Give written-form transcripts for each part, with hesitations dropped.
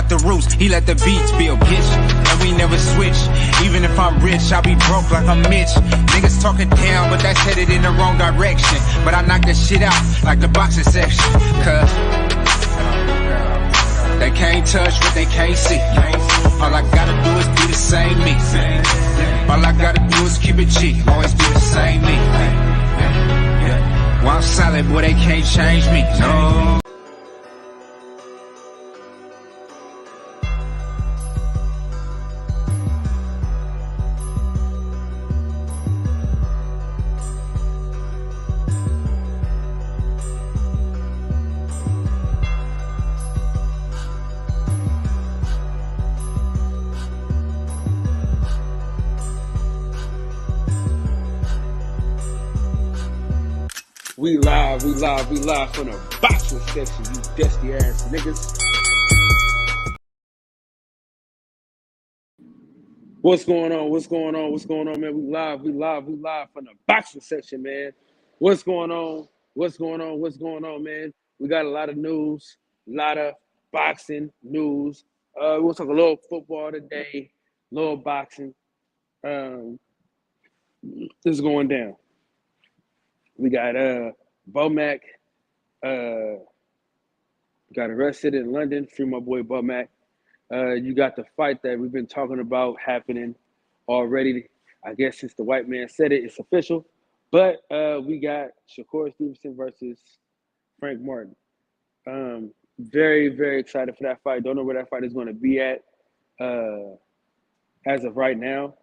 got the roots, he let the beats build, bitch. And we never switch. Even if I'm rich, I'll be broke like I'm Mitch. Niggas talking down, but that's headed in the wrong direction. But I knock the shit out like the boxing section. Cause they can't touch what they can't see. All I gotta do is be the same me. All I gotta do is keep it G. Always be the same me. While I'm solid, boy, they can't change me. No. We live from the boxing section, you dusty ass niggas. What's going on, man? We live from the boxing section, man. What's going on, man? We got a lot of news, a lot of boxing news. We'll talk a little football today, a little boxing. This is going down. We got Bomac got arrested in London. Free my boy Bomac. You got the fight that we've been talking about happening already. I guess since the white man said it, it's official. But we got Shakur Stevenson versus Frank Martin. Very, very excited for that fight. Don't know where that fight is going to be at as of right now.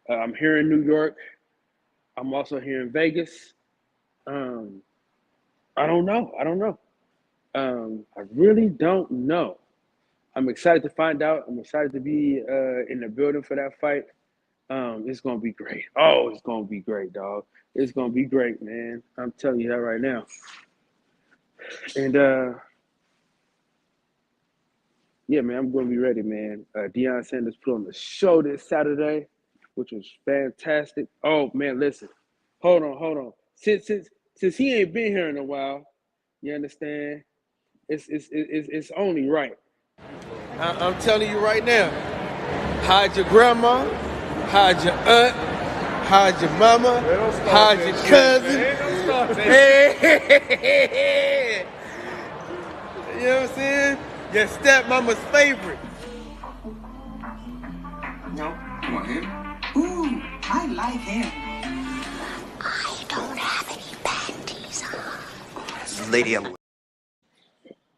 I'm here in New York. I'm also here in Vegas. I don't know. I really don't know. I'm excited to find out. I'm excited to be in the building for that fight. It's going to be great. Oh, it's going to be great, dog. It's going to be great, man. I'm telling you that right now. And, yeah, man, I'm going to be ready, man. Deion Sanders put on the show this Saturday, which was fantastic. Oh, man, listen. Hold on. Since he ain't been here in a while, you understand? It's only right. I'm telling you right now. Hide your grandma, hide your aunt, hide your mama, hide your cousin. Hey. You know what I'm saying? Your stepmama's favorite. No, you want him? Ooh, I like him. I don't have any panties on. Lady, I'm...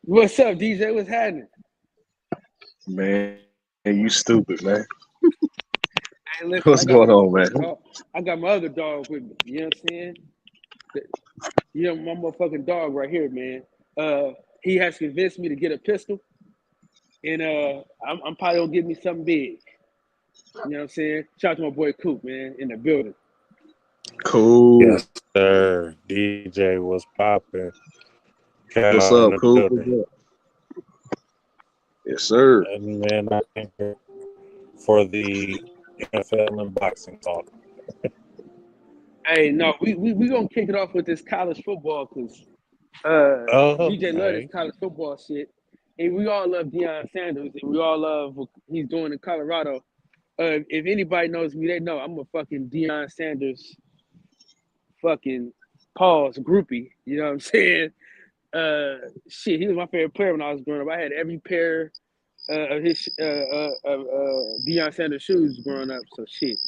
What's up, DJ? What's happening? Man, you stupid, man. Hey, listen, What's going on, man? I got my other dog with me. You know what I'm saying? You know, my motherfucking dog right here, man. He has convinced me to get a pistol, and I'm probably gonna give me something big. You know what I'm saying? Shout out to my boy Coop, man, in the building. Cool. Yes, sir. DJ was popping. What's up, Coop? What's up? Yes, sir. And man, I came here for the NFL and boxing talk. Hey, no, we gonna kick it off with this college football because DJ love this college football shit, and we all love Deion Sanders, and we all love what he's doing in Colorado. If anybody knows me, they know I'm a fucking Deion Sanders fucking pause groupie. You know what I'm saying? Shit, he was my favorite player when I was growing up. I had every pair of his Deion Sanders shoes growing up. So shit,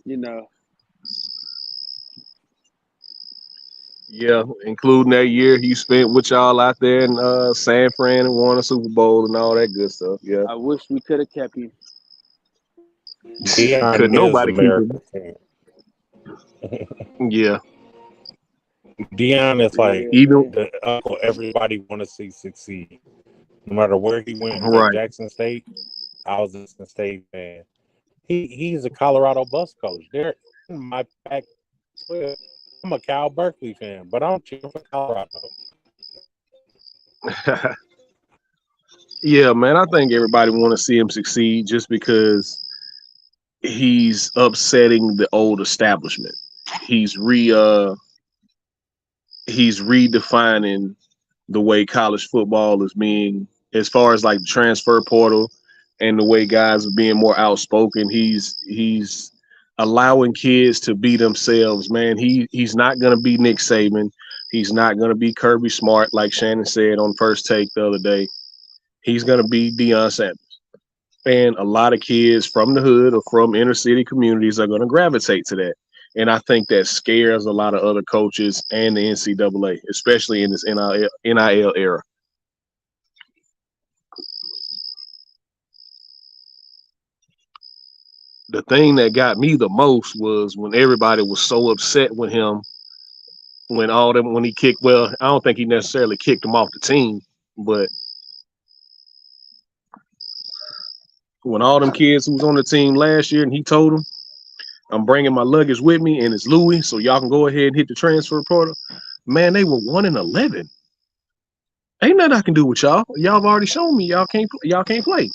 you know. Yeah, including that year he spent with y'all out there in San Fran and won a Super Bowl and all that good stuff. Yeah. I wish we could have kept him. Could nobody keep him. Yeah. Deion is like even the uncle everybody want to see succeed. No matter where he went, right. Jackson State, I was a Jackson State fan. He's a Colorado bus coach. They're in my pack. I'm a Cal Berkeley fan, but I'm cheering for Colorado. Yeah, man, I think everybody want to see him succeed just because he's upsetting the old establishment. He's redefining the way college football is being as far as like the transfer portal and the way guys are being more outspoken. He's allowing kids to be themselves, man. He's not gonna be Nick Saban. He's not gonna be Kirby Smart, like Shannon said on First Take the other day. He's gonna be Deion Sanders. And a lot of kids from the hood or from inner city communities are gonna gravitate to that. And I think that scares a lot of other coaches and the NCAA, especially in this NIL era. The thing that got me the most was when everybody was so upset with him when he kicked. Well, I don't think he necessarily kicked him off the team, but when all them kids who was on the team last year and he told them, I'm bringing my luggage with me and it's Louis, so y'all can go ahead and hit the transfer portal. Man, they were 1-11. Ain't nothing I can do with y'all. Y'all have already shown me y'all can't play.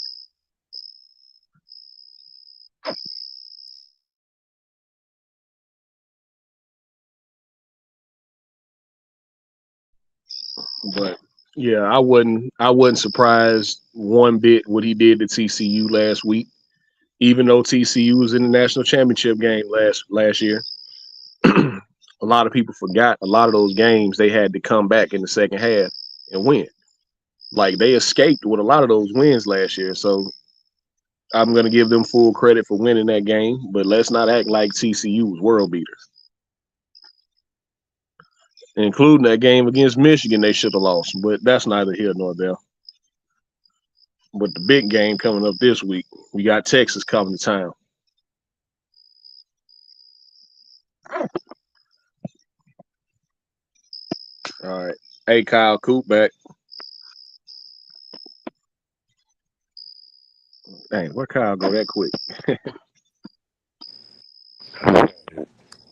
But yeah, I wasn't surprised one bit what he did to TCU last week, even though TCU was in the national championship game last year. A lot of people forgot a lot of those games they had to come back in the second half and win. Like they escaped with a lot of those wins last year. So I'm going to give them full credit for winning that game, but let's not act like TCU was world beaters. Including that game against Michigan, they should have lost, but that's neither here nor there. But the big game coming up this week, we got Texas coming to town. All right. Hey, Kyle Coop back. Dang, where Kyle go that quick?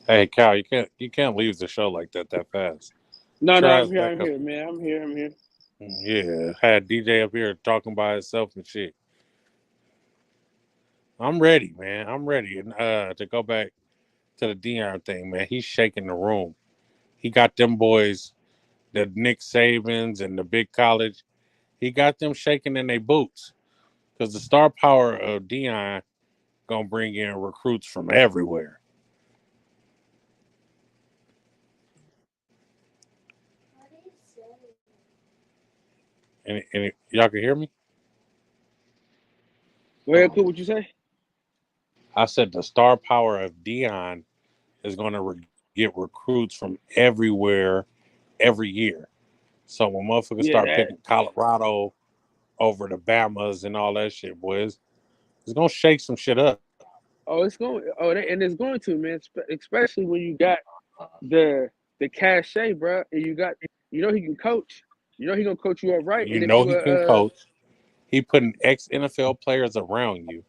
Hey, Kyle, you can't leave the show like that fast. No, I'm here, man. I'm here. Yeah, had DJ up here talking by himself and shit. I'm ready, man. I'm ready. And to go back to the Deion thing, man. He's shaking the room. He got them boys, the Nick Sabans and the big college. He got them shaking in their boots because the star power of Deion gonna bring in recruits from everywhere. And y'all can hear me? Go ahead, Coop. What you say? I said the star power of Deion is going to get recruits from everywhere every year. So when motherfuckers start picking Colorado over the Bamas and all that shit, boys, it's going to shake some shit up. Oh, it's going. Oh, and it's going to, man. Especially when you got the cachet, bro, and you got, he can coach. He gonna coach you up right. You know he can coach. He putting ex-NFL players around you.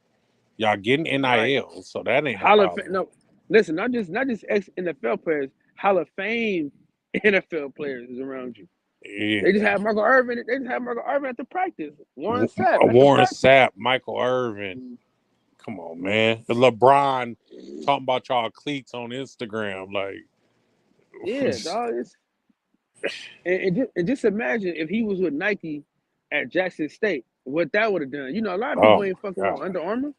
Y'all getting NIL, right. So that ain't a problem. No, listen, not just ex-NFL players. Hall of Fame NFL players is around you. Yeah. They just had Michael Irvin. They just had Michael Irvin at the practice. Warren Sapp, Michael Irvin. Come on, man. LeBron talking about y'all cleats on Instagram, like. Yeah, dog. And just imagine if he was with Nike at Jackson State, what that would have done. A lot of people ain't fucking with Under Armour.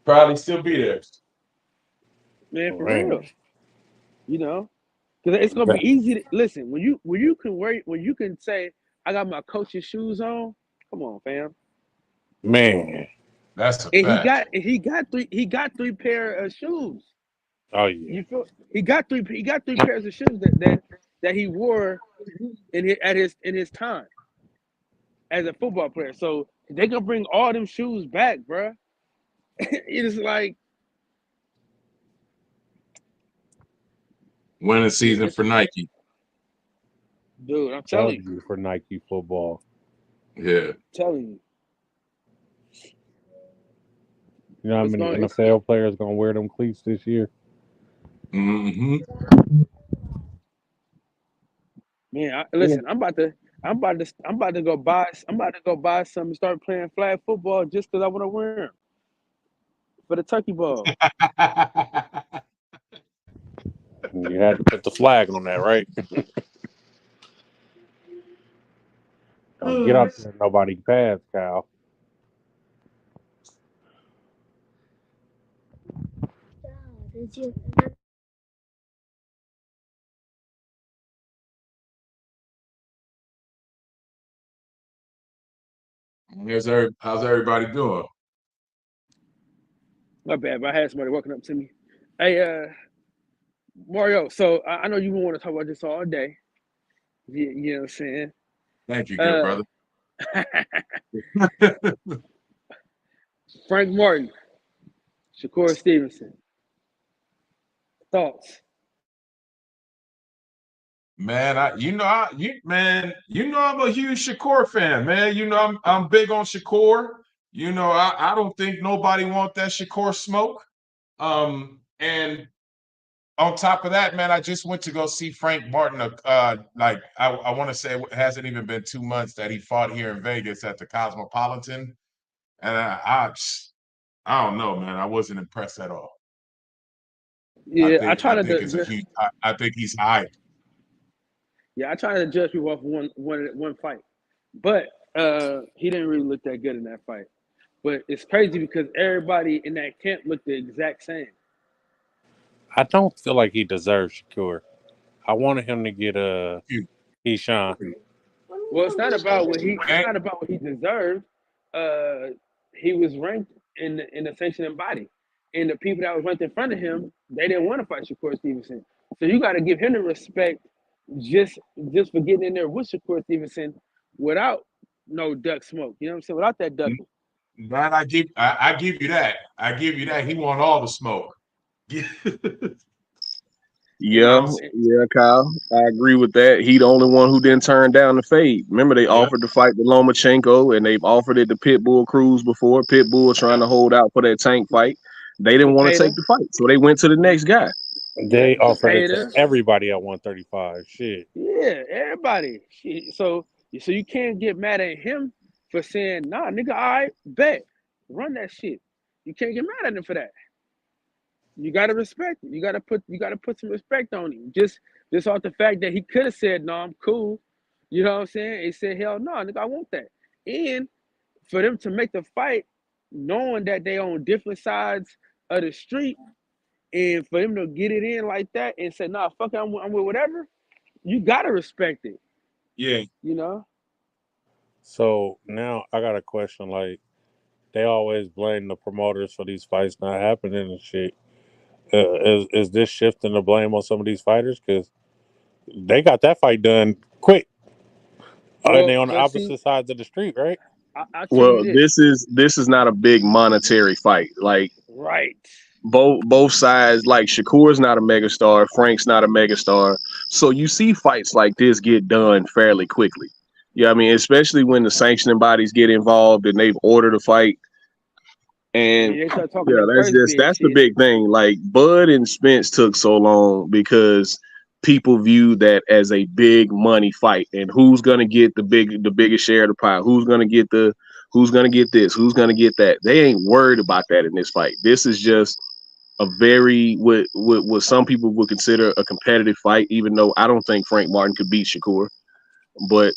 Probably still be there. Man, for real. Because it's gonna be easy to listen when you can say I got my coach's shoes on. Come on, fam. Man, that's a fact. He got three pair of shoes. Oh yeah. You feel he got three pairs of shoes that he wore in his time as a football player. So they gonna bring all them shoes back, bro. It's like winning season for Nike. Dude, I'm telling you. For Nike football. Yeah. I'm telling you. You know how many NFL players gonna wear them cleats this year? Mm-hmm. Man, listen, I'm about to go buy some and start playing flag football just because I want to wear them for the Turkey Bowl. You had to put the flag on that, right? Don't get up there, nobody passed, Kyle. How's everybody doing? My bad, but I had somebody walking up to me. Hey, Mario, so I know you want to talk about this all day. You know what I'm saying? Thank you, good brother. Frank Martin, Shakur Stevenson. Thoughts? Man, I'm a huge Shakur fan, man. You know, I'm big on Shakur. You know, I don't think nobody want that Shakur smoke. And on top of that, man, I just went to go see Frank Martin. I want to say it hasn't even been 2 months that he fought here in Vegas at the Cosmopolitan, and I don't know, man. I wasn't impressed at all. Yeah, I think he's high. Yeah, I try to judge people off one fight, but he didn't really look that good in that fight. But it's crazy because everybody in that camp looked the exact same. I don't feel like he deserves Shakur. I wanted him to get Keyshawn. Well, it's not about what he deserved. He was ranked in the sanctioning body, and the people that was ranked in front of him, they didn't want to fight Shakur Stevenson. So you got to give him the respect just for getting in there with Shakur Stevenson without no duck smoke. You know what I'm saying? Without that ducking. Man, I give you that. I give you that. He want all the smoke. Yeah, Kyle. I agree with that. He the only one who didn't turn down the fade. Remember, they offered to fight the Lomachenko, and they've offered it to Pitbull Cruz before. Pitbull trying to hold out for that Tank fight. They didn't want to take the fight, so they went to the next guy. They offered it to everybody at 135. Shit. Yeah, everybody. So you can't get mad at him for saying, nah, nigga, all right, bet. Run that shit. You can't get mad at him for that. You gotta respect it. You gotta put some respect on him. Just off the fact that he could have said, no, I'm cool. You know what I'm saying? He said, hell no, nigga, I want that. And for them to make the fight, knowing that they on different sides of the street, and for him to get it in like that and say, nah, fuck it, I'm with whatever, you gotta respect it. Yeah. You know? So now I got a question. Like, they always blame the promoters for these fights not happening and shit. Is this shifting the blame on some of these fighters? Because they got that fight done quick. And they on the opposite sides of the street, right? Well, this is not a big monetary fight. Like, right. Both sides, like Shakur's not a megastar, Frank's not a megastar. So you see fights like this get done fairly quickly. Yeah, I mean, especially when the sanctioning bodies get involved and they've ordered a fight. And that's the big thing. Like, Bud and Spence took so long because people view that as a big money fight, and who's gonna get the biggest share of the pie? Who's gonna get this? Who's gonna get that? They ain't worried about that in this fight. This is just a very what some people would consider a competitive fight, even though I don't think Frank Martin could beat Shakur. But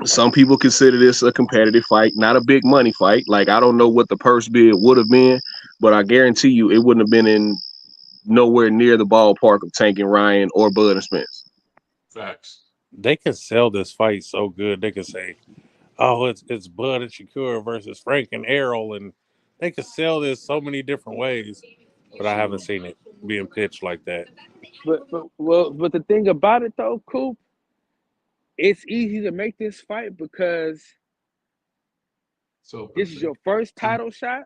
some people consider this a competitive fight, not a big money fight. Like, I don't know what the purse bid would have been, but I guarantee you it wouldn't have been in nowhere near the ballpark of Tank and Ryan or Bud and Spence. Facts. They can sell this fight so good. They can say, oh, it's Bud and Shakur versus Frank and Errol, and they can sell this so many different ways. But I haven't seen it being pitched like that. But the thing about it though, Coop, it's easy to make this fight because this is your first title shot.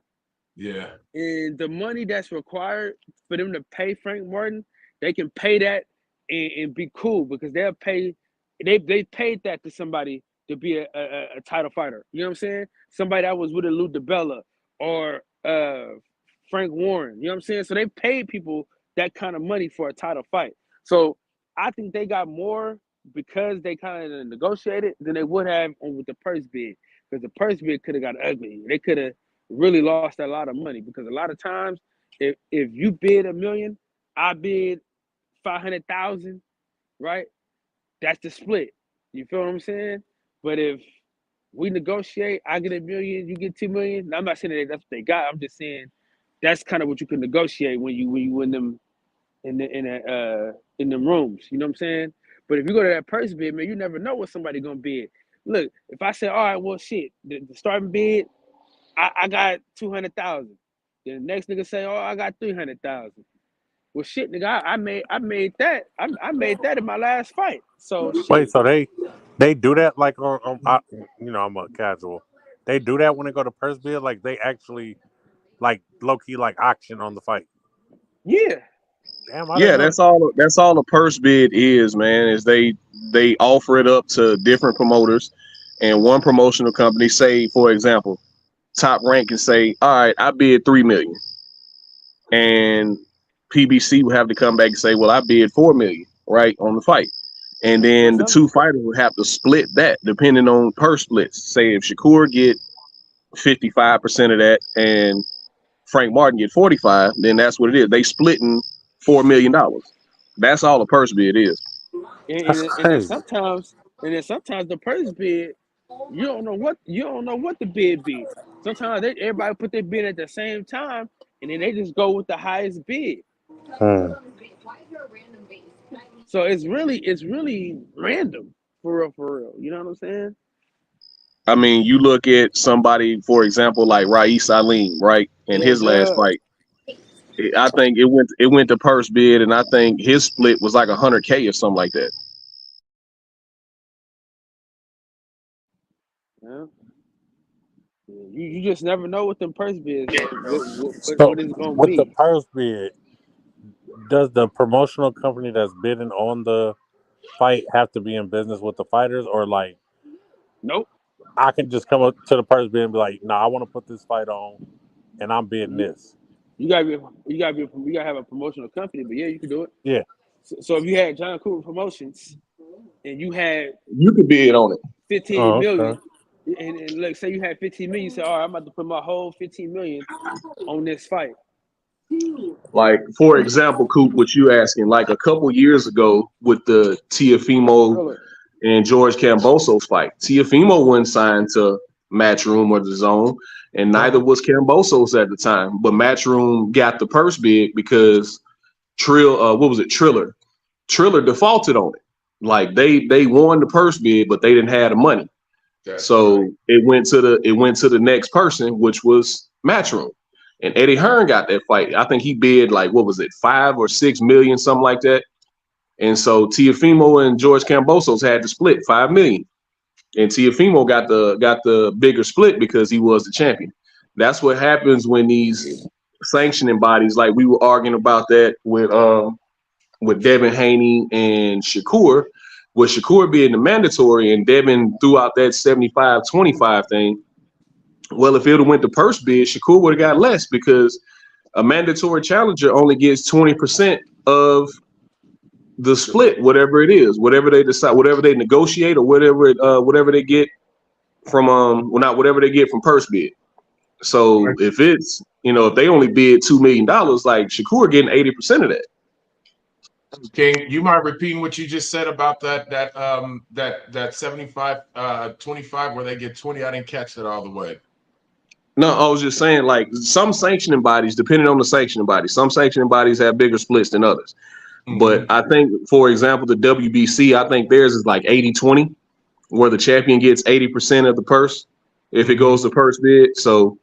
Yeah. And the money that's required for them to pay Frank Martin, they can pay that and be cool because they'll pay. They paid that to somebody to be a title fighter. You know what I'm saying? Somebody that was with a Lou DiBella or Frank Warren. You know what I'm saying? So they paid people that kind of money for a title fight. So I think they got more because they kind of negotiated than they would have with the purse bid. Because the purse bid could have got ugly. They could have really lost a lot of money because a lot of times if you bid $1 million, I bid 500,000, right? That's the split. You feel what I'm saying? But if we negotiate, I get $1 million, you get $2 million. Now, I'm not saying that that's what they got. I'm just saying that's kind of what you can negotiate when you win them in the rooms. You know what I'm saying? But if you go to that purse bid, man, you never know what somebody gonna bid. Look, if I say, all right, well, shit, the starting bid, I got 200,000. Then the next nigga say, oh, I got 300,000. Well, shit, nigga, I made that. I made that in my last fight. So shit. Wait, so they do that like on I'm a casual. They do that when they go to purse bid, like they actually like low key like auction on the fight. Yeah. Damn, that's all the purse bid is, man, is they offer it up to different promoters, and one promotional company, say for example, Top Rank, can say, all right, I bid $3 million, and PBC would have to come back and say, well, I bid $4 million, right, on the fight. And then the two fighters would have to split that depending on purse splits. Say if Shakur get 55% of that and Frank Martin get 45, then that's what it is. They splitting $4 million. That's all a purse bid is. And then sometimes the purse bid, you don't know what the bid be. Sometimes everybody put their bid at the same time, and then they just go with the highest bid. So it's really random, for real. You know what I'm saying? I mean, you look at somebody, for example, like Raees Salim, right? In his last fight, I think it went to purse bid, and I think his split was like $100K or something like that. Yeah. You just never know what them purse bids are. What it's gonna with be. The purse bid, does the promotional company that's bidding on the fight have to be in business with the fighters, or like? Nope. I can just come up to the purse bid and be like, "Nah, I want to put this fight on, and I'm bidding this." You gotta have a promotional company, but yeah, you can do it. Yeah. So if you had John Cooper Promotions, and you could bid on it. 15 million, and like say you had 15 million, you say, all right, I'm about to put my whole 15 million on this fight. Like, for example, Coop, what you asking, like a couple years ago with the Teofimo and George Kambosos fight, Teofimo wasn't signed to Matchroom or the Zone, and neither was Kambosos at the time. But Matchroom got the purse bid because Triller defaulted on it. Like they won the purse bid, but they didn't have the money. So it went to the next person, which was Matchroom. And Eddie Hearn got that fight. I think he bid like, what was it, 5 or 6 million, something like that. And so Teofimo and George Kambosos had to split 5 million. And Teofimo got the bigger split because he was the champion. That's what happens when these sanctioning bodies, like we were arguing about that with Devin Haney and Shakur, with Shakur being the mandatory and Devin threw out that 75-25 thing. Well, if it would have went to purse bid, Shakur would have got less because a mandatory challenger only gets 20% of the split, whatever it is, whatever they decide, whatever they negotiate, or whatever they get from whatever they get from purse bid. So if it's if they only bid $2 million, like Shakur getting 80% of that. King, you mind repeating what you just said about that 75-25 where they get 20? I didn't catch that all the way. No, I was just saying, like, some sanctioning bodies, depending on the sanctioning body, some sanctioning bodies have bigger splits than others. Mm-hmm. But I think, for example, the WBC, I think theirs is like 80-20, where the champion gets 80% of the purse if it goes to purse bid. So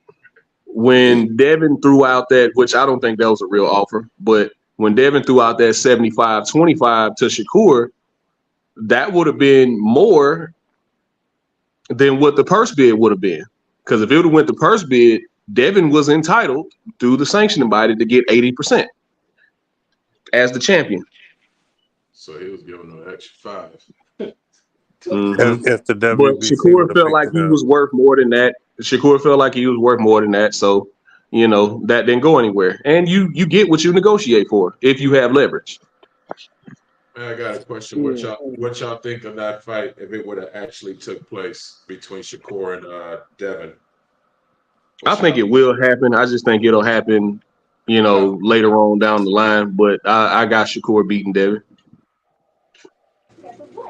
when Devin threw out that, which I don't think that was a real offer, but when Devin threw out that 75-25 to Shakur, that would have been more than what the purse bid would have been. Because if it would have went to purse bid, Devin was entitled through the sanctioning body to get 80% as the champion. So he was giving an extra 5. Mm-hmm. If the WBC but Shakur felt like he was worth more than that. Shakur felt like he was worth more than that. So, that didn't go anywhere. And you get what you negotiate for if you have leverage. I got a question. What y'all think of that fight if it would have actually took place between Shakur and Devin? I think it will happen. I just think it'll happen, later on down the line. But I got Shakur beating Devin.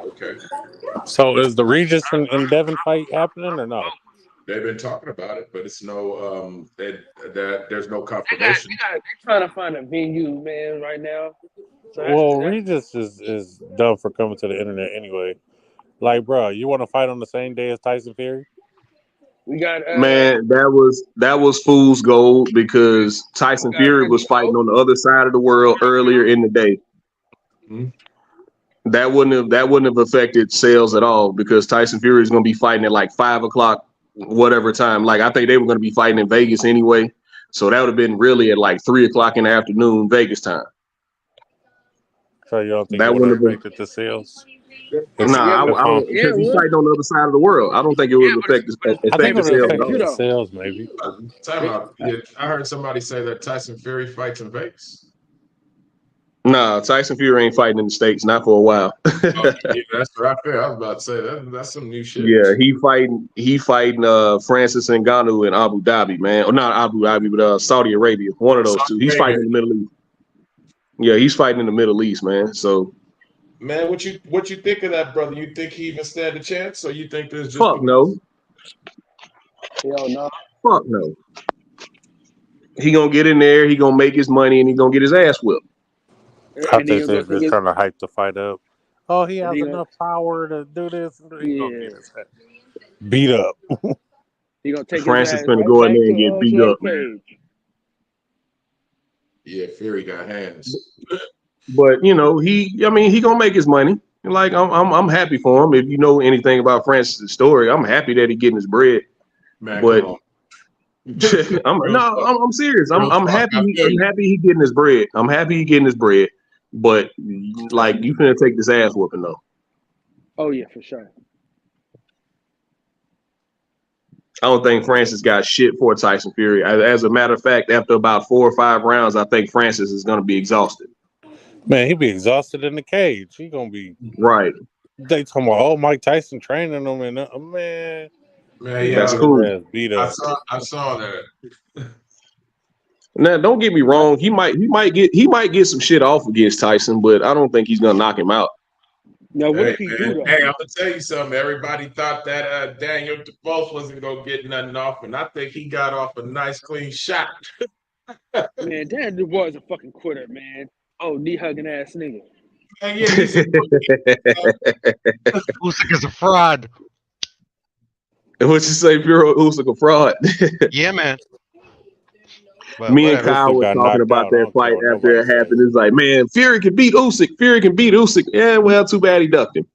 Okay. So is the Regis and Devin fight happening or no? They've been talking about it, but it's no there's no confirmation. They're trying to find a venue, man, right now. So well, Regis is done for coming to the internet anyway. Like, bro, you want to fight on the same day as Tyson Fury? We got man, that was fool's gold because Tyson Fury was fighting on the other side of the world earlier in the day. Mm-hmm. That wouldn't have affected sales at all because Tyson Fury is going to be fighting at like 5 o'clock, whatever time. Like I think they were going to be fighting in Vegas anyway, so that would have been really at like 3 o'clock in the afternoon Vegas time. So you don't think that would have affected the sales? Nah, because he's fighting on the other side of the world. I don't think it would affect the sales. Maybe. Time out. I heard somebody say that Tyson Fury fights in Vegas. Nah, Tyson Fury ain't fighting in the States, not for a while. Yeah, that's what I feel. I was about to say that's some new shit. Yeah, he fighting Francis Ngannou in Abu Dhabi, man. Or not Abu Dhabi, but Saudi Arabia. One of those two. He's fighting in the Middle East. Yeah, he's fighting in the Middle East, man. So, man, what you think of that, brother? You think he even stand a chance, or you think there's just fuck no? Hell no. Fuck no. He gonna get in there. He gonna make his money, and he gonna get his ass whipped. I think they're just trying to hype the fight up. Oh, he has enough power to do this. Beat up. He gonna take Francis gonna go in there and get beat up, man. Yeah, Fury got hands. But you know, he gonna make his money. Like I'm happy for him. If you know anything about Francis' story, I'm happy that he getting his bread. Man, but I'm serious. I'm happy. I'm happy he getting his bread. I'm happy he getting his bread. But like, you finna take this ass whooping though. Oh yeah, for sure. I don't think Francis got shit for Tyson Fury. As a matter of fact, after about 4 or 5 rounds, I think Francis is gonna be exhausted. Man, he'll be exhausted in the cage. He gonna be right. They talking about Mike Tyson training him and man, yeah, that's cool. I saw that. Now, don't get me wrong. He might get some shit off against Tyson, but I don't think he's gonna knock him out. Now, what if he do? Hey, I'm gonna tell you something. Everybody thought that Daniel Defoe wasn't gonna get nothing off, and I think he got off a nice, clean shot. Man, Daniel Dubois is a fucking quitter, man. Oh, knee hugging ass nigga. Man, yeah, Usyk is a fraud. What you say, Bureau? Usyk a fraud? Yeah, man. But me and Kyle were talking about that fight after it happened. It's like, man, Fury can beat Usyk. Fury can beat Usyk. Yeah, well, too bad he ducked him.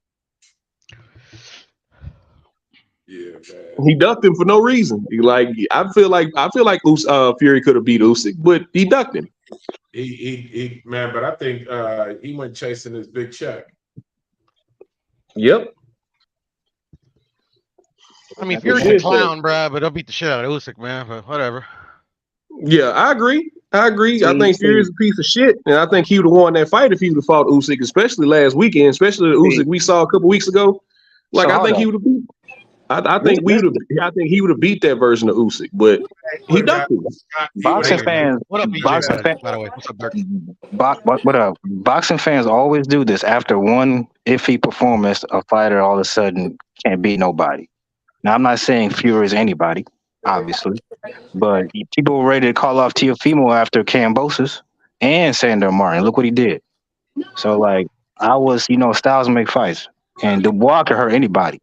Yeah, man. He ducked him for no reason. I feel like Fury could have beat Usyk, but he ducked him. He man, but I think he went chasing his big check. Yep. I mean, Fury's a clown, bro, but he'll beat the shit out of Usyk, man. But whatever. Yeah, I agree. I think Fury's a piece of shit, and I think he would have won that fight if he would have fought Usyk, especially last weekend, especially the Usyk we saw a couple weeks ago. Like, I think he would have beat. I think he would have beat that version of Usyk, but he ducked him. Boxing fans, what up, boxing fans, by the way, what's up, Dirk? What up? Boxing fans always do this. After one iffy performance, a fighter all of a sudden can't beat nobody. Now, I'm not saying Fury is anybody, obviously, but people were ready to call off Teofimo after Kambosos and Sandor Martin. Look what he did. So, like, styles make fights, and Dubois can hurt anybody.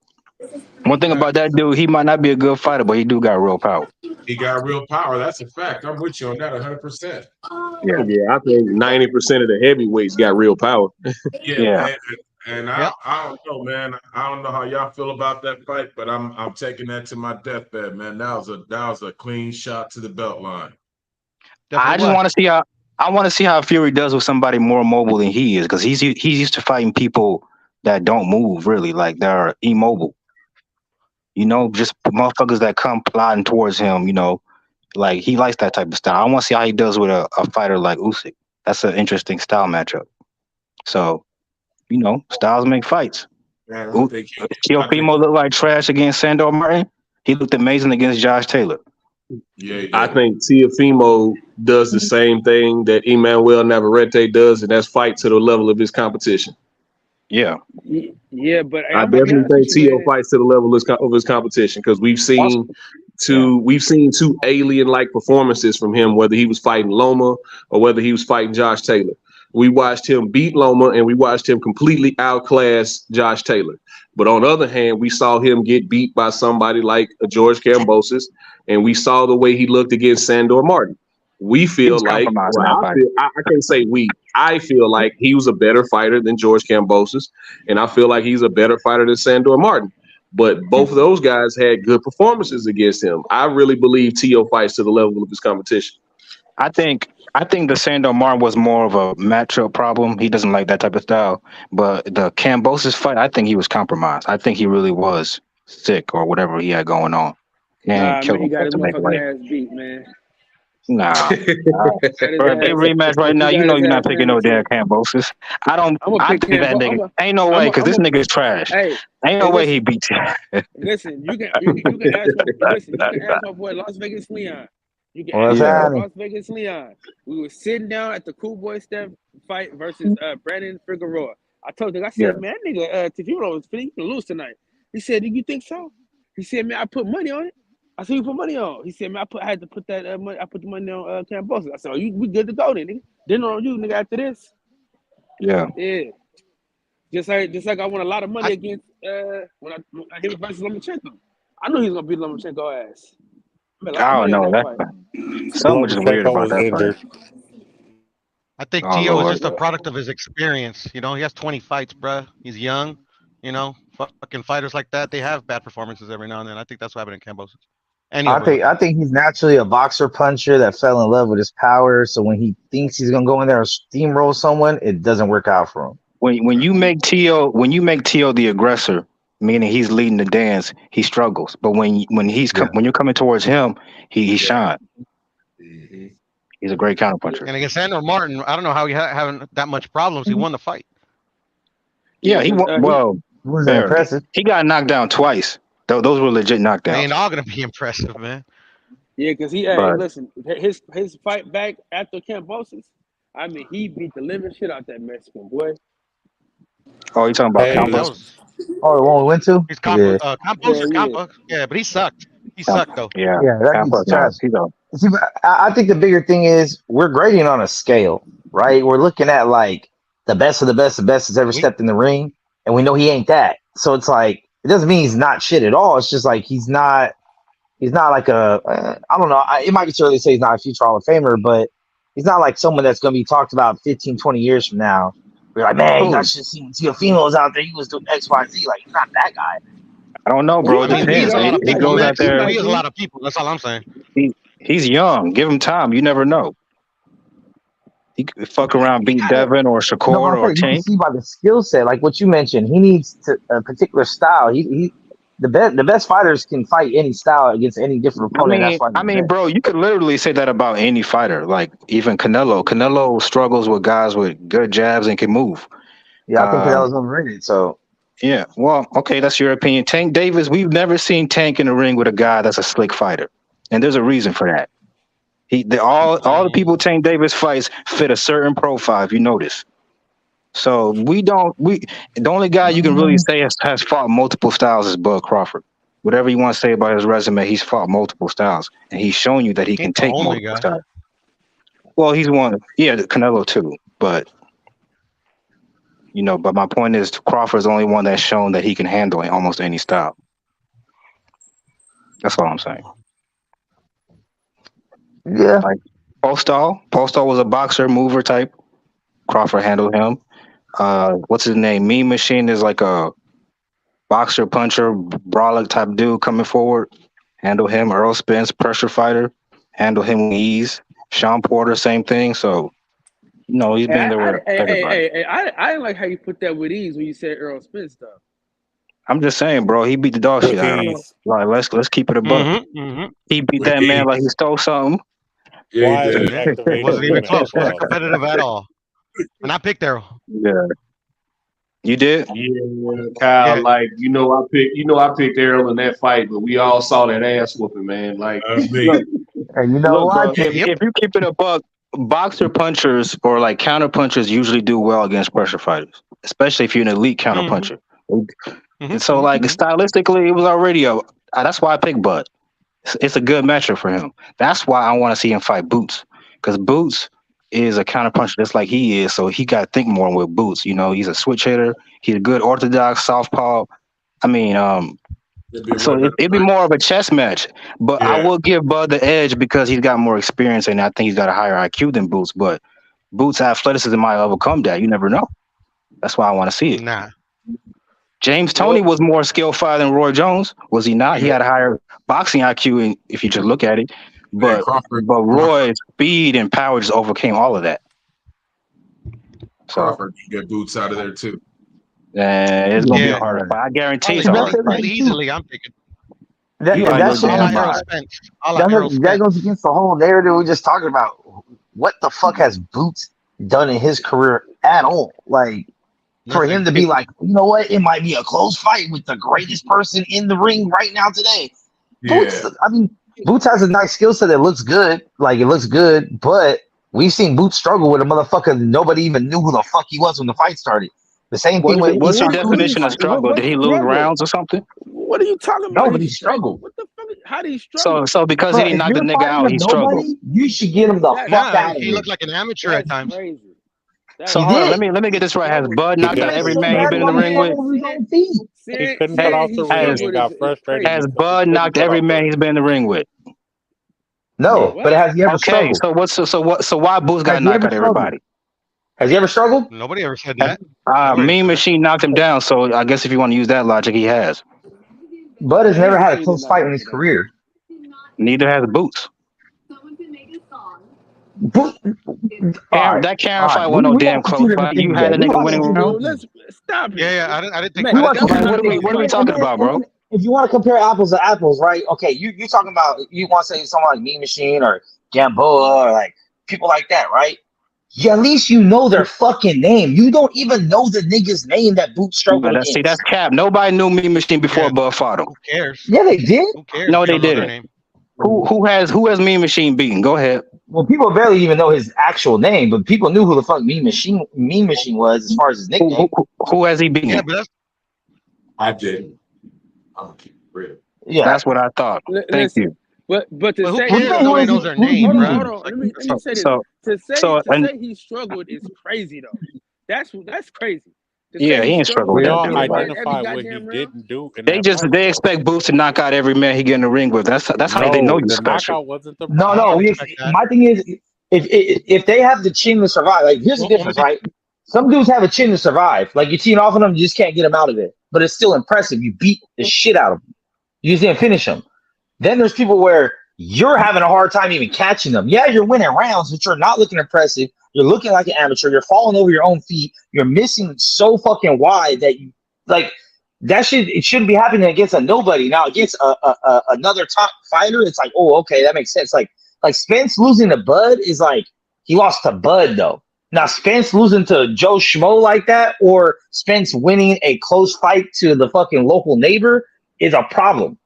One thing about that dude, he might not be a good fighter, but he do got real power. He got real power. That's a fact. I'm with you on that 100%. Yeah, I think 90% of the heavyweights got real power. Yeah. And I don't know, man. I don't know how y'all feel about that fight, but I'm taking that to my deathbed, man. That was a clean shot to the belt line. I just want to see how Fury does with somebody more mobile than he is, because he's used to fighting people that don't move really, like they're immobile. Just motherfuckers that come plodding towards him. Like he likes that type of style. I want to see how he does with a fighter like Usyk. That's an interesting style matchup. So. Styles make fights. Teofimo looked like trash against Sandor Martin. He looked amazing against Josh Taylor. Yeah. I think Teofimo does the same thing that Emmanuel Navarrete does, and that's fight to the level of his competition. Yeah. Yeah, but I definitely think T.O. fights to the level of his competition because we've seen two alien-like performances from him, whether he was fighting Loma or whether he was fighting Josh Taylor. We watched him beat Loma and we watched him completely outclass Josh Taylor. But on the other hand, we saw him get beat by somebody like George Kambosos, and we saw the way he looked against Sandor Martin. We feel like, I can't say we. I feel like he was a better fighter than George Kambosos, and I feel like he's a better fighter than Sandor Martin. But both of those guys had good performances against him. I really believe T.O. fights to the level of his competition. I think the Sandor Martin was more of a matchup problem. He doesn't like that type of style. But the Kambosos fight, I think he was compromised. I think he really was sick or whatever he had going on. Man, he got his motherfucking ass beat, man. Nah. Bro, if they rematch right now, you know you're not picking no damn Kambosos. I think that nigga. Ain't no way, because this nigga is trash. Hey, ain't no way he beats you. Listen, you can ask my boy Las Vegas Leon. You can ask Las Vegas Leon. We were sitting down at the Cool Boy Steph fight versus Brandon Figueroa. I told him, I said, man, nigga, Teofimo was finna lose tonight. He said, do you think so? He said, man, I put money on it. I said, you put money on. He said, man, I had to put that money. I put the money on Kambosos. I said, we good to go then, nigga. Dinner on you, nigga. After this. Yeah. Just like I won a lot of money against when I hit versus Lomachenko. I knew he was gonna beat Lomachenko ass. I don't know that. Something was weird about that fight. I think T.O. is just a product of his experience. You know, he has 20 fights, bro. He's young. You know, fucking fighters like that, they have bad performances every now and then. I think that's what happened in Kambosos. I think he's naturally a boxer puncher that fell in love with his power. So when he thinks he's gonna go in there and steamroll someone, it doesn't work out for him. When you make T.O. the aggressor, meaning he's leading the dance, he struggles. But when you're coming towards him, he shines. He's a great counterpuncher. And against Sandor Martin, I don't know how he having that much problems. He won the fight. Yeah, he won. Well, was impressive. He got knocked down twice. Those were legit knockdowns. They ain't all gonna be impressive, man. Yeah, because listen, his fight back after Kambosos, I mean, he beat the living shit out that Mexican boy. Oh, you talking about Kambosos? Oh, the one we went to? He's Kambosos. Yeah, but he sucked. He sucked though. Yeah, See, I think the bigger thing is we're grading on a scale, right? We're looking at like the best of the best that's ever stepped in the ring, and we know he ain't that. So it's like it doesn't mean he's not shit at all. It's just like he's not like I don't know. It might be too early to say he's not a future Hall of Famer, but he's not like someone that's going to be talked about 15, 20 years from now. We're like, man, you guys should see Teofimo out there. He was doing X, Y, Z. Like, he's not that guy. I don't know, bro. He goes out there. He has a lot of people. That's all I'm saying. He's young. Give him time. You never know. He could fuck around, beat Devin or Shakur or Tank. You can see by the skill set, like what you mentioned, he needs a particular style. The best fighters can fight any style against any different opponent. I mean, bro, you could literally say that about any fighter. Like even Canelo. Canelo struggles with guys with good jabs and can move. Yeah, I think Canelo's overrated. So yeah, well, okay, that's your opinion. Tank Davis, we've never seen Tank in the ring with a guy that's a slick fighter, and there's a reason for that. All the people Tank Davis fights fit a certain profile, if you notice. So the only guy you can really say has fought multiple styles is Bud Crawford. Whatever you want to say about his resume, he's fought multiple styles, and he's shown you that he can take multiple styles. Well, he's one. Yeah, Canelo too, but but my point is Crawford's the only one that's shown that he can handle almost any style. That's all I'm saying. Yeah. Like Postol was a boxer, mover type. Crawford handled him. What's his name? Mean Machine is like a boxer, puncher, brawler type dude coming forward. Handle him. Earl Spence, pressure fighter. Handle him with ease. Sean Porter, same thing. So, he's been there with everybody. I didn't like how you put that with ease when you said Earl Spence stuff. I'm just saying, bro. He beat the dog shit out of him. Like, let's keep it a buck. He beat that man like he stole something. Yeah, it wasn't even close. It wasn't competitive at all. And I picked Errol. Yeah. You did? Yeah, Kyle. Yeah. Like I picked Errol in that fight, but we all saw that ass whooping, man. Like, and what? If you keep it a buck, boxer punchers or like counter punchers usually do well against pressure fighters. especially if you're an elite counter puncher. And so, like, stylistically, it was already that's why I picked Bud. It's a good matchup for him. That's why I want to see him fight Boots, because Boots is a counter puncher just like he is. So he got to think more with Boots. You know, he's a switch hitter. He's a good orthodox southpaw. I mean, so it'd be more of a chess match. But I will give Bud the edge because he's got more experience and I think he's got a higher IQ than Boots. But Boots' athleticism might overcome that. You never know. That's why I want to see it. Nah. James Toney was more skillful than Roy Jones, was he not? He had a higher boxing IQ, if you just look at it. But Roy's speed and power just overcame all of that. Crawford can get Boots out of there too. It's gonna be a harder fight. I guarantee it's hard. Easily, I'm thinking. That goes against the whole narrative we just talking about. What the fuck has Boots done in his career at all? Like, for him to be like, you know what, it might be a close fight with the greatest person in the ring right now today. Boots, I mean, Boots has a nice skill set that looks good. Like, it looks good, but we've seen Boots struggle with a motherfucker nobody even knew who the fuck he was when the fight started. The same thing with... What's your definition of struggle? Did he lose rounds or something? What are you talking about? No, but he struggled. What the fuck? How did he struggle? So because he didn't knock the nigga out, he struggled. You should get him the fuck out of here. He looked like an amateur at times. So hold on, let me get this right. Has Bud knocked out every man he's been in the ring with? He couldn't get off the ring. He got frustrated. Has Bud knocked every man he's been in the ring with? No, but has he ever struggled? So why Boots got knocked out everybody? Has he ever struggled? Nobody ever said that. Mean Machine knocked him down, so I guess if you want to use that logic, he has. Bud has never had a close fight in his career. Neither has Boots. That Karen fight wasn't no damn close fight. You had a nigga winning round. Stop it. Yeah, I didn't think. What are we talking about, bro? If you want to compare apples to apples, right? Okay, you're talking about, you want to say someone like Mean Machine or Gamboa or like people like that, right? Yeah, at least you know their fucking name. You don't even know the nigga's name that Boots struggled against. See, that's cap. Nobody knew Mean Machine before Bud fought him. Who cares? Yeah, they did. Who cares? No, they didn't. Who has Mean Machine beaten? Go ahead. Well, people barely even know his actual name, but people knew who the fuck Mean Machine was as far as his nickname. Who has he beaten? Yeah, but I did. I'll keep it real. Yeah, that's what I thought. Thank you. But to who say nobody knows their name, bro. Hold on. Let me say this. To say he struggled is crazy though. That's crazy. Yeah, he ain't struggled. We all identify what he didn't do. They expect Boots to knock out every man he get in the ring with. That's how they know you're special. No. My thing is, if they have the chin to survive, like here's the difference, right? Some dudes have a chin to survive. Like you're teeing off on them, you just can't get them out of it. But it's still impressive. You beat the shit out of them. You just didn't finish them. Then there's people where you're having a hard time even catching them. Yeah, you're winning rounds, but you're not looking impressive. You're looking like an amateur. You're falling over your own feet. You're missing so fucking wide that you like that it shouldn't be happening against a nobody. Now against another top fighter, it's like, oh, okay, that makes sense. Like Spence losing to Bud is like he lost to Bud though. Now Spence losing to Joe Schmo like that, or Spence winning a close fight to the fucking local neighbor is a problem.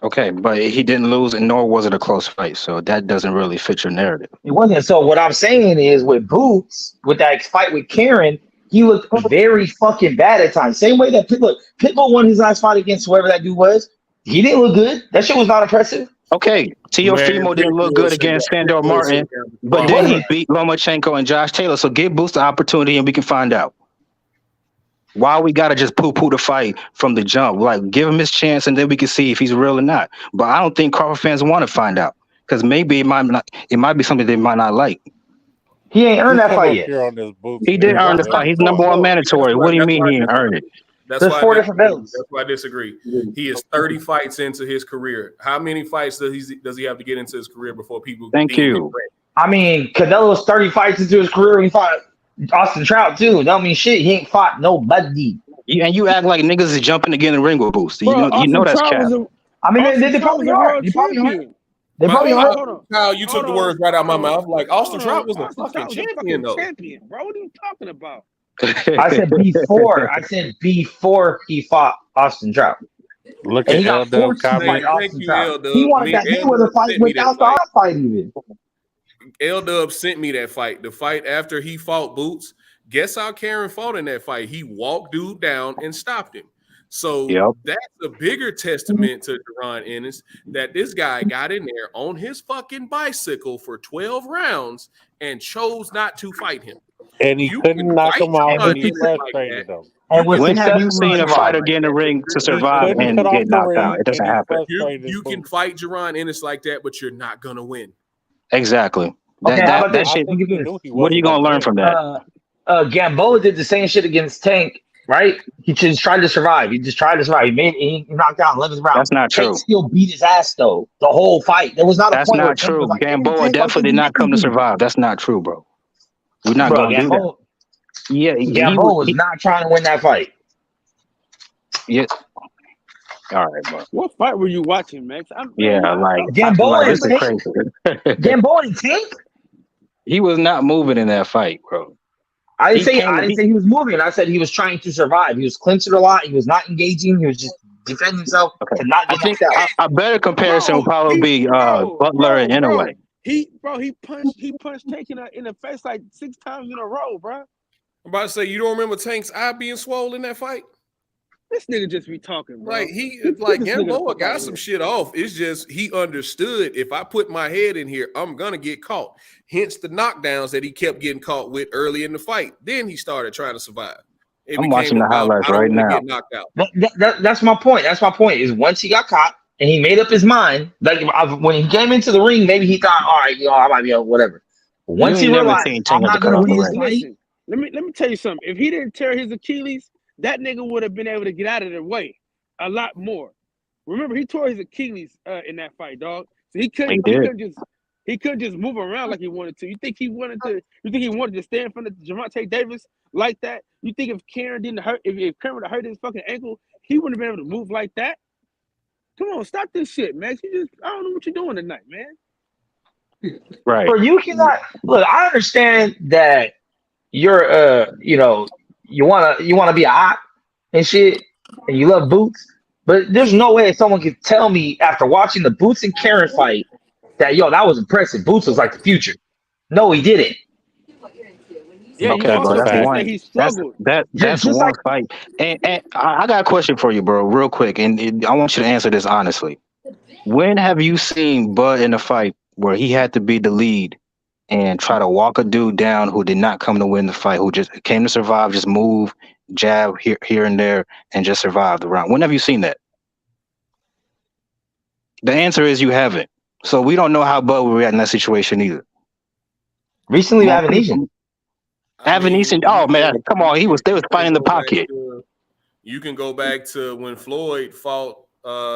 Okay, but he didn't lose, and nor was it a close fight, so that doesn't really fit your narrative. It wasn't. So what I'm saying is, with Boots, with that fight with Karen, he looked very fucking bad at times. Same way that Pitbull won his last fight against whoever that dude was. He didn't look good. That shit was not impressive. Okay, Teofimo didn't look good against Sandor Martin, but then he beat Lomachenko and Josh Taylor. So give Boots the opportunity, and we can find out. Why we gotta just poo-poo the fight from the jump? Like, give him his chance, and then we can see if he's real or not. But I don't think Crawford fans want to find out because maybe it might be something they might not like. He ain't earned that fight yet. He did earn the fight. He's number one mandatory. What do you mean he ain't earned it? There's 4 different belts. That's why I disagree. He is 30 fights into his career. How many fights does he have to get into his career before people? Thank you. I mean, Canelo's 30 fights into his career. He fought Austin Trout too. That mean shit. He ain't fought nobody. And you act like niggas is jumping to get in the ring with Boots. You know that's cap. I mean, they probably are. They probably are. Kyle, you took the words right out of my mouth. Like Austin Trout was a fucking champion, though. Bro, what are you talking about? I said before he fought Austin Trout. Look at L-Dub comment. He wanted that Mayweather fight without the fight even. L-Dub sent me that fight. The fight after he fought Boots, Guess how Karen fought in that fight? He walked dude down and stopped him. So that's a bigger testament to Jaron Ennis that this guy got in there on his fucking bicycle for 12 rounds and chose not to fight him. And he couldn't knock him out when he frustrated him. And when have you seen a fighter get in the ring to survive and get knocked out? It doesn't happen. You can fight Jaron Ennis like that, but you're not gonna win. Exactly. Okay, how about this? Shit, what are you gonna learn from that? Gamboa did the same shit against Tank, right? He just tried to survive. He knocked out 11th round. That's not true. Tank still beat his ass though the whole fight. There was not a point. That's not true. Gamboa definitely did not come to survive. That's not true, bro. We're not gonna do that. Yeah, Gamboa was not trying to win that fight. Yeah. All right, bro. What fight were you watching, Max? Gamboa and Tank. Gamboa and Tank. He was not moving in that fight, bro. I didn't say he was moving. I said he was trying to survive. He was clinching a lot. He was not engaging. He was just defending himself to not get knocked out. A better comparison would probably be Butler and Inoue. He punched Tank in the face like 6 times in a row, bro. I'm about to say, you don't remember Tank's eye being swollen in that fight? This nigga just be talking, bro. Like Gamboa got some shit off. It's just he understood if I put my head in here, I'm gonna get caught. Hence the knockdowns that he kept getting caught with early in the fight. Then he started trying to survive. I'm watching the highlights right now. Get knocked out. That's my point. That's my point. Is once he got caught and he made up his mind, like when he came into the ring, maybe he thought, all right, I might be able, whatever. But once he realized, I'm not gonna win this fight. Let me tell you something. If he didn't tear his Achilles, that nigga would have been able to get out of the way a lot more. Remember, he tore his Achilles in that fight, dog. So he couldn't just move around like he wanted to. You think he wanted to stand in front of Gervonta Davis like that? You think if Karen would have hurt his fucking ankle, he wouldn't have been able to move like that? Come on, stop this shit, man. I don't know what you're doing tonight, man. Right. But you cannot look. I understand that you're you wanna be a op and shit, and you love Boots, but there's no way someone could tell me after watching the Boots and Karen fight that that was impressive. Boots was like the future. No, he didn't. Yeah, okay, bro, that's one fight. And I got a question for you, bro, real quick, and I want you to answer this honestly. When have you seen Bud in a fight where he had to be the lead and try to walk a dude down who did not come to win the fight, who just came to survive, just move, jab here and there, and just survive the round? When have you seen that? The answer is you haven't. So we don't know how Bud would react in that situation either. Recently, Avanesian. Oh man, come on, they was fighting the pocket. You can go back to when Floyd fought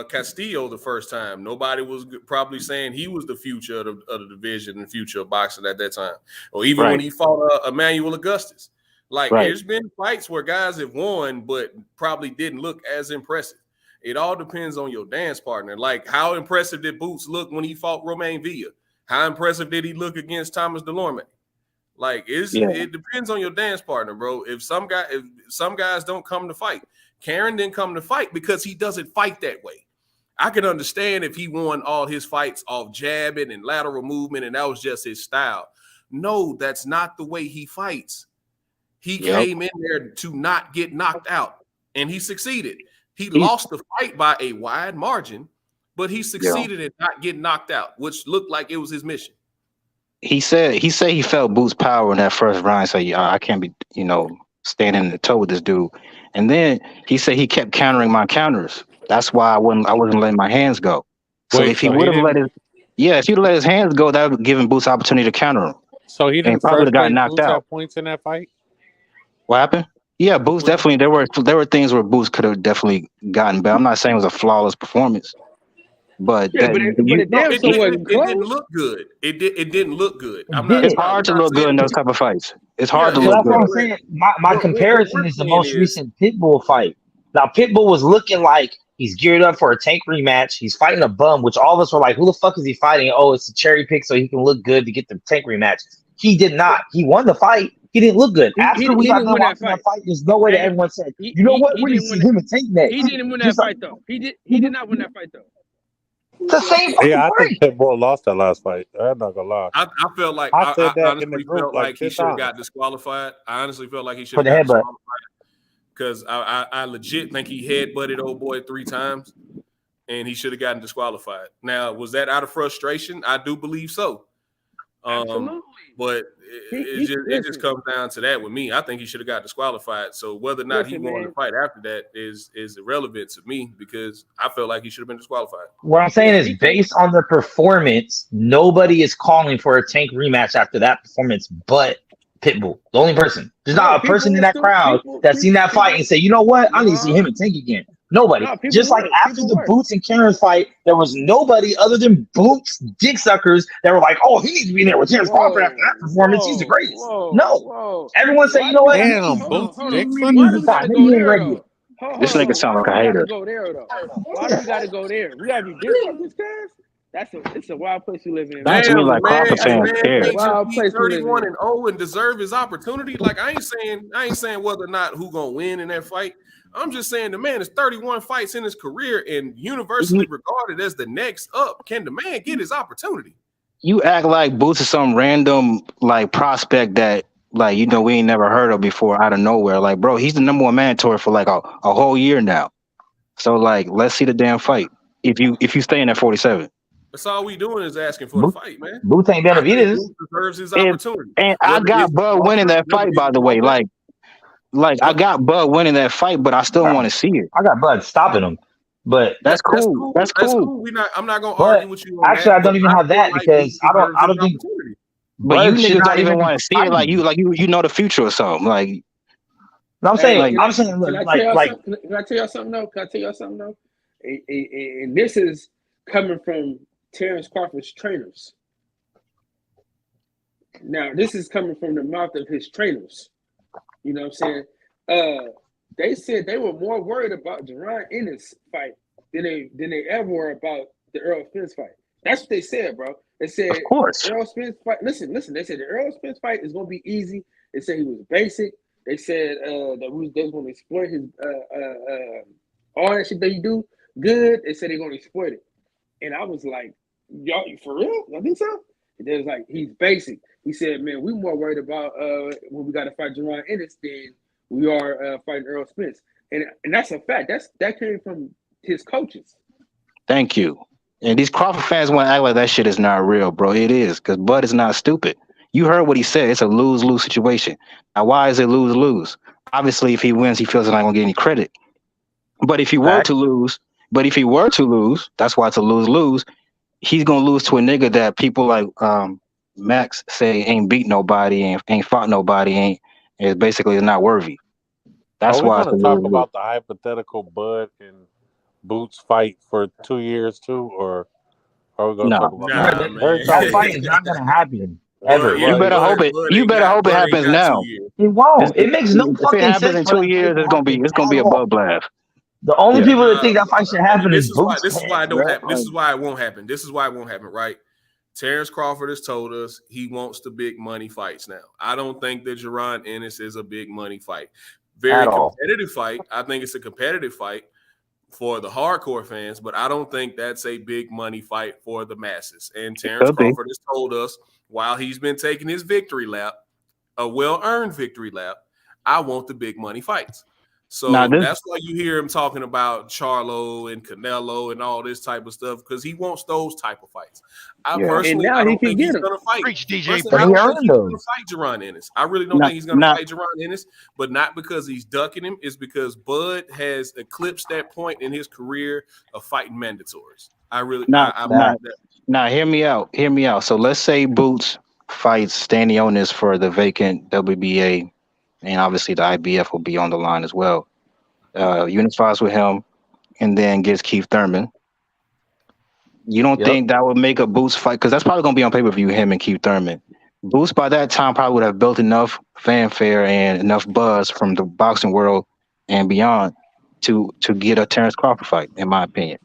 Castillo the first time. Nobody was probably saying he was the future of the division and future of boxing at that time. Or even when he fought Emmanuel Augustus. There's been fights where guys have won, but probably didn't look as impressive. It all depends on your dance partner. Like, how impressive did Boots look when he fought Romain Villa? How impressive did he look against Thomas Delorme? It depends on your dance partner, bro. If some guys don't come to fight. Karen didn't come to fight because he doesn't fight that way. I can understand if he won all his fights off jabbing and lateral movement and that was just his style. No, that's not the way he fights. He came in there to not get knocked out, and he succeeded. He lost the fight by a wide margin, but he succeeded in not getting knocked out, which looked like it was his mission. He said he felt Boots' power in that first round. So I can't be, standing in the toe with this dude. And then he said he kept countering my counters. That's why I wasn't letting my hands go. So if he would have if he'd let his hands go, that would have given Boots opportunity to counter him. So he didn't probably have gotten knocked out. Points in that fight. What happened? Yeah, Boots definitely. There were things where Boots could have definitely gotten better. I'm not saying it was a flawless performance, but it didn't look good. It didn't look good. It's hard to look good in those type of fights. It's hard to look good. That's what I'm saying. My comparison is the most recent Pitbull fight. Now Pitbull was looking like he's geared up for a Tank rematch. He's fighting a bum, which all of us were like, "Who the fuck is he fighting?" Oh, it's a cherry pick so he can look good to get the Tank rematch. He did not. He won the fight. He didn't look good. After we got done watching that fight, there's no way that everyone said, "You know what? We didn't see him and Tank next." He didn't win that fight though. He did not win that fight though. It's the same fucking Yeah, I fight. think Pitbull lost that last fight. I'm not gonna lie. I felt like I said that in the honestly group felt like like he 10 should have times. got disqualified. I honestly felt like he should For have the got headbutt. disqualified because I legit think he headbutted old boy 3 times, and he should have gotten disqualified. Now, was that out of frustration? I do believe so. Absolutely. But it just comes down to that with me. I think he should have got disqualified. So whether or not he won the fight after that is irrelevant to me because I felt like he should have been disqualified. What I'm saying is, based on the performance, nobody is calling for a Tank rematch after that performance, but Pitbull, the only person. There's not a person in that crowd that's seen that fight and say, you know what, I need to see him and Tank again. Nobody. Just like after the Boots and Karen fight, there was nobody other than Boots dick suckers that were like, oh, he needs to be there with Terrence Crawford after that performance. He's the greatest. No. Everyone said, you know what? Damn, Boots dick He ain't ready yet. This nigga sound like a hater. Go there, though. Why do we gotta go there? We gotta be different with this cast. It's a wild place you live in. That's me like Crawford fans care. Wild place 31-0 and deserve his opportunity. Like I ain't saying whether or not who gonna win in that fight. I'm just saying the man is 31 fights in his career and universally regarded as the next up. Can the man get his opportunity? You act like Boots is some random like prospect that like we ain't never heard of before out of nowhere. Like, bro, he's the number 1 mandatory for like a whole year now. So like, let's see the damn fight. If you stay in at 47. That's all we doing is asking for the fight, man. Boots ain't Benavidez. Boots deserves his opportunity. And I got Bud winning that fight, by the way. Like I got Bud winning that fight, but I still want to see it. I got Bud stopping him, but that's cool. That's cool. I'm not gonna argue with you. Actually, I don't even have that because I don't think. But you niggas don't even want to see it. Like you know the future or something. Like, no, I'm saying, Can I tell y'all something though? And this is coming from Terrence Crawford's trainers. Now, this is coming from the mouth of his trainers. You know what I'm saying? They said they were more worried about Jaron Ennis fight than they ever were about the Errol Spence fight. That's what they said, bro. They said, of course, Errol Spence fight. Listen. They said the Errol Spence fight is gonna be easy. They said he was basic. They said they was gonna exploit his all that shit that he do good. They said they're gonna exploit it. And I was like, y'all, for real? I think so. And they was like, he's basic. He said, man, we more worried about when we got to fight Jaron Ennis than we are fighting Errol Spence. And that's a fact. That came from his coaches. Thank you. And these Crawford fans want to act like that shit is not real, bro. It is, because Bud is not stupid. You heard what he said. It's a lose-lose situation. Now, why is it lose-lose? Obviously, if he wins, he feels he's not going to get any credit. But if he were to lose, that's why it's a lose-lose. He's going to lose to a nigga that people like Max say ain't beat nobody, ain't fought nobody, is basically not worthy. That's why. Are we going to talk about the hypothetical Bud and Boots fight for 2 years too, or are we going to talk about that fight is not going to happen ever? You better hope it. You better hope it happens now. It won't. It makes no fucking sense. If it happens in 2 years, it's gonna be a bloodbath. The only people that think that fight should happen is Boots. This is why it don't happen. This is why it won't happen. This is why it won't happen, right? Terrence Crawford has told us he wants the big money fights now. I don't think that Jaron Ennis is a big money fight. Very competitive fight. I think it's a competitive fight for the hardcore fans, but I don't think that's a big money fight for the masses. And Terrence Crawford has told us while he's been taking his victory lap, a well-earned victory lap, I want the big money fights. So that's why you hear him talking about Charlo and Canelo and all this type of stuff, because he wants those type of fights. I personally I don't think he's going to fight. I don't think he's going to fight Jaron Ennis. I really don't think he's going to fight Jaron Ennis, but not because he's ducking him. It's because Bud has eclipsed that point in his career of fighting mandatories. I really Now, hear me out. So let's say Boots fights Stanionis for the vacant WBA, and obviously the IBF will be on the line as well. Unifies with him, and then gets Keith Thurman. You don't think that would make a Boots fight? Because that's probably going to be on pay-per-view, him and Keith Thurman. Boots by that time probably would have built enough fanfare and enough buzz from the boxing world and beyond to get a Terrence Crawford fight, in my opinion.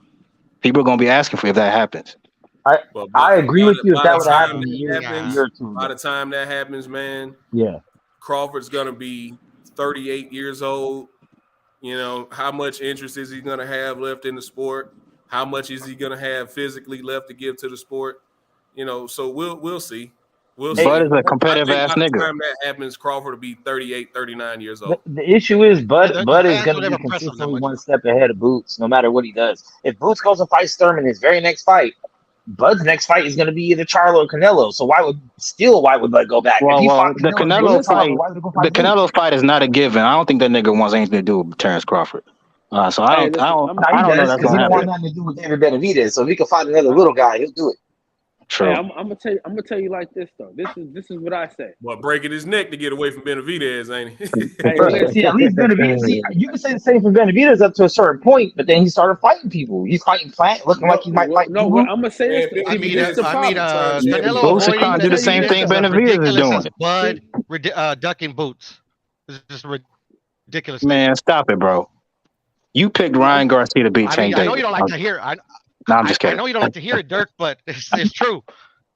People are going to be asking for if that happens. I agree with you if that would happen in a year or two. By the time that happens, man, Crawford's going to be 38 years old. You know, how much interest is he going to have left in the sport? How much is he gonna have physically left to give to the sport? So we'll see. We'll see. Bud is a competitive ass by the nigga. time that happens, Crawford will be 38, 39 years old. The issue is Bud is going fans to don't be ever press him that consistently much. one step ahead of Boots, no matter what he does. If Boots goes and fights Thurman his very next fight, Bud's next fight is going to be either Charlo or Canelo. So why would Bud go back? Well, the Canelo Canelo fight is not a given. I don't think that nigga wants anything to do with Terrence Crawford. So I don't know that's because he gonna don't want happen. nothing to do with David Benavidez. So if he can find another little guy, he'll do it. True. Hey, I'm gonna tell you like this though. This is what I say. Well, breaking his neck to get away from Benavidez, ain't he? See, at least Benavidez. You can say the same for Benavidez up to a certain point, but then he started fighting people. He's fighting Plant, looking like he might fight. No, people. I'm gonna say this. Canelo Boots is trying to do the same thing Benavidez is doing. Bud ducking Boots. It's just ridiculous. Man, stop it, bro. You picked Ryan Garcia to beat Tank I know Davis. you don't like to hear it. No, I'm just kidding. I know you don't like to hear it, Dirk, but it's true.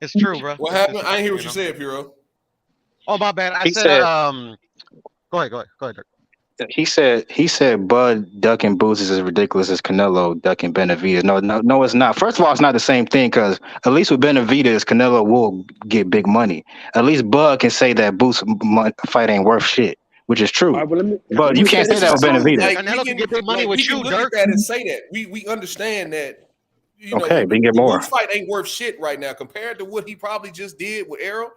It's true, bro. What happened? I didn't hear what you said, Piro. Oh, my bad. I He said, said- go ahead, Dirk. He said Bud ducking Boots is as ridiculous as Canelo ducking Benavidez. No, it's not. First of all, it's not the same thing because at least with Benavidez, Canelo will get big money. At least Bud can say that Boots' fight ain't worth shit, which is true. But you can't say that with Benavidez. Like, Canelo can get big money with you, look Dirk. at that and say that. We understand that. Okay, but you get more. Boots fight ain't worth shit right now compared to what he probably just did with Errol,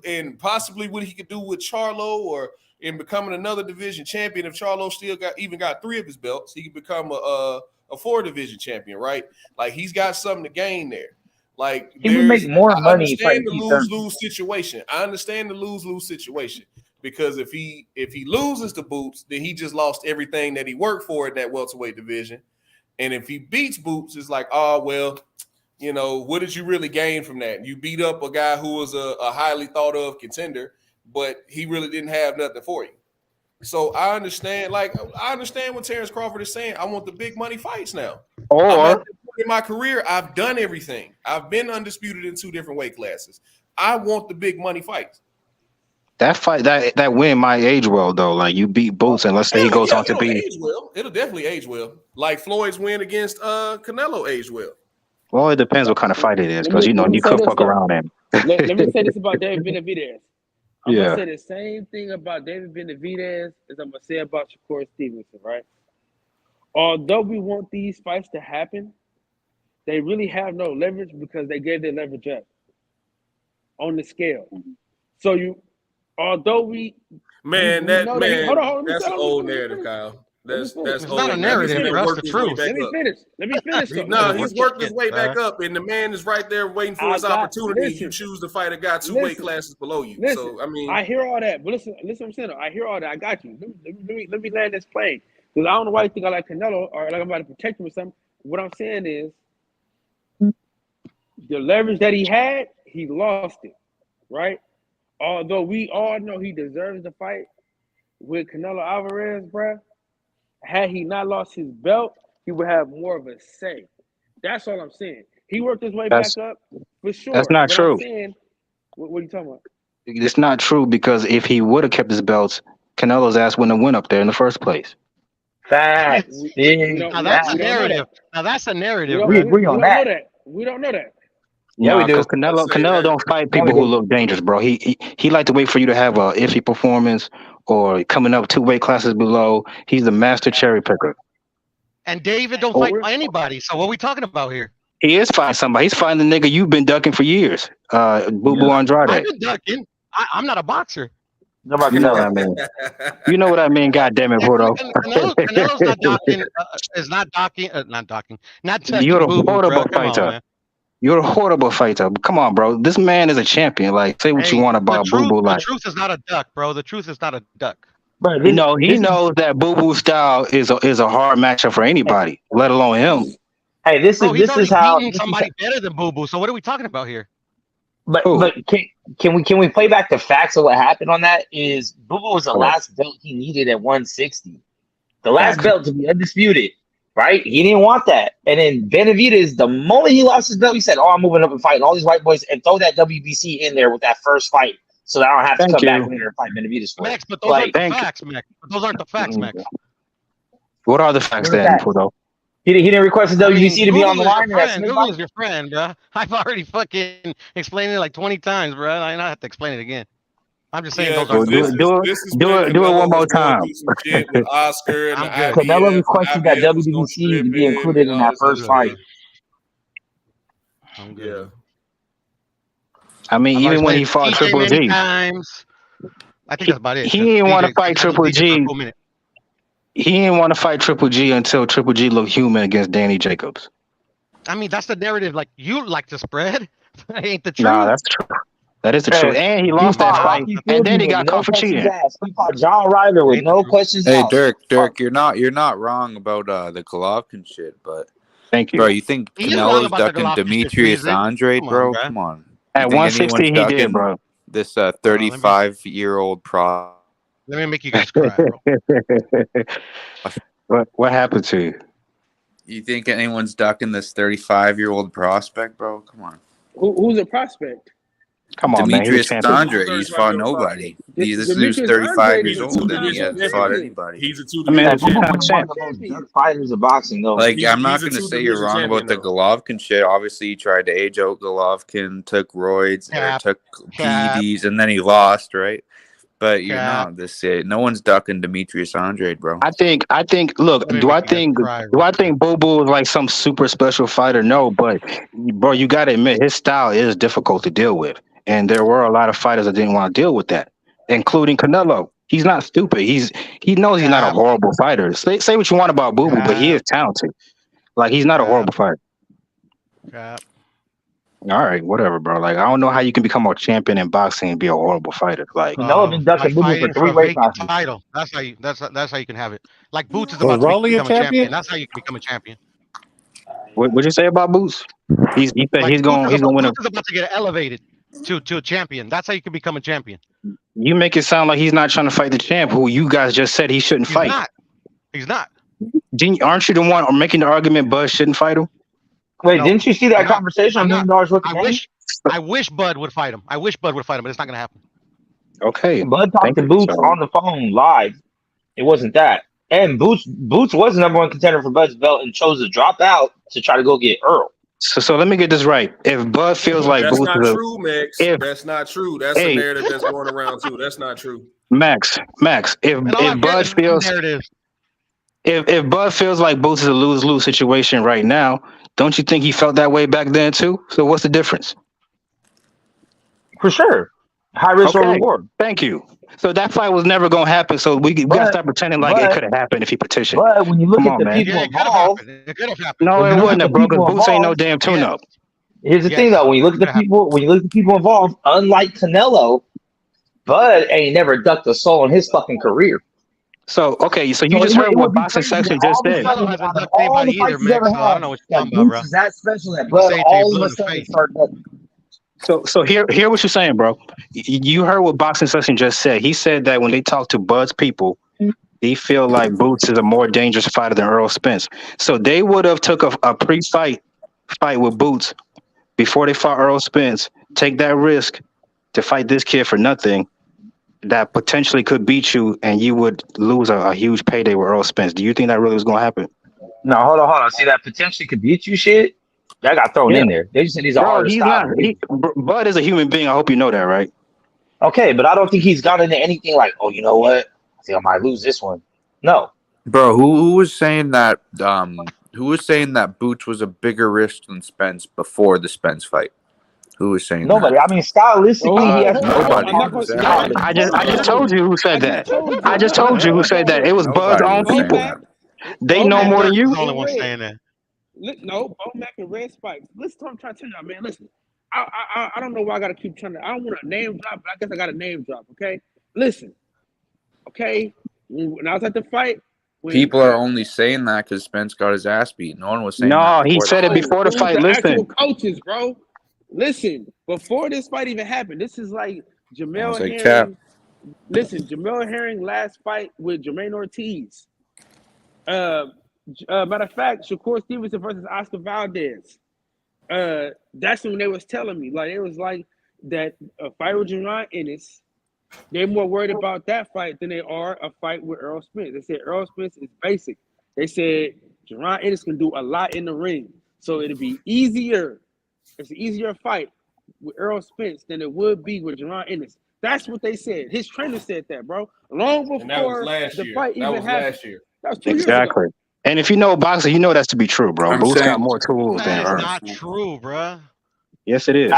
and possibly what he could do with Charlo or in becoming another division champion. If Charlo still got 3 of his belts, he could become a 4 division champion, right? Like he's got something to gain there. Like he would make more money. I understand the lose-lose situation. I understand the lose-lose situation because if he loses to Boots, then he just lost everything that he worked for in that welterweight division. And if he beats Boots, it's like, oh, well, what did you really gain from that? You beat up a guy who was a highly thought of contender, but he really didn't have nothing for you. So I understand what Terrence Crawford is saying. I want the big money fights now. Or in my career, I've done everything. I've been undisputed in 2 different weight classes. I want the big money fights. That fight, that win might age well though. Like you beat Boots, and let's say he goes on to beat. It'll definitely age well. Like Floyd's win against Canelo aged well. Well, it depends what kind of fight it is, because you could fuck around him. Let me say this about David Benavidez. I'm Yeah. gonna say the same thing about David Benavidez as I'm gonna say about Shakur Stevenson, right? Although we want these fights to happen, they really have no leverage because they gave their leverage up on the scale. So although we Man, we know that hold on, that's an old narrative, Kyle. That's It's old. not a narrative, bro. It's the truth. Let me finish. No, he's worked his way back up, and the man is right there waiting for his opportunity. listen. You choose to fight a guy 2 weight classes below you. Listen, So I mean, I hear all that, but listen, what I'm saying. I hear all that. I got you. Let me land this plane because I don't know why you think I like Canelo or like I'm about to protect him or something. What I'm saying is the leverage that he had, he lost it, right? Although we all know he deserves the fight with Canelo Alvarez, bruh. Had he not lost his belt, he would have more of a say. That's all I'm saying. He worked his way back up for sure. That's not true. I'm saying, what are you talking about? It's not true because if he would have kept his belts, Canelo's ass wouldn't have went up there in the first place. Facts. Now that's a narrative. Now that's a narrative. We agree on that. We don't know that. Yeah, we do. Because Canelo don't fight people who look dangerous, bro. He like to wait for you to have a iffy performance or coming up 2 weight classes below. He's the master cherry picker. And David don't fight anybody. So what are we talking about here? He is fighting somebody. He's fighting the nigga you've been ducking for years. Boo Andrade. I've been ducking. I'm not a boxer. You know what I mean. You know what I mean. God damn it, Bruto. Canelo's not docking. Not docking. Not touching. You're a Boo-boo, horrible bro. Come on, fighter. man. You're a horrible fighter. Come on, bro. This man is a champion. Like, say what you want about Boo Boo. Like, the truth is not a duck, bro. The truth is not a duck. Bro, he knows that Boo Boo style is a hard matchup for anybody, let alone him. Hey, this is how somebody better than Boo Boo. So what are we talking about here? But can we play back the facts of what happened on that? Is Boo Boo was the last belt he needed at 160, the last belt to be undisputed, right? He didn't want that, and then Benavidez, the moment he lost his belt, he said, "Oh, I'm moving up and fighting all these white boys and throw that WBC in there with that first fight, so that I don't have to come back later and fight Benavidez for Max, it." but those aren't the facts, Max. But those aren't the facts, Max. What are the facts then, Pudo? He didn't request the WBC to be on the line. Google is your friend, bro. I've already fucking explained it like 20 times, bro. I don't have to explain it again. I'm just saying those are do it one more time. Shit with Oscar and Canelo requested that WBC to be included in that first fight. Yeah. I mean, even when he fought Triple G, times. I think that's about it. He didn't want to fight Triple G. He didn't want to fight Triple G until Triple G looked human against Danny Jacobs. I mean, that's the narrative like you like to spread. That ain't the truth. Nah, that's true. That is the truth. And he lost that fight. And then he got caught for cheating. He fought John Ryder with no questions asked. Hey, Dirk, you're not wrong about the Golovkin shit, but thank you, bro. You think Canelo's ducking Demetrius Andrade, bro? Come on. At 160, he did, bro. This 35-year-old pro. Let me make you guys cry, bro. What happened to you? You think anyone's ducking this 35-year-old prospect, bro? Come on. Who's a prospect? Come on, Demetrius Andrade. He's fought nobody. This dude's 35 years old and he hasn't fought anybody. He's a two-division fighters of boxing, though. Like, I'm not going to say you're wrong about the Golovkin shit. Obviously, he tried to age out Golovkin, took roids, took PEDs, and then he lost, right? But you're not this. No one's ducking Demetrius Andrade, bro. I think. Look, do I think Boo Boo is like some super special fighter? No, but bro, you got to admit his style is difficult to deal with, and there were a lot of fighters that didn't want to deal with that, including Canelo. He's not stupid. He knows he's not a horrible fighter. Say what you want about Boo Boo, but he is talented. Like, he's not a horrible fighter. All right, whatever, bro. Like, I don't know how you can become a champion in boxing and be a horrible fighter. Like, Canelo been ducking Boo Boo for 3 weight classes. Title. That's how you can have it. Like Boots is about to become a champion. That's how you can become a champion. What'd you say about Boots? He said he's going to win. Boots is about to get elevated to a champion. That's how you can become a champion. You make it sound like he's not trying to fight the champ, who you guys just said he shouldn't fight. He's not. Aren't you the one making the argument Bud shouldn't fight him? Wait, didn't you see that conversation on $1 million worth of I wish Bud would fight him. But it's not going to happen. Okay. Bud talked to Boots on the phone live. It wasn't that. And Boots was the #1 contender for Bud's belt and chose to drop out to try to go get Earl. So let me get this right. If Bud feels like that's Boots not is true, Max. That's not true. That's a narrative that's going around too. That's not true. Max, if Bud feels if Bud feels like Boots is a lose-lose situation right now, don't you think he felt that way back then too? So what's the difference? For sure. High risk or reward. Thank you. So that fight was never going to happen. So we got to stop pretending like it could have happened if he petitioned. But when you look at the people involved, it could have happened. No, it wouldn't have, bro. Because Boots ain't no damn tune-up. Here's the thing, though. When you look at the people involved, unlike Canelo, Bud ain't never ducked a soul in his fucking career. So so you just heard what Boxing Section just said. Canelo hasn't ducked anybody either, man. So I don't know what you're talking about, bro. Is that special that Bud all of a sudden started ducking? So hear what you're saying, bro. You heard what Boxing Section just said. He said that when they talk to Bud's people, they feel like Boots is a more dangerous fighter than Earl Spence. So they would have took a pre-fight fight with Boots before they fought Earl Spence, take that risk to fight this kid for nothing that potentially could beat you, and you would lose a huge payday with Earl Spence. Do you think that really was going to happen? No, hold on. See, that potentially could beat you shit? That got thrown in there. They just said he's a hard stop. Bud is a human being. I hope you know that, right? Okay, but I don't think he's gone into anything like, oh, you know what? I think I might lose this one. No. Bro, who was saying that Boots was a bigger risk than Spence before the Spence fight? Who was saying nobody? that? I mean, stylistically, he has nobody. I just told you who said that. I just told you who said that. It was Bud's own people. They know more than you. The only one saying that. No, Bomac and Red Spikes. Listen to what I'm trying to tell y'all, man. Listen, I don't know why I got to keep trying to. I don't want to name drop, but I guess I got to name drop. Okay, listen. Okay, when I was at the fight, people are only saying that because Spence got his ass beat. No one was saying. No, he said it before the fight. Listen, coaches, bro. Listen, before this fight even happened, this is like Jamel Herring. Listen, Jamel Herring last fight with Jermaine Ortiz. Matter of fact, Shakur Stevenson versus Oscar Valdez. That's when they was telling me, like, it was like that a fight with Jaron Ennis. They're more worried about that fight than they are a fight with Earl Spence. They said Earl Spence is basic. They said Jerron Ennis can do a lot in the ring, so it'll be easier. It's an easier fight with Errol Spence than it would be with Jerron Ennis. That's what they said. His trainer said that, bro. Long before the fight even happened. Last year. That was 2 years ago. And if you know boxing, you know that's to be true, bro. Boots got more tools than Errol. That's not true, bro. Yes, it is.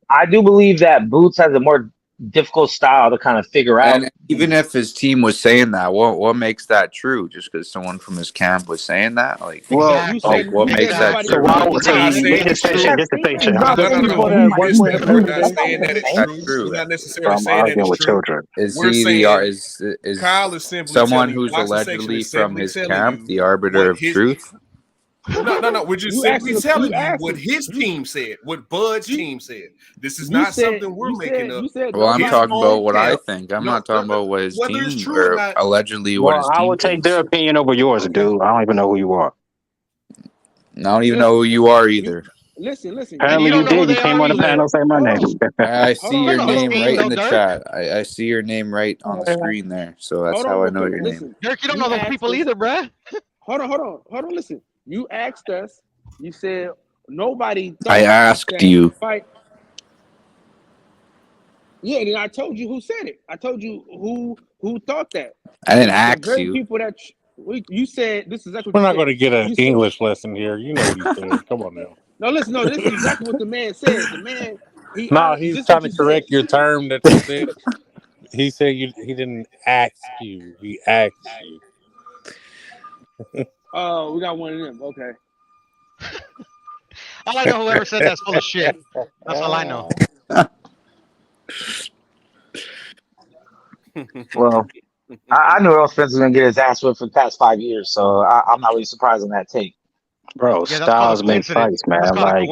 I do believe that Boots has a more difficult style to kind of figure out. And even if his team was saying that, what makes that true? Just because someone from his camp was saying that, like, what makes that true? Not necessarily saying that it's true. Is Kyle is simply someone who's allegedly from his camp the arbiter of truth? No. We're just simply telling you what his team said, what Bud's team said. This is not something we're making up. Well, I'm talking about what I think. I'm not talking about what his team or allegedly what his team. I would take their opinion over yours, dude. I don't even know who you are. I don't even know who you are either. Listen. Apparently you did. You came on the panel, say my name. I see your name right in the chat. I see your name right on the screen there. So that's how I know your name. Dirk, you don't know those people either, bruh. Hold on. Listen. You asked us. You said nobody. I asked you. Fight. Yeah, and I told you who said it. I told you who thought that. I didn't ask you. People that you said this is exactly. We're not going to get an English lesson here. You know what he said. Come on now. No, listen. No, this is exactly what the man said. The man. He's trying to correct your term that you said. He said he didn't ask you. He asked you. Oh, we got one of them. Okay. All I know, whoever said that's full of shit. That's all I know. Well, I knew Errol Spence was going to get his ass whipped for the past 5 years, so I'm not really surprised on that take. Bro, styles make fights, man. Like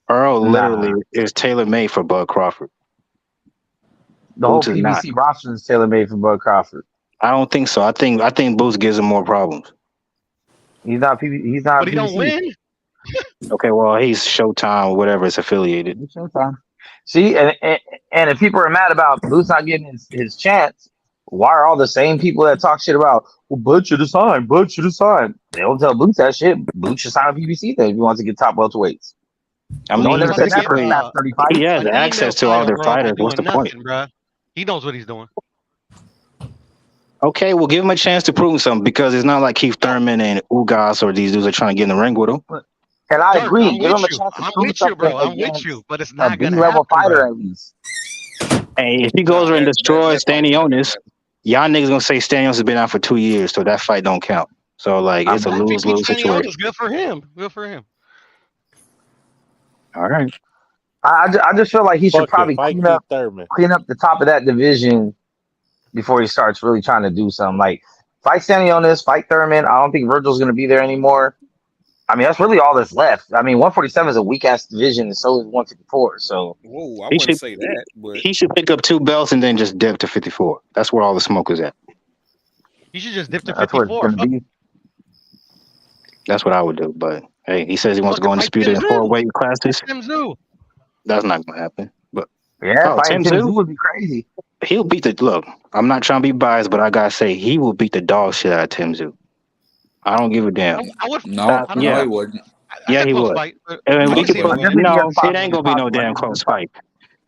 Earl literally is tailor-made for Bud Crawford. The whole PBC roster is tailor-made for Bud Crawford. I don't think so. I think Boots gives him more problems. He's not. But he PBC. don't win. Okay, well, he's Showtime, whatever it's affiliated. Showtime. See, and if people are mad about Boots not getting his chance, why are all the same people that talk shit about, well, Bud should have signed, They don't tell Boots that shit. Boots should sign a PBC then if he wants to get top welterweights. I mean, he has access to all their fighters. What's the point? Bruh. He knows what he's doing. Okay, we'll give him a chance to prove something because it's not like Keith Thurman and Ugas or these dudes are trying to get in the ring with him. And I agree. Give him a chance to I'm prove with you, something. bro. I'm with you, but it's not going to level happen. fighter at least. Hey, if he goes and destroys Stanionis, y'all niggas gonna say Stanionis has been out for 2 years, so that fight don't count. So like, it's a lose-lose situation. Good for him. Good for him. All right. I just feel like he should probably clean up the top of that division before he starts really trying to do something. Like, fight Stanionis, fight Thurman. I don't think Virgil's going to be there anymore. I mean, that's really all that's left. I mean, 147 is a weak-ass division, and so is 154. So, whoa, I wouldn't say that. But he should pick up 2 belts and then just dip to 54. That's where all the smoke is at. You should just dip to 54. That's what I would do. But, hey, he says he wants to go undisputed in 4 weight classes. That's not going to happen. But yeah, Tim Tszyu would be crazy. He'll beat the look. I'm not trying to be biased, but I gotta say he will beat the dog shit out of Tim Tszyu. I don't give a damn. I would. No, he wouldn't. Yeah, he would. It ain't gonna be no damn close fight.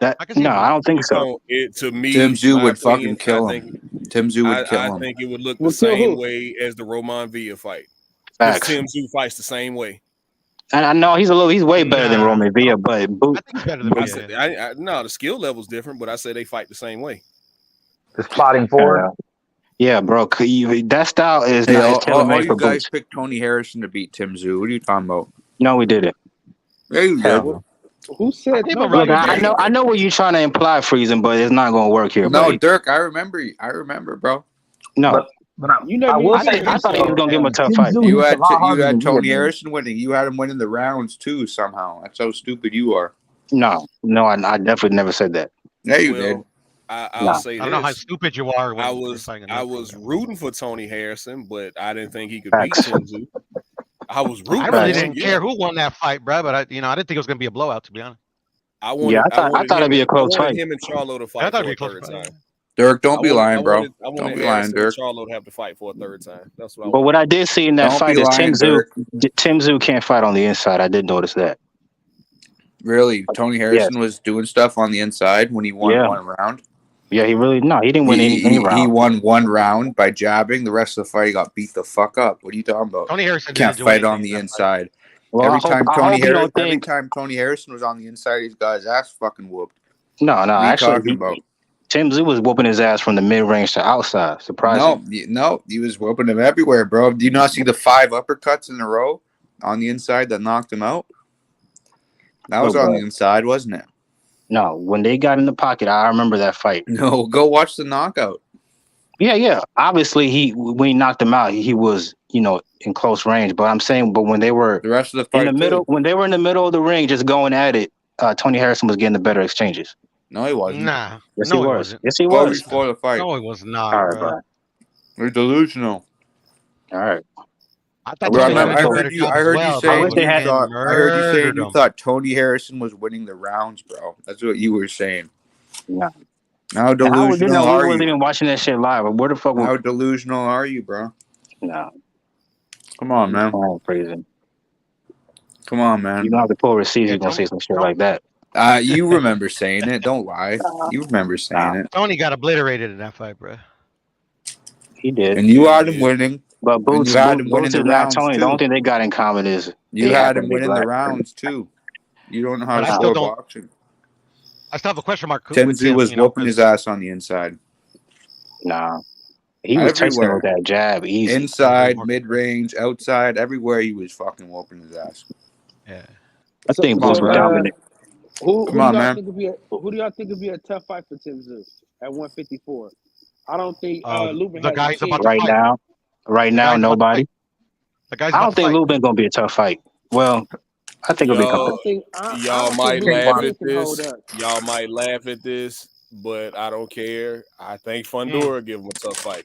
I don't think so. To me, Tim Tszyu would fucking kill him. Tim Tszyu would kill him. I think it would look the same way as the Roman Villa fight. Tim Tszyu fights the same way. And I know he's way better than Roman Villa, but no, the skill level's different, but I say they fight the same way. Just plotting forward. Yeah, bro. That style is not all you guys picked Tony Harrison to beat Tim Tszyu. What are you talking about? No, we didn't. Yeah, you did. Who said no? Look, I know what you're trying to imply, Friesen, but it's not gonna work here. No, buddy. Dirk, I remember, bro. No. But I thought he was gonna give him a tough fight. You had Tony Harrison winning. You had him winning the rounds too somehow. That's how stupid you are. No, I definitely never said that. Yeah, you did. I'll say I don't know how stupid you are. I was rooting for Tony Harrison, but I didn't think he could beat Tim Tszyu. I was rooting. I really didn't care who won that fight, bro. But I didn't think it was gonna be a blowout, to be honest. I thought it'd be a close fight. Him and Charlo to fight. I thought it'd be a close fight. Dirk, don't be lying, bro. Don't be lying, Dirk. Charlo to have to fight for a third time. That's what I But what I did see in that fight is lying, Tim Tszyu can't fight on the inside. I did notice that. Really? Tony Harrison was doing stuff on the inside when he won one round? Yeah, he didn't win any round. He won one round by jabbing. The rest of the fight, he got beat the fuck up. What are you talking about? Tony Harrison can't fight on the inside. Well, every time Tony Harrison was on the inside, he's got his ass fucking whooped. No, what are you talking actually, about? Tim Tszyu was whooping his ass from the mid range to outside. Surprising. No, he was whooping him everywhere, bro. Do you not see the 5 uppercuts in a row on the inside that knocked him out? That was on the inside, wasn't it? No, when they got in the pocket, I remember that fight. No, go watch the knockout. Yeah. Obviously, when he knocked him out, he was, in close range. But I'm saying, when they were the rest of the fight in the middle, when they were in the middle of the ring, just going at it, Tony Harrison was getting the better exchanges. No, he wasn't. Nah. Yes, no, he was. Wasn't. Yes, he was. Before the fight. No, he was not. All right, bro. You're delusional. All right. I heard you say you thought Tony Harrison was winning the rounds, bro. That's what you were saying. Yeah. How delusional are you? We wasn't even watching that shit live. Where the fuck? How delusional are you, bro? No. Come on, man. Come on, man. You don't have to pull receipts. You're gonna say some shit like that. You remember saying it. Don't lie. You remember saying it. Tony got obliterated in that fight, bro. He did. And you had him winning. But Boots had him winning the rounds Tony. too. The only thing they got in common is you had him winning the rounds too. You don't know how to score boxing. I still have a question mark. Tim Tszyu was whooping his ass on the inside. Nah. He was texting with that jab easy. Inside, mid-range, outside, everywhere he was fucking whooping his ass. Yeah. I think Boots was dominant. Who do y'all think would be a tough fight for Tim Tszyu at 154? I don't think Lubin the guy's about to right fight. now. Right now, nobody. The I don't think Lubin gonna be a tough fight. Well, I think it'll be tough. Y'all might laugh at this. Y'all might laugh at this, but I don't care. I think Fundora give him a tough fight.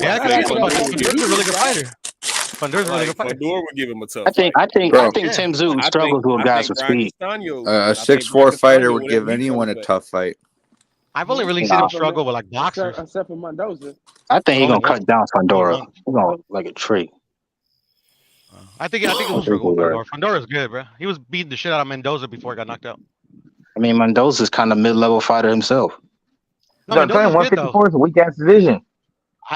Yeah, Fundor's a really good fighter. Fundor's a really good fighter. Fundora would give him a tough I think Tim Tszyu struggles with guys with speed. A 6'4" fighter would give anyone a tough fight. I've only really seen him struggle with like boxers. Except for Mendoza. I think he's gonna cut down Fundora. He's gonna like a tree. I think it was struggle with Fundora. Fundora's good, bro. He was beating the shit out of Mendoza before he got knocked out. I mean, Mendoza's kind of mid-level fighter himself. No, 154 is a weak ass division.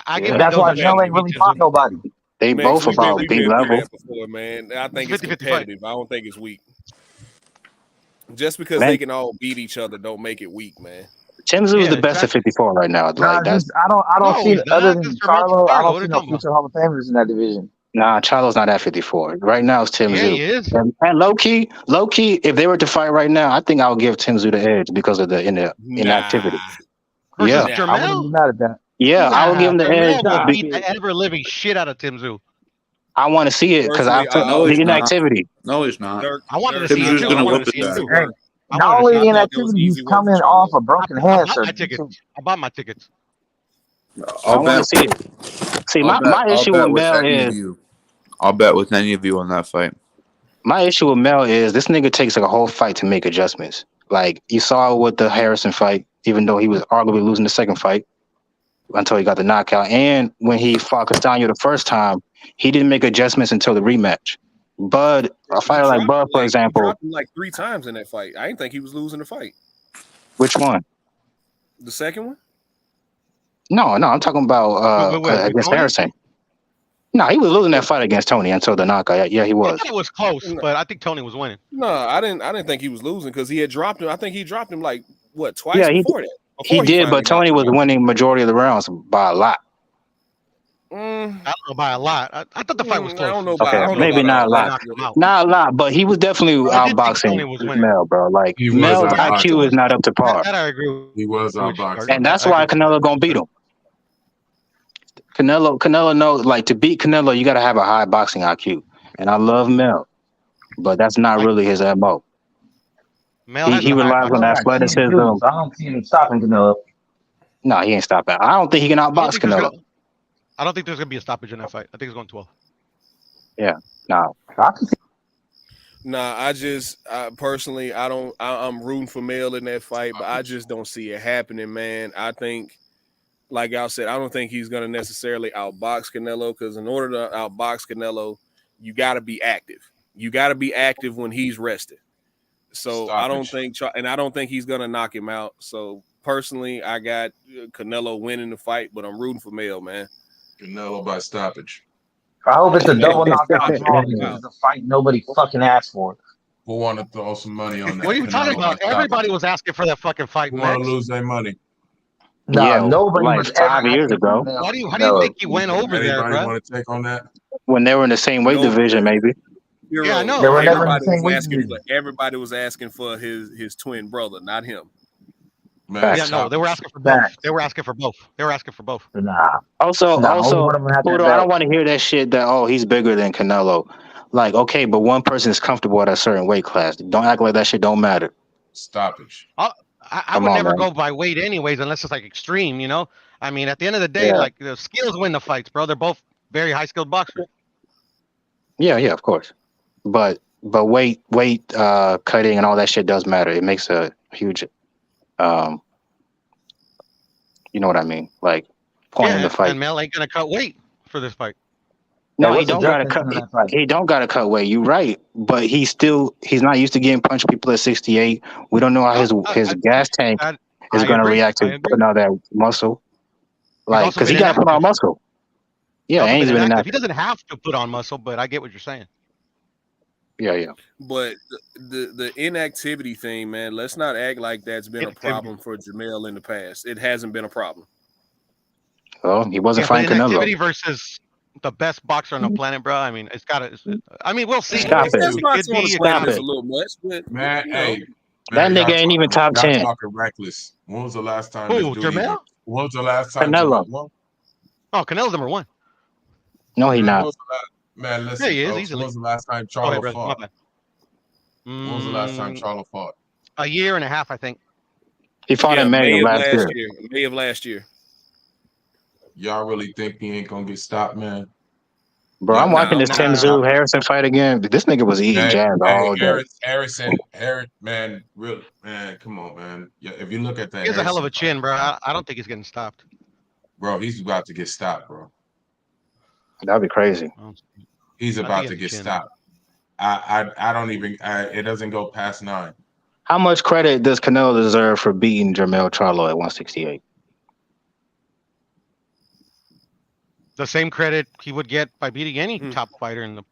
That's why Mel ain't really fought nobody. They both about big level. Before, man. I think it's competitive. I don't think it's weak. Just because they can all beat each other, don't make it weak, man. Tim Tszyu is the best at 54 right now. I don't see other than Charlo. I don't see no future Hall of Famers in that division. Nah, Charlo's not at 54. Right now it's Tim Tszyu. He is. And low key, if they were to fight right now, I think I would give Tim Tszyu the edge because of the inactivity. Yeah, I wouldn't be mad at that. Yeah, I would give him the edge. Will beat the ever living shit out of Tim Tszyu. I want to see it because I took the inactivity. No, he's not. I wanted to see it too. Not only the inactivity, he's coming off a broken hand surgery. I bought my tickets. I want to see it. See, my issue with Mel is. I'll bet with any of you on that fight. My issue with Mel is this nigga takes like a whole fight to make adjustments. Like you saw with the Harrison fight, even though he was arguably losing the second fight until he got the knockout. And when he fought Castaño the first time, he didn't make adjustments until the rematch. Bud, a fighter like Bud, for example, he dropped him like 3 times in that fight. I didn't think he was losing the fight. Which one? The second one? No, I'm talking about against Harrison. No, he was losing that fight against Tony until the knockout. Yeah, he was. It was close, but I think Tony was winning. No, I didn't think he was losing because he had dropped him. I think he dropped him like what twice before that. He did, but Tony was winning majority of the rounds by a lot. I don't know by a lot. I thought the fight was close. I don't know about, maybe not a lot. Not a lot, but he was definitely outboxing Mel, bro. Like Mel's IQ is not up to par. That I agree. He was outboxing, and that's why Canelo gonna beat him. Canelo knows, like, to beat Canelo, you got to have a high boxing IQ. And I love Mel, but that's not really his MO. He relies on athleticism. I don't see him stopping Canelo. No, he ain't stopping. I don't think he can outbox Canelo. I don't think there's going to be a stoppage in that fight. I think it's going 12. Yeah, no. Nah, personally, I'm rooting for Mel in that fight, but I just don't see it happening, man. I think, like y'all said, I don't think he's going to necessarily outbox Canelo, because in order to outbox Canelo, you got to be active. You got to be active when he's rested. So I don't think he's going to knock him out. So personally, I got Canelo winning the fight, but I'm rooting for Mel, man. Canelo by stoppage. I hope it's a double knockout draw because it's a fight nobody fucking asked for. Who want to throw some money on that? What are you talking about? Everybody was asking for that fucking fight. Who want to lose their money? No, nobody like was 5 years ago. How do you think he went over there, bro? Anybody want to take on that? When they were in the same weight division, maybe. Yeah, I know. They were never in the same weight division. Everybody was asking for his twin brother, not him. Man, yeah, no, they were asking for both. They were asking for both. Nah. Also, Pudo, I don't want to hear that shit that he's bigger than Canelo. Like, okay, but one person is comfortable at a certain weight class. Don't act like that shit don't matter. Stoppage. I would never go by weight anyways, unless it's like extreme, you know? I mean, at the end of the day, like the skills win the fights, bro. They're both very high skilled boxers. Yeah, of course. But weight cutting and all that shit does matter. It makes a huge you know what I mean? Like point in the fight. And Mel ain't gonna cut weight for this fight. No, he don't gotta cut. He don't gotta cut weight. You're right, but he's not used to getting punched people at 68. We don't know how his gas tank is gonna react to putting out that muscle. Like, because he gotta put on muscle. Yeah, and he's been inactive. He doesn't have to put on muscle, but I get what you're saying. Yeah. But the inactivity thing, man, let's not act like that's been a problem for Jamel in the past. It hasn't been a problem. Well, he wasn't fighting Canelo. Inactivity versus the best boxer on the planet, bro. I mean, it's gotta. I mean, we'll see. Stop it. A little much, but man, hey, that nigga ain't even top 10. Talking reckless. When was the last time? Who, Jamel? When was the last time? Canelo. Oh, Canelo's number one. No, he's not. Man, listen. Yeah, he is Bro, easily. When was the last time Charlo fought? When was the last time Charlo fought? A year and a half, I think. He fought in May of last year. May of last year. Y'all really think he ain't gonna get stopped, man? Bro, I'm watching this Tenzou Harrison fight again. This nigga was eating jabs all day. Harrison, man, real man, come on, man. Yeah, if you look at that, he has a hell of a chin, bro. I don't think he's getting stopped. Bro, he's about to get stopped, bro. That'd be crazy. He's about to get stopped. I don't even. It doesn't go past 9. How much credit does Canelo deserve for beating Jermell Charlo at 168? The same credit he would get by beating any top fighter in the.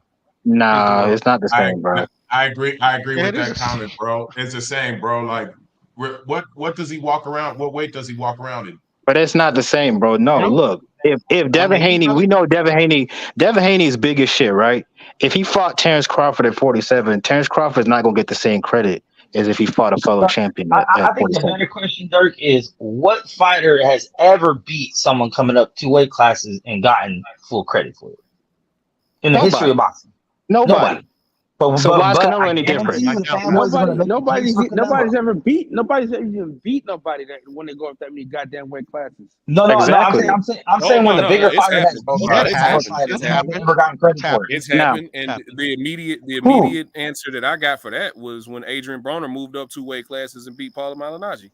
Nah, it's not the same, bro. I agree with that comment, bro. It's the same, bro. Like, what does he walk around? What weight does he walk around in? But it's not the same, bro. No, look. If Devin Haney, we know Devin Haney is big as shit, right? If he fought Terrence Crawford at 47, Terrence Crawford's not gonna get the same credit as if he fought a fellow champion. I think the better question, Dirk, is what fighter has ever beat someone coming up 2 weight classes and gotten full credit for it in the history of boxing? Nobody. So why is Canelo any different? Nobody's ever beat nobody that when they go up that many goddamn weight classes. No, exactly. I'm saying when the bigger fighter has never gotten credit for it. It's happened, and the immediate answer that I got for that was when Adrian Broner moved up 2 weight classes and beat Paulie Malignaggi.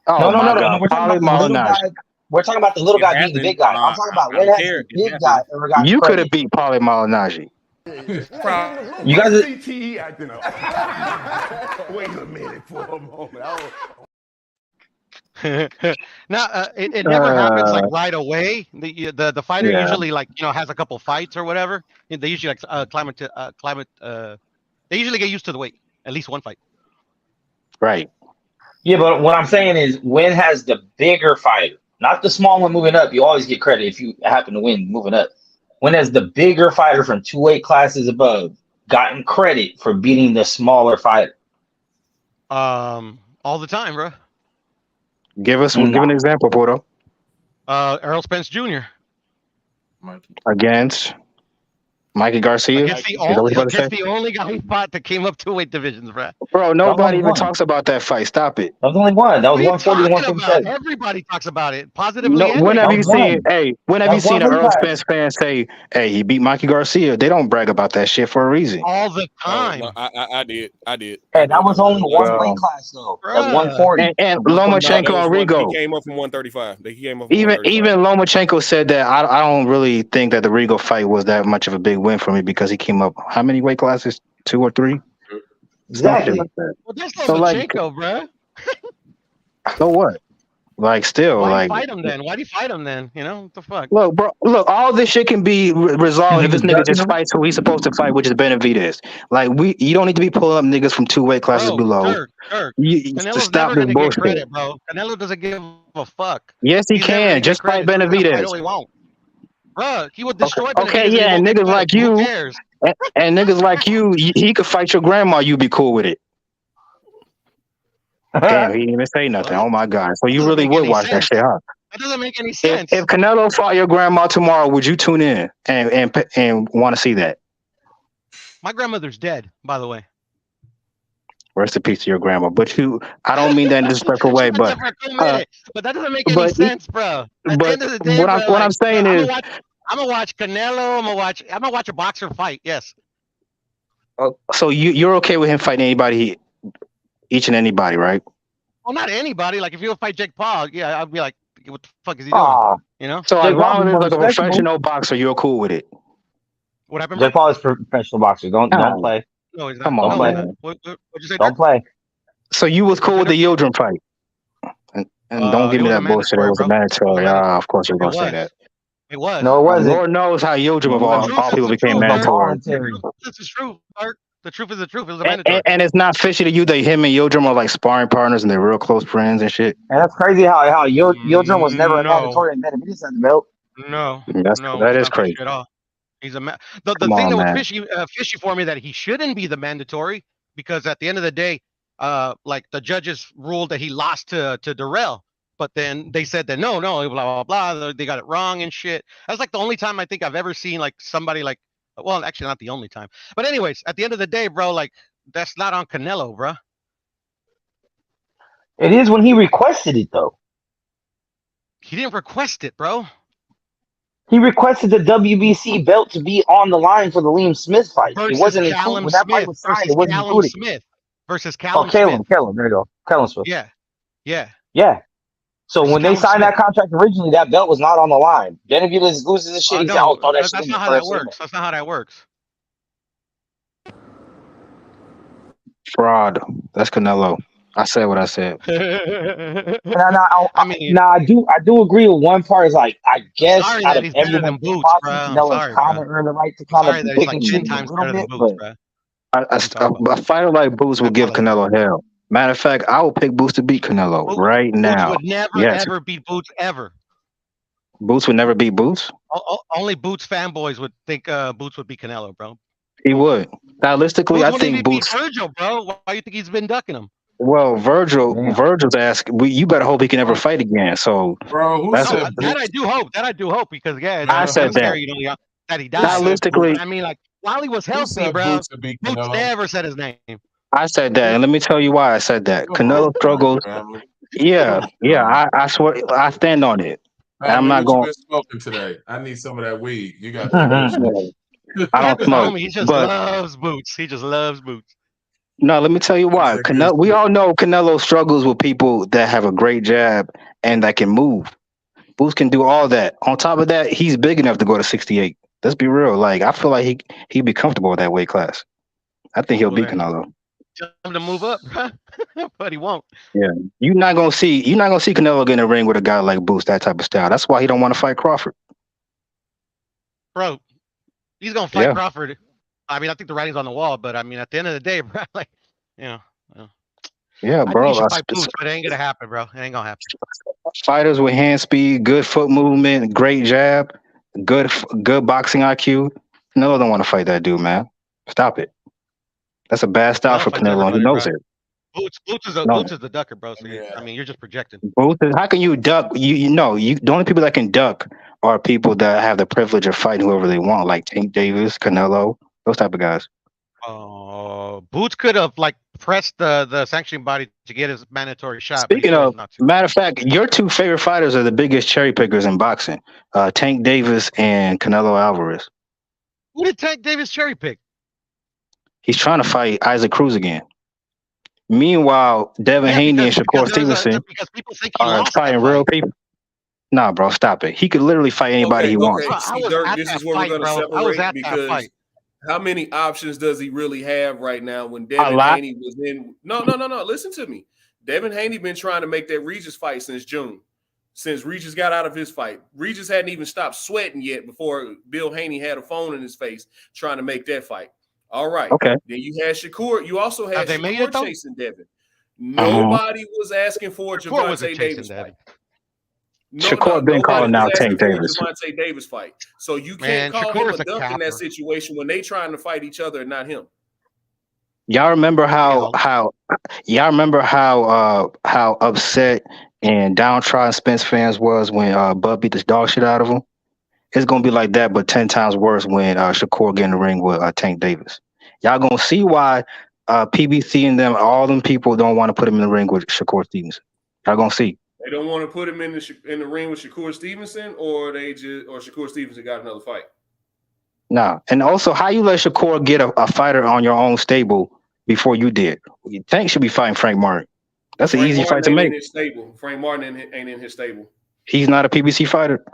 No. We're talking about the little guy beating the big guy. I'm talking about when has the big guy ever gotten credit. You could have beat Paulie Malignaggi. You guys are CTE acting up. Wait a minute for a moment. Now it never happens like right away. The fighter usually has a couple fights or whatever. They usually they usually get used to the weight. At least one fight. Right. Yeah, but what I'm saying is when has the bigger fighter, not the small one moving up, you always get credit if you happen to win moving up. When has the bigger fighter from 2 weight classes above gotten credit for beating the smaller fighter? All the time, bro. Give an example, Porto. Errol Spence Jr. Against Mikey Garcia. Against the only guy he fought that came up 2 weight divisions, bro. Bro, nobody even talks about that fight. Stop it. That was only one. That was 140 to 157. Everybody talks about it positively. No, when have you seen? Hey, when have you seen an Earl Spence fan say, "Hey, he beat Mikey Garcia"? They don't brag about that shit for a reason. All the time. No, I did. Hey, that was only one weight class though. That's 140. And Lomachenko and Rigo. He came up from 135. He came up. Even Lomachenko said that I don't really think that the Rigo fight was that much of a big win for me because he came up how many weight classes? 2 or 3? Exactly. Like that. Well, that's Lomachenko, bro. So what? Like still, Why like fight him then? Why do you fight him then? You know what the fuck? Look, bro. Look, all this shit can be resolved if this nigga just fights who he's supposed to fight, which is Benavidez. Like you don't need to be pulling up niggas from 2 weight classes below. Kirk. You Canelo's stop never this gonna bullshit. get credit, bro. Canelo doesn't give a fuck. Yes, he He's never can. gonna Just get fight credit. Benavidez. He won't. Bro, he would destroy Benavidez. Okay, yeah, and niggas like you, and niggas like you, he could fight your grandma. You be cool with it. Damn, he didn't even say nothing. Oh my god! So you really would watch that shit, huh? That doesn't make any sense. If Canelo fought your grandma tomorrow, would you tune in and want to see that? My grandmother's dead, by the way. Rest in peace to your grandma. But I don't mean that in a disrespectful way, but that doesn't make any sense, bro. At the end of the day, what I'm saying is, I'm gonna watch Canelo. I'm gonna watch a boxer fight. Yes. So you're okay with him fighting anybody, each and anybody, right? Well, not anybody. Like if you would fight Jake Paul, yeah, I'd be like, what the fuck is he doing? You know. So as long as it's like a professional boxer, you're cool with it. What happened? Jake Paul is professional boxer. Don't play. No, he's not. Come on, man. What'd you say? Don't play. So you was cool with the Yildirim fight, and don't give me that bullshit. It was a mandatory. Of course you're gonna say that. It was. No, it wasn't. Lord knows how Yildirim of all people became mandatory. This is true, Mark. The truth is the truth. It was a mandatory. And it's not fishy to you that him and Yildirim are like sparring partners and they're real close friends and shit. And that's crazy how Yildirim was never a mandatory and then he just had the belt. No, that is crazy at all. He's a the thing that was fishy for me that he shouldn't be the mandatory because at the end of the day, like the judges ruled that he lost to Durrell, but then they said that no, blah blah blah, they got it wrong and shit. That's like the only time I think I've ever seen like somebody like. Well, actually, not the only time. But anyways, at the end of the day, bro, like that's not on Canelo, bro. It is when he requested it, though. He didn't request it, bro. He requested the WBC belt to be on the line for the Liam Smith fight. Versus it wasn't Callum when that fight was signed. It wasn't included. Smith versus Callum. Callum. There you go. Callum Smith. Yeah. So when they signed that contract originally, that belt was not on the line. Then if he loses his shit, that's not how that works. That's not how that works. Fraud. That's Canelo. I said what I said. I do agree with one part. Is like I guess out of everyone, Canelo's kind of earned the right to kind of pick and choose a little bit. But a fighter like Boots will give Canelo hell. Matter of fact, I will pick Boots to beat Canelo right now. Boots would never ever beat Boots ever. Boots would never beat Boots? Only Boots fanboys would think Boots would beat Canelo, bro. He would. Stylistically, I think Boots. Beat Virgil, bro. Why do you think he's been ducking him? Well, Virgil's asking. You better hope he can never fight again. So, bro, that I do hope because I said that. That he died. Stylistically, I mean, like while he was healthy, bro. Boots never said his name. I said that, and let me tell you why I said that. Canelo struggles. Yeah, I swear, I stand on it. I'm not going. Been smoking today. I need some of that weed. You got. I don't smoke. He just loves Boots. He just loves Boots. No, let me tell you why. Canelo. We all know Canelo struggles with people that have a great jab and that can move. Boots can do all that. On top of that, he's big enough to go to 68. Let's be real. Like I feel like he'd be comfortable with that weight class. I think he'll beat Canelo. Him to move up, but he won't. Yeah, you're not gonna see Canelo get in a ring with a guy like Boots, that type of style. That's why he don't want to fight Crawford, bro. He's gonna fight Crawford. I mean, I think the writing's on the wall, but I mean, at the end of the day, bro, like, yeah, bro. Fight Boots, but it ain't gonna happen, bro. It ain't gonna happen. Fighters with hand speed, good foot movement, great jab, good boxing IQ. Canelo don't want to fight that dude, man. Stop it. That's a bad style for Canelo, and he knows it. Boots is the ducker, bro. So I mean, you're just projecting. Boots, how can you duck? The only people that can duck are people that have the privilege of fighting whoever they want, like Tank Davis, Canelo, those type of guys. Boots could have like pressed the sanctioning body to get his mandatory shot. Speaking of, matter of fact, your two favorite fighters are the biggest cherry pickers in boxing: Tank Davis and Canelo Alvarez. Who did Tank Davis cherry pick? He's trying to fight Isaac Cruz again. Meanwhile, Devin Haney and Shakur Stevenson are fighting real people. Nah, bro, stop it. He could literally fight anybody he wants. See, Dirk, this is where we're going to separate because how many options does he really have right now when Devin Haney was in? No. Listen to me. Devin Haney been trying to make that Regis fight since June. Since Regis got out of his fight. Regis hadn't even stopped sweating yet before Bill Haney had a phone in his face trying to make that fight. All right. Okay. Then you had Shakur. You also had Shakur chasing Devin. Nobody was asking for Gervonta Davis fight. Shakur been calling out Tank Davis. Gervonta Davis fight. So you can't call him a duck in that situation when they trying to fight each other and not him. Y'all remember how upset and downtrodden Spence fans was when Bud beat the dog shit out of him? It's gonna be like that, but 10 times worse when Shakur get in the ring with Tank Davis. Y'all gonna see why PBC and them, all them people don't want to put him in the ring with Shakur Stevenson. Y'all gonna see. They don't want to put him in the ring with Shakur Stevenson, or Shakur Stevenson got another fight. Nah, and also, how you let Shakur get a fighter on your own stable before you did? Tank should be fighting Frank Martin. That's an easy fight to make. Frank Martin ain't in his stable. He's not a PBC fighter.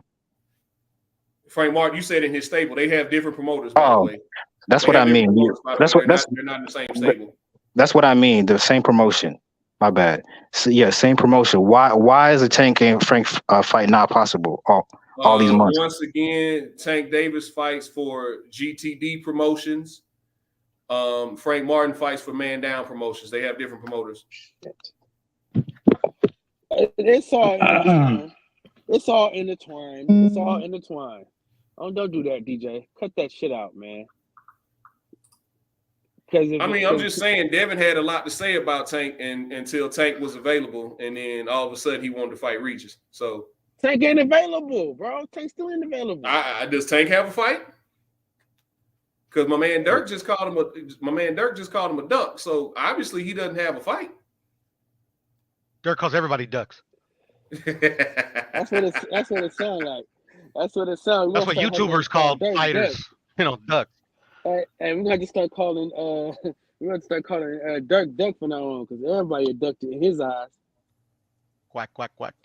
Frank Martin, you said in his stable. They have different promoters, by the way. That's what I mean. They're not in the same stable. That's what I mean. The same promotion. My bad. So, yeah, same promotion. Why is a Tank and Frank fight not possible all these months? Once again, Tank Davis fights for GTD Promotions. Frank Martin fights for Man Down Promotions. They have different promoters. It's all intertwined. It's all intertwined. Don't do that, DJ. Cut that shit out, man. I'm just saying, Devin had a lot to say about Tank until Tank was available, and then all of a sudden he wanted to fight Regis. So Tank ain't available, bro. Tank still ain't available. Does Tank have a fight? Because my man Dirk just called him a duck. So obviously he doesn't have a fight. Dirk calls everybody ducks. That's what it sounds like. That's what it sounds. That's what YouTubers call fighters. Ducks. And we're gonna start calling Dirk Duck from now on, because everybody a duck in his eyes. Quack, quack, quack.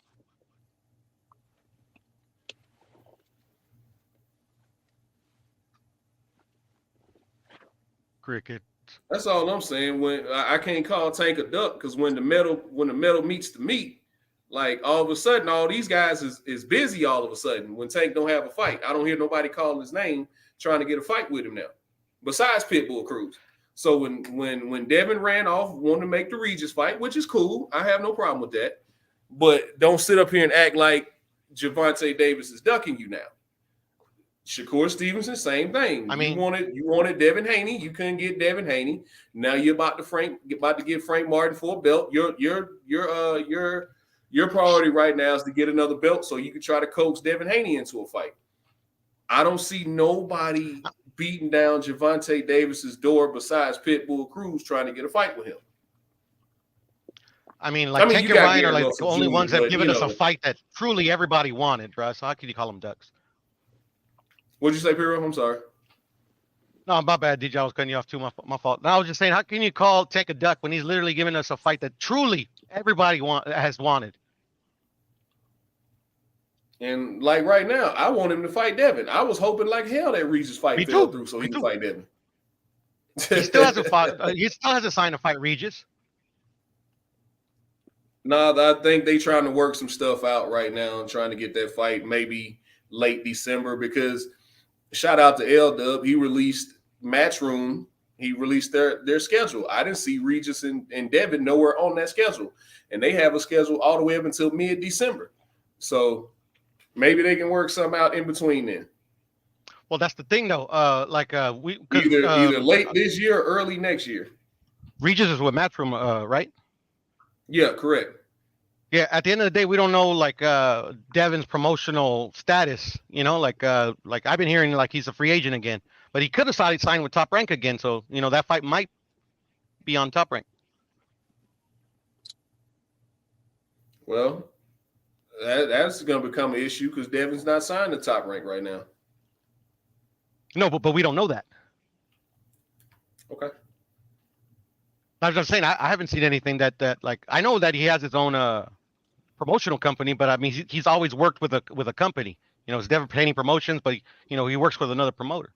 Cricket. That's all I'm saying. When I can't call Tank a duck, because when the metal meets the meat, like all of a sudden all these guys is busy all of a sudden when Tank don't have a fight. I don't hear nobody calling his name trying to get a fight with him now. Besides Pitbull Cruz. So when Devin ran off, wanted to make the Regis fight, which is cool. I have no problem with that. But don't sit up here and act like Gervonta Davis is ducking you now. Shakur Stevenson, same thing. You wanted Devin Haney. You couldn't get Devin Haney. Now you're about to give Frank Martin for a belt. Your priority right now is to get another belt so you can try to coax Devin Haney into a fight. I don't see nobody beating down Gervonta Davis's door besides Pitbull Cruz trying to get a fight with him. Tank and Ryan are like the only ones that have given us a fight that truly everybody wanted, bro. So how can you call them ducks? What'd you say, Piro? I'm sorry. No, my bad, DJ. I was cutting you off too. My fault. No, I was just saying, how can you call Tank a duck when he's literally giving us a fight that truly everybody has wanted? And like right now, I want him to fight Devin. I was hoping like hell that Regis fight fell through so he can fight Devin. He still hasn't fought. He still hasn't signed to fight Regis. No, I think they trying to work some stuff out right now and trying to get that fight maybe late December, because shout out to L-Dub. He released Matchroom. He released their schedule. I didn't see Regis and Devin nowhere on that schedule. And they have a schedule all the way up until mid-December. So maybe they can work something out in between then. Well, that's the thing, though. Either late this year or early next year. Regis is with Matchroom, right? Yeah, correct. Yeah, at the end of the day, we don't know like Devin's promotional status. You know, like I've been hearing like he's a free agent again, but he could have signed with Top Rank again. So that fight might be on Top Rank. Well, that's going to become an issue because Devin's not signed to Top Rank right now. No, but we don't know that. Okay. As I'm saying, I haven't seen anything that like I know that he has his own promotional company, but I mean he's always worked with a company. It's never Painting Promotions, but he works with another promoter.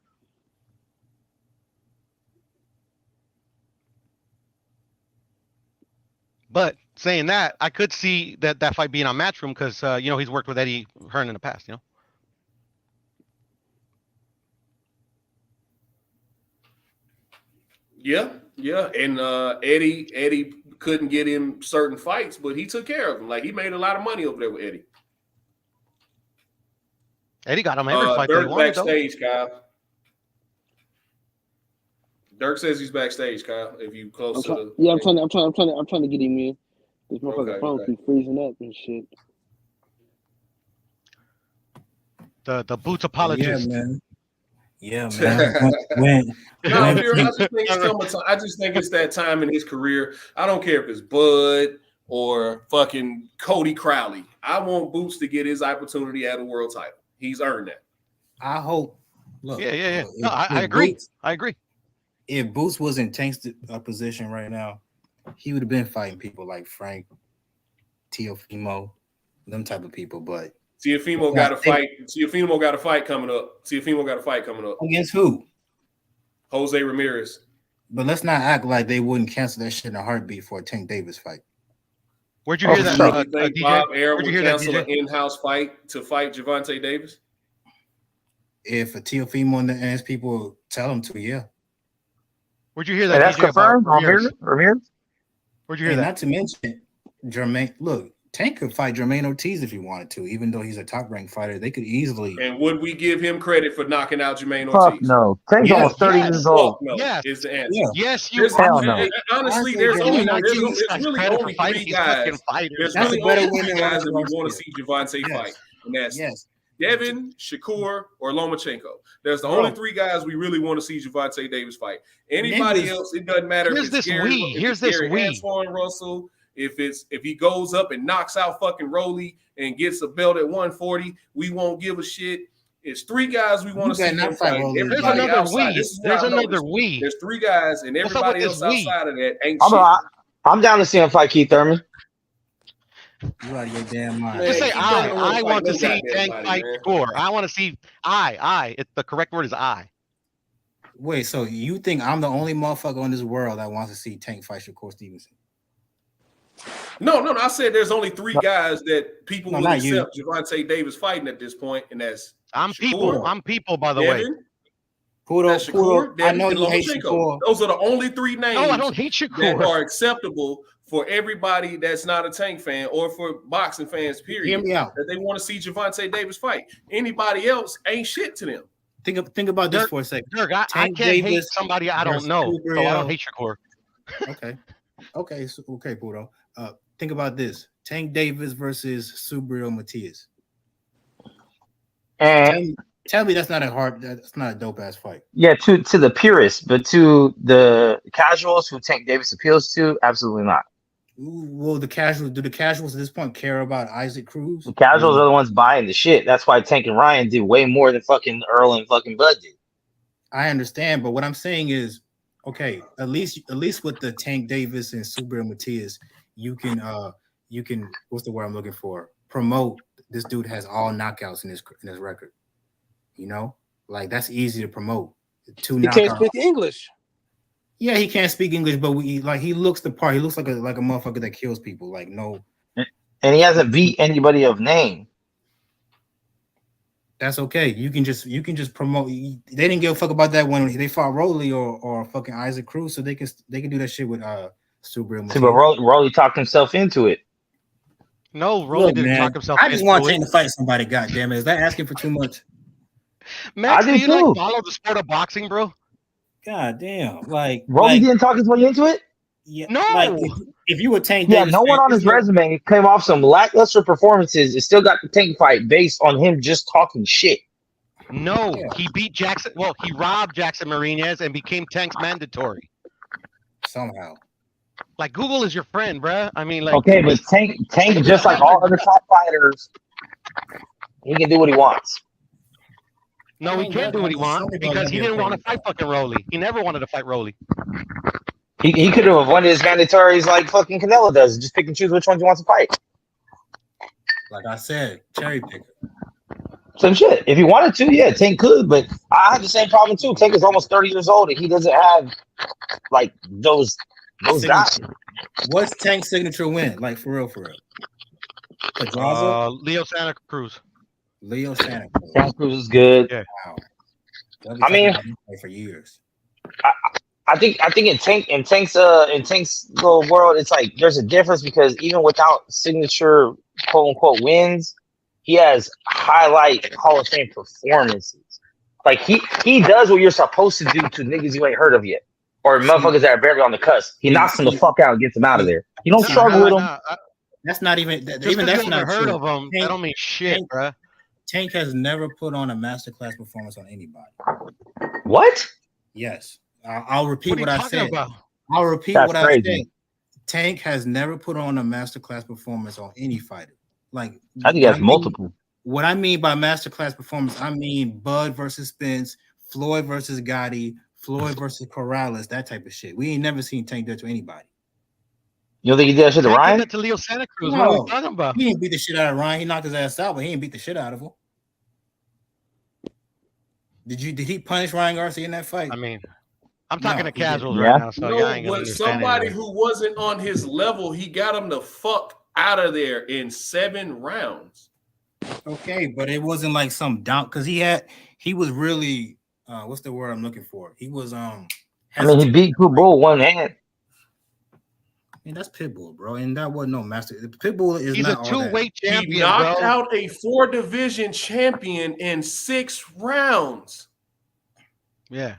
But saying that, I could see that fight being on Matchroom because he's worked with Eddie Hearn in the past. Yeah, and Eddie couldn't get him certain fights, but he took care of him. Like he made a lot of money over there with Eddie. Eddie got him every fight. Dirk backstage, Kyle. Dirk says he's backstage, Kyle. If you close to the yeah, I'm trying to get him in. This motherfucking phone keep freezing up and shit. The boots apologist. Yeah, man. I just think it's that time in his career. I don't care if it's Bud or fucking Cody Crowley. I want Boots to get his opportunity at a world title. He's earned that. I hope. Look, yeah. No, I agree. I agree. If Boots was in Tank's position right now, he would have been fighting people like Frank, Teofimo, them type of people. But Teofimo got a fight. Teofimo got a fight coming up. Against who? Jose Ramirez. But let's not act like they wouldn't cancel that shit in a heartbeat for a Tank Davis fight. Where'd you hear that? DJ? Bob Arum would cancel an in-house fight to fight Gervonta Davis? If a Teofimo and his people tell him to, yeah. Where'd you hear that? That's confirmed. Ramirez. Where'd you hear that? Not to mention Jermaine. Look, Tank could fight Jermaine Ortiz if he wanted to, even though he's a top-ranked fighter. They could easily. And would we give him credit for knocking out Jermaine Ortiz? Fuck no. Tank's almost 30 years old. No, is the answer. Yeah. Yes, you. Hell no. Honestly, there's really only three guys. There's really only three guys that we want to see Gervonta fight, and that's Devin, Shakur, or Lomachenko. There's the only three guys we really want to see Gervonta Davis fight. Anybody else, it doesn't matter. Here's this we. Here's this we. Antoine Russell. If he goes up and knocks out fucking Rolly and gets a belt at 140, we won't give a shit. It's three guys we want to see him fight. There's another we. There's another we. There's three guys, and everybody else outside of that ain't shit. I'm down to see him fight Keith Thurman. You out of your damn mind. Just say I want to see Tank fight Shakur. I want to see I. The correct word is I. Wait, so you think I'm the only motherfucker on this world that wants to see Tank fight Shakur Stevenson? No. I said there's only three guys that people will accept Gervonta Davis fighting at this point, and that's Shakur, I'm people, by the way. Shakur, I know you hate Shakur. Those are the only three names. No, I don't hate Shakur. That are acceptable for everybody that's not a Tank fan or for boxing fans, period. Hear me out. That they want to see Gervonta Davis fight. Anybody else ain't shit to them. Think about this for a second. Dirk, I can't hate somebody I don't know, so I don't hate Shakur. Okay, Pudo. Think about this: Tank Davis versus Subriel Matias. Tell me that's not a dope ass fight. Yeah, to the purists, but to the casuals who Tank Davis appeals to, absolutely not. Well, do the casuals at this point care about Isaac Cruz? The casuals are the ones buying the shit. That's why Tank and Ryan did way more than fucking Earl and fucking Bud did. I understand, but what I'm saying is, okay, at least with the Tank Davis and Subriel Matias, you can what's the word I'm looking for? Promote this dude has all knockouts in his record. You know, like that's easy to promote. He can't speak English. Yeah, he can't speak English, but he looks the part. He looks like a motherfucker that kills people. Like no, and he hasn't beat anybody of name. That's okay. You can just promote. They didn't give a fuck about that when they fought Rolly or fucking Isaac Cruz, so they can do that shit with Subriel. See, but Rolly talked himself into it. No, Rolly didn't talk himself. I just want Tank to fight somebody. Goddamn it, is that asking for too much? Max, do you like follow the sport of boxing, bro? God damn, like Rolly didn't talk his way into it. Yeah, no. if you were Tank Yeah, Davis, no one on his resume came off some lackluster performances and still got the Tank fight based on him just talking shit. No, he beat Jackson. Well, he robbed Jackson Marinez and became Tank's mandatory. Somehow. Like, Google is your friend, bruh. I mean, like. Okay, but Tank, just like all other top fighters, he can do what he wants. No, he can't do what he wants because he didn't want to fight fucking Rolly. He never wanted to fight Rolly. He could have won his mandatories like fucking Canelo does. Just pick and choose which ones he wants to fight. Like I said, cherry picker. Some shit. If he wanted to, yeah, Tank could. But I have the same problem too. Tank is almost 30 years old and he doesn't have like those guys. What's Tank's signature win? Like for real, Pedraza? Leo Santa Cruz. Leo Santa Cruz. Santa Cruz is good. Yeah. Wow. I mean, for years. I think in Tank's little world, it's like there's a difference because even without signature quote unquote wins, he has highlight Hall of Fame performances. Like he does what you're supposed to do to niggas you ain't heard of yet, or motherfuckers that are barely on the cusp. He knocks them the fuck out and gets them out of there. You don't struggle with them. That's not even that's not heard true. of him. That don't mean shit, bro. Tank has never put on a masterclass performance on anybody. What? Yes. I'll repeat what I said. About? I'll repeat That's what crazy. I said. Tank has never put on a masterclass performance on any fighter. Like I think he has multiple. What I mean by masterclass performance, I mean Bud versus Spence, Floyd versus Gotti, Floyd versus Corrales, that type of shit. We ain't never seen Tank do it to anybody. You don't think he did that shit to Ryan? That to Leo Santa Cruz. No. What are we talking about? He didn't beat the shit out of Ryan. He knocked his ass out, but he didn't beat the shit out of him. Did he punish Ryan Garcia in that fight? I mean, I'm talking to he casuals didn't. right now, so y'all ain't No, gonna but understand somebody anything. who wasn't on his level, he got him the fuck out of there in 7 rounds. Okay, but it wasn't like some down because he was really what's the word I'm looking for? He was I mean, he beat Pitbull one hand. I mean, that's Pitbull, bro, and that wasn't no master. Pitbull is He's not a two-weight champion, He knocked bro. out a 4-division champion in 6 rounds. Yeah.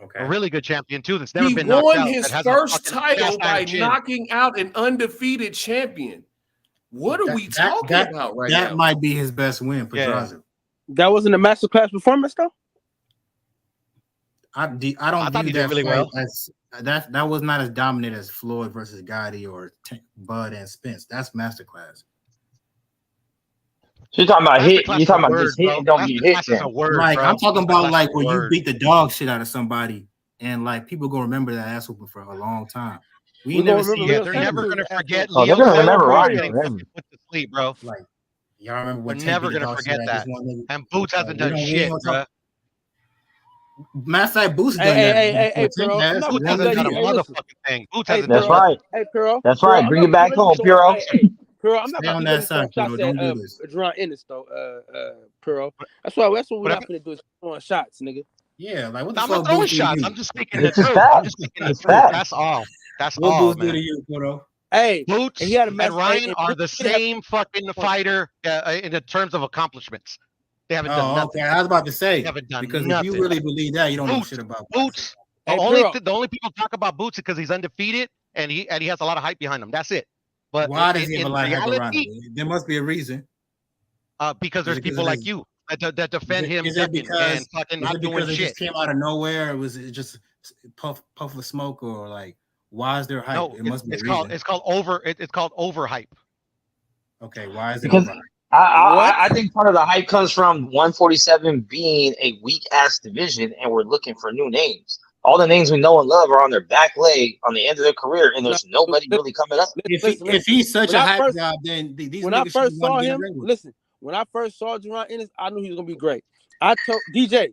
Okay. A really good champion too. That's never He been knocked won out. his that has a first fucking title cast by iron chin. knocking out an undefeated champion. What are we talking about right now? That might be his best win, Pedraza. That wasn't a masterclass performance, though. I don't thought he view did that really fight well. as that was not as dominant as Floyd versus Gotti or Bud and Spence. That's masterclass. So you're talking about hit. Masterclass You're talking is a about word, just hit bro. and don't get hit. Masterclass is a Then. word, Like bro. I'm talking about Masterclass like is a when you word. beat the dog shit out of somebody and like people gonna remember that ass whooping for a long time. We We ain't never gonna seen remember Yeah, that. they're Leo never Santa gonna Cruz forget Oh, they're Leo gonna Santa remember Cruz Ryan. getting Forever. put to sleep, bro. Like y'all remember when We're Tank never beat the gonna dog shit forget out of that. this one nigga? And Boots hasn't We done ain't shit, gonna bro. talk. Matter of fact, Boots done Hey, that. hey, hey, before Piro, Tank I'm has not Boots gonna one hasn't cut done you. a year. Hey, listen. motherfucking thing. Boots Hey, hasn't That's done Piro. right. Hey, Piro. That's Piro, right. I'm Bring not it back gonna home, keep Piro. Hey, Piro, I'm not Stay on gonna that side, keep Piro. shots Don't at do this. Deron Ennis though. Piro. That's what we're But not gonna do is throwing shots, nigga. Yeah, like what the I'm not fuck throwing Boots do to shots. you? I'm just speaking the It's just truth. I'm that. just speaking the It's truth. that. That's all. That's What all, Boots do to man. you, Piro? Hey, and Boots he had a and mess. Ryan are the Boots did have same fucking fighter in the terms of accomplishments. They haven't done Oh, nothing. okay. I was about to They say haven't done because if nothing. you really believe that, you don't know Boots, shit about Boots. The Hey, only Piro. the only people talk about Boots because he's undefeated and he has a lot of hype behind him. That's it. But Why does he have a in lot of hype around reality, him? There must be a reason. because Is there's it because people of like his? you that defend him Is it ducking because? and fucking Is not it doing because it shit. just came out of nowhere? Or was it just puff of smoke or like? Why is there hype? No, It must be a it's reason. called overhype. Okay, why is it Because over? I think part of the hype comes from 147 being a weak ass division, and we're looking for new names. All the names we know and love are on their back leg on the end of their career, and there's nobody really coming up. If he's such a hype job, then these when I niggas first should want saw to get him, regular. listen. When I first saw Deron Ennis, I knew he was gonna be great. I told DJ,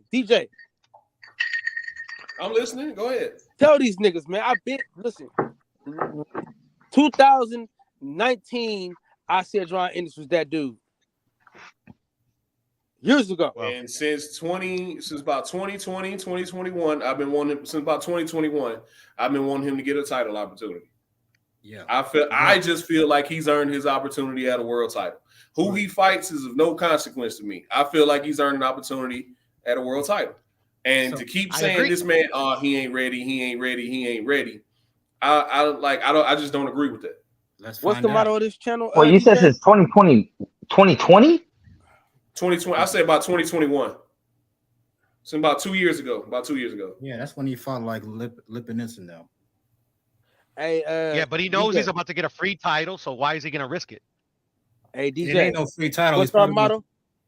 I'm listening. Go ahead. tell these niggas, man. I've been listen. 2019, I said Deron Ennis was that dude. Years ago. And since about 2020, 2021, I've been wanting since about 2021, I've been wanting him to get a title opportunity. Yeah. I just feel like he's earned his opportunity at a world title. Who he fights is of no consequence to me. I feel like he's earned an opportunity at a world title. And to keep saying this man, he ain't ready, I just don't agree with that. What's the motto of this channel? Well, you said since 2020? 2020? 2020. I say about 2021. So about 2 years ago. Yeah, that's when he fought like Lipinenson though. Hey, yeah, but he knows he's about to get a free title, so why is he gonna risk it? Hey DJ, it ain't no free title. What's our motto?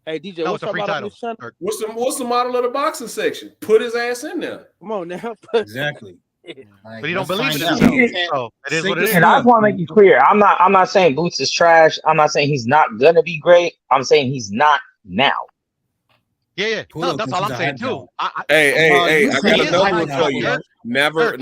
Hey DJ, no, what's our motto of this channel? What's the model of the boxing section? Put his ass in there. Come on now. Exactly. But he don't believe in himself. So it is what it is. And I just want to make it clear, I'm not saying Boots is trash. I'm not saying he's not gonna be great. I'm saying he's not now. Yeah. No, that's all I'm saying too. Hey, I got another one for you. Never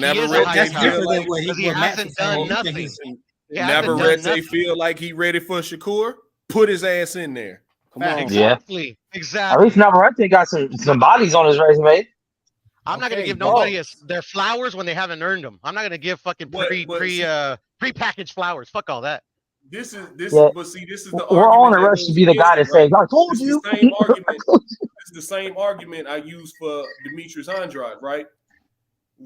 Red Tay feel like he ready for Shakur. Put his ass in there. Come on. Exactly. At least Navarrete got some bodies on his resume. I'm not gonna give nobody their flowers when they haven't earned them. I'm not gonna give fucking pre-packaged flowers. Fuck all that. This is the we're all in a rush to be the guy that says, "I told you." It's the same argument I used for Demetrius Andrade, right?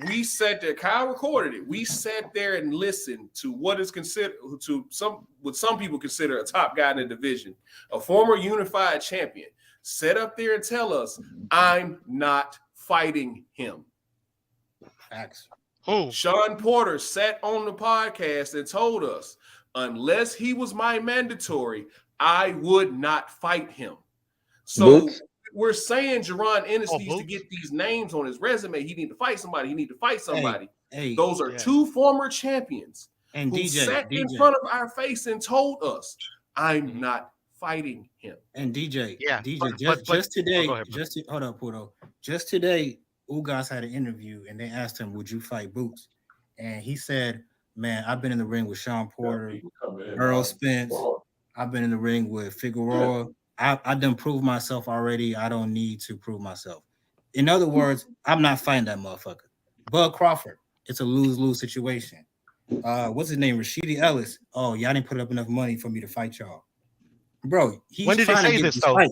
We sat there. Kyle recorded it. We sat there and listened to what is considered what some people consider a top guy in the division, a former unified champion, sit up there and tell us, "I'm not fighting him." Facts. Who? Sean Porter sat on the podcast and told us, unless he was my mandatory, I would not fight him. So we're saying Jaron Ennis needs to get these names on his resume. He need to fight somebody. He need to fight somebody. Those are two former champions and who sat in front of our face and told us, I'm not fighting him. And DJ, but just today, hold up, Pudo. Just today, Ugas had an interview and they asked him, would you fight Boots? And he said, man, I've been in the ring with Sean Porter, Earl Spence. I've been in the ring with Figueroa. I done proved myself already. I don't need to prove myself. In other words, I'm not fighting that motherfucker. Bud Crawford, it's a lose-lose situation. What's his name? Rashidi Ellis. Oh, y'all didn't put up enough money for me to fight y'all. Bro, when did he say this, though? When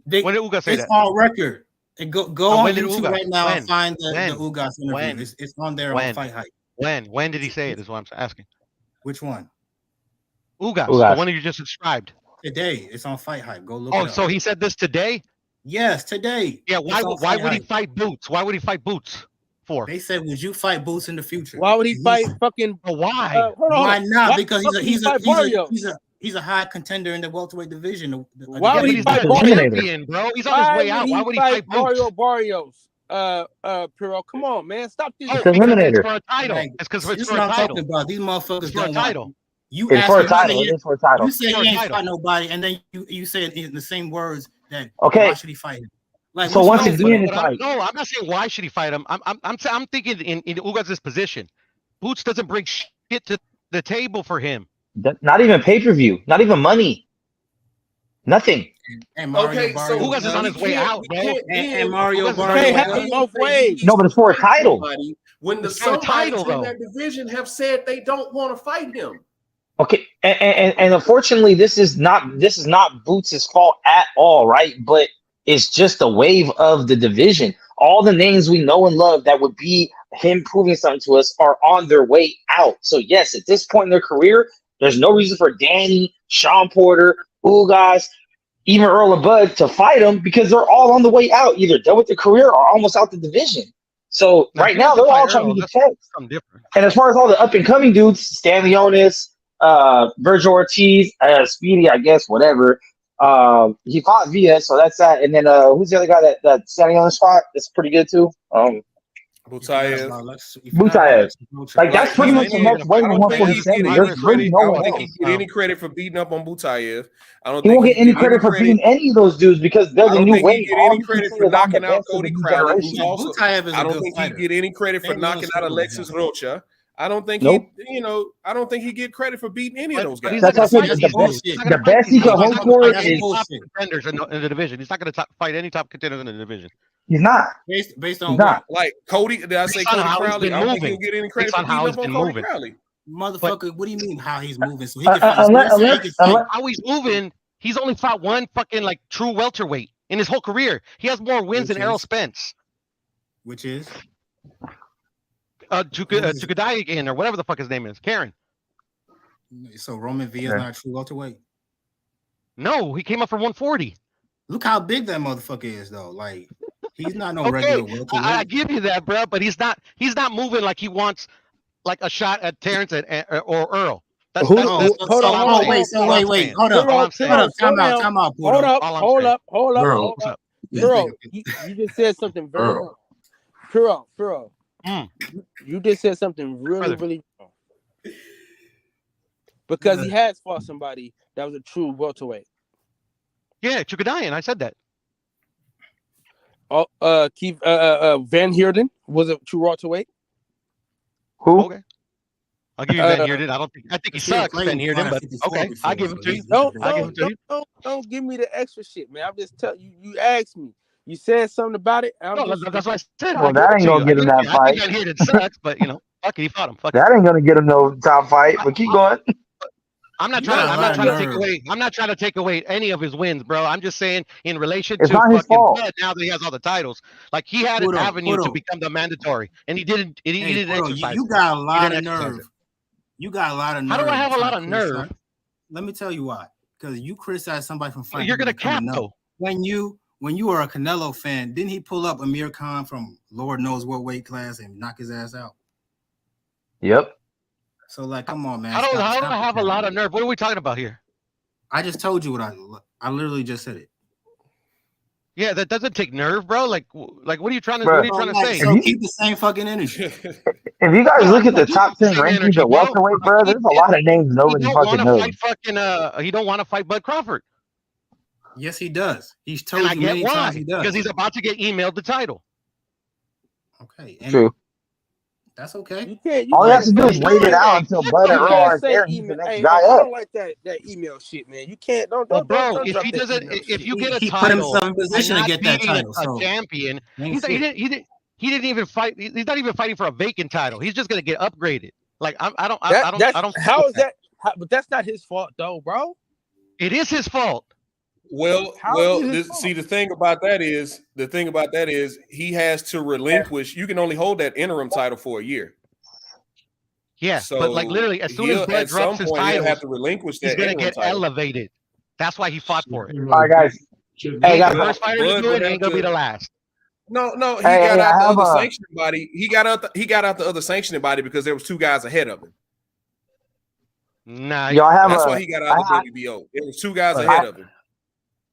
did Ugas say that? It's on record. And go on YouTube right now and find the Ugas interview. It's on there on Fight Hype. When did he say it is what I'm asking. Which one? Ugas, the one you just described. Today. It's on Fight Hype. Go look it up. So he said this today? Yes, today. Yeah, why would he fight Boots? Why would he fight Boots? For? They said, would you fight Boots in the future? Why would he fight fucking why? Why not? Because he's a high contender in the welterweight division. Why would he fight champion, bro? He's on his way out. Why would he fight Mario Barrios? Piro, come on, man. Stop this. It's Eliminator. It's for a title. It's because it's for a title. title. About. These motherfuckers don't title. It's for a title. It's for a title. You say he ain't fight nobody, and then you say it in the same words that why should he fight him? Like, so once again, it's like no, I'm not saying why should he fight him. I'm thinking in Ugas' position, Boots doesn't bring shit to the table for him. Not even pay-per-view, not even money, nothing. And Mario so Ugas is on his way out, bro. And Mario Barrios both ways. No, but it's for a title. When the somebody in that division have said they don't want to fight him. Okay, and unfortunately, this is not Boots' fault at all, right? But it's just a wave of the division. All the names we know and love that would be him proving something to us are on their way out. So yes, at this point in their career, there's no reason for Danny, Sean Porter, Ugas, even Earl of Bud to fight him because they're all on the way out, either done with their career or almost out the division. So right now, they're all trying to get checked. And as far as all the up and coming dudes, Stanley Onis, Virgil Ortiz, Speedy, I guess, whatever. He fought Villa, so that's that. And then who's the other guy that standing on the spot? That's pretty good too. Butayev. Like that's pretty much the most weight in 147. There's really no one else. I don't think he get any credit for beating up on Butayev. He won't get any credit for beating any of those dudes because they're the new weight. He get any credit for knocking out Cody Crowley. I don't think he get any credit for knocking out Alexis Rocha. I don't think I don't think he get credit for beating any of those guys. That's what I said. The best he can hope for is top contenders in the division. He's not going to fight any top contenders in the division. He's not. Based on like Cody. Did I say Cody Crowley? I don't think he'll get any credit for beating up on Cody Crowley. Motherfucker, what do you mean how he's moving? So he can fight. How he's moving? He's only fought one fucking like true welterweight in his whole career. He has more wins than Errol Spence. Which is? Chukadai or whatever the fuck his name is, Karen. So Roman V is not a true welterweight. No, he came up from 140. Look how big that motherfucker is, though. Like he's not no regular welterweight. I give you that, bro. But he's not moving like he wants like a shot at Terrence or Earl. Hold on, wait. Hold up. Time out. Hold up. Puro, you just said something very wrong. Puro. You just said something really wrong. Because he has fought somebody that was a true welterweight. Yeah, Chukadai, I said that. Keith Van Heerden was a true welterweight. Who? Okay. I'll give you Van Heerden. I think he sucks, Van Heerden, but okay, I'll give him to you. Don't give me the extra shit, man. I'm just telling you. You asked me. You said something about it. That's what I said. Well, that ain't gonna get him that fight. I think Van Heerden sucks, but fuck it, he fought him. That ain't gonna get him no top fight. But keep going. I'm not trying to take away. I'm not trying to take away any of his wins, bro. I'm just saying in relation to fucking Bud, now that he has all the titles, like he had an avenue to become the mandatory, and he didn't. He didn't exercise. You got a lot of nerve. You got a lot of nerve. How do I have a lot of nerve? Let me tell you why. Because you criticize somebody from fighting. You're gonna cap though. When you are a Canelo fan, didn't he pull up Amir Khan from Lord knows what weight class and knock his ass out? Yep. So like, come on, man. How do I have a lot of nerve? What are we talking about here? I just told you what I literally just said it. Yeah, that doesn't take nerve, bro. Like what are you trying to say? So keep the same fucking energy. If you guys look at the top 10 rankings of welterweight, bro, there's a lot of names nobody fucking knows. He don't want to fight Bud Crawford. Yes, he does. He's told you many times he does. Because he's about to get emailed the title. Okay. True. That's okay. All you have to do is wait it out until Bud and Earl are there. He's the next guy up. I don't like that email shit, man. You can't. Don't. Bro, if he doesn't, if you get a title, put himself in position to get that title. A champion. He didn't even fight. He's not even fighting for a vacant title. He's just gonna get upgraded. Like I don't. How is that? But that's not his fault, though, bro. It is his fault. Well, the thing about that is he has to relinquish. You can only hold that interim title for a year. Yeah, so but like literally, as soon as Bud drops his title, he'll have to relinquish that. He's gonna get elevated. That's why he fought for it. All right, guys. Hey, guys, the first fighter to do it ain't gonna be the last. No, he got out the other sanctioning body. He got out the other sanctioning body because there was two guys ahead of him. Nah, that's why he got out of the WBO. There was two guys ahead of him.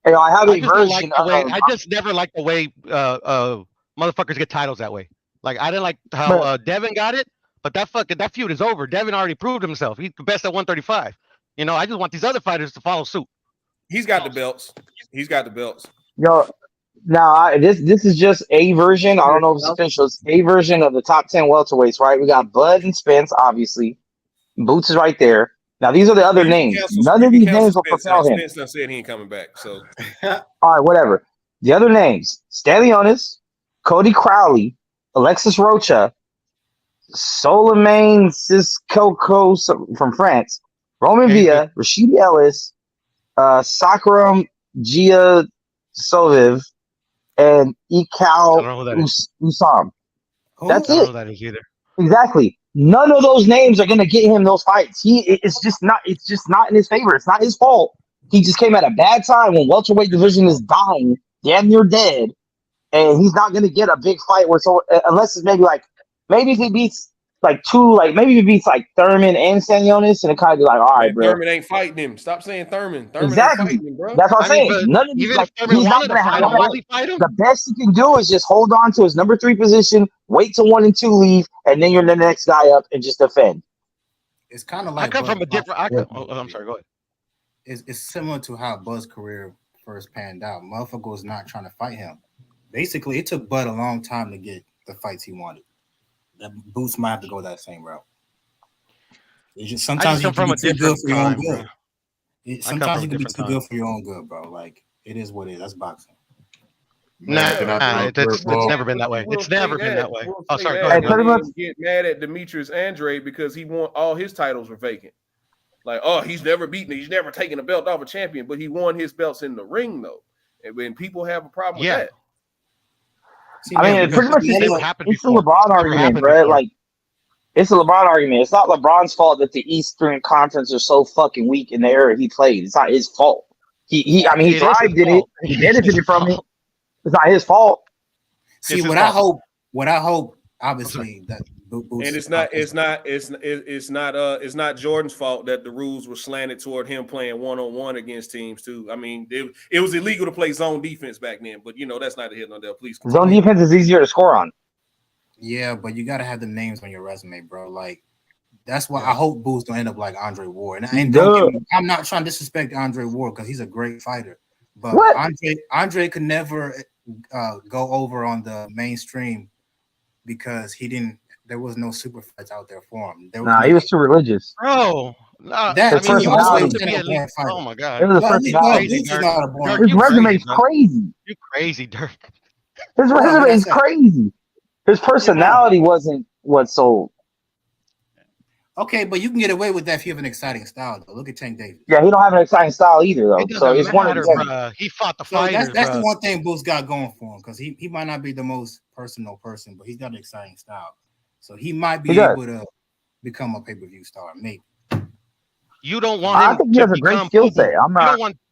Hey, I have a version of. I just never liked the way motherfuckers get titles that way. Like I didn't like how Devin got it, but that feud is over. Devin already proved himself. He's the best at 135. I just want these other fighters to follow suit. He's got the belts. Yo, now this is just a version. I don't know if it's official. It's a version of the top 10 welterweights, right? We got Bud and Spence, obviously. Boots is right there. Now, these are the other names. None of these names will propel him. Spence said he ain't coming back. So, all right, whatever. The other names: Stallionis, Cody Crowley, Alexis Rocha, Solomane Sissoko from France, Roman Villa, Rashid Ellis, Sakharam Giasoviv, and Ikao Usam. That's it. I don't know that is either. Exactly. None of those names are gonna get him those fights. It's just not in his favor. It's not his fault. He just came at a bad time when welterweight division is dying, damn near dead, and he's not gonna get a big fight unless it's maybe if he beats maybe if he beats Thurman and Stallionis, and it kind of be like, all right, bro. Thurman ain't fighting him. Stop saying Thurman. Exactly. Ain't fighting him, bro. That's what I'm saying. None of these, he's not gonna have the best he can do is just hold on to his number 3 position, wait till 1 and 2 leave, and then you're the next guy up and just defend. It's kind of like I come from a different. I'm sorry. Go ahead. It's similar to how Bud's career first panned out. Motherfucker was not trying to fight him. Basically, it took Bud a long time to get the fights he wanted. The Boots might have to go that same route. It's just sometimes you can be too good for your own good. Sometimes you can be too good for your own good, bro. Like it is what it is. That's boxing. It's never been that way. It's never been that way. Oh, sorry. Go ahead. Get mad at Demetrius Andrade because he won all his titles were vacant. Like, he's never beaten. He's never taken a belt off a champion, but he won his belts in the ring though. And when people have a problem with that. See, I mean, pretty much it's the LeBron argument, bro. Like, It's a LeBron argument. It's not LeBron's fault that the Eastern Conference are so fucking weak in the era he played. It's not his fault. He thrived in it. He benefited from it. It's not his fault. See, what I hope, obviously, that and it's not Jordan's fault that the rules were slanted toward him playing one-on-one against teams too. I mean, it was illegal to play zone defense back then, but that's not a hit on there. Please. Zone defense is easier to score on. Yeah, but you got to have the names on your resume, bro. Like, that's why I hope Boots don't end up like Andre Ward. And I'm not trying to disrespect Andre Ward because he's a great fighter. But Andre could never go over on the mainstream because there was no super fights out there for him. He was too religious. Bro. Oh my God. It was a personality. His resume is crazy. You're crazy, Dirk. His resume is crazy. His personality wasn't what sold. Okay, but you can get away with that if you have an exciting style, though. Look at Tank Davis. Yeah, he don't have an exciting style either, though. So it's one of the he fought the fighters. That's the one thing Boots got going for him because he might not be the most personal person, but he's got an exciting style. So he might be able to become a pay-per-view star, maybe. You don't want him. I think he has a great skill set.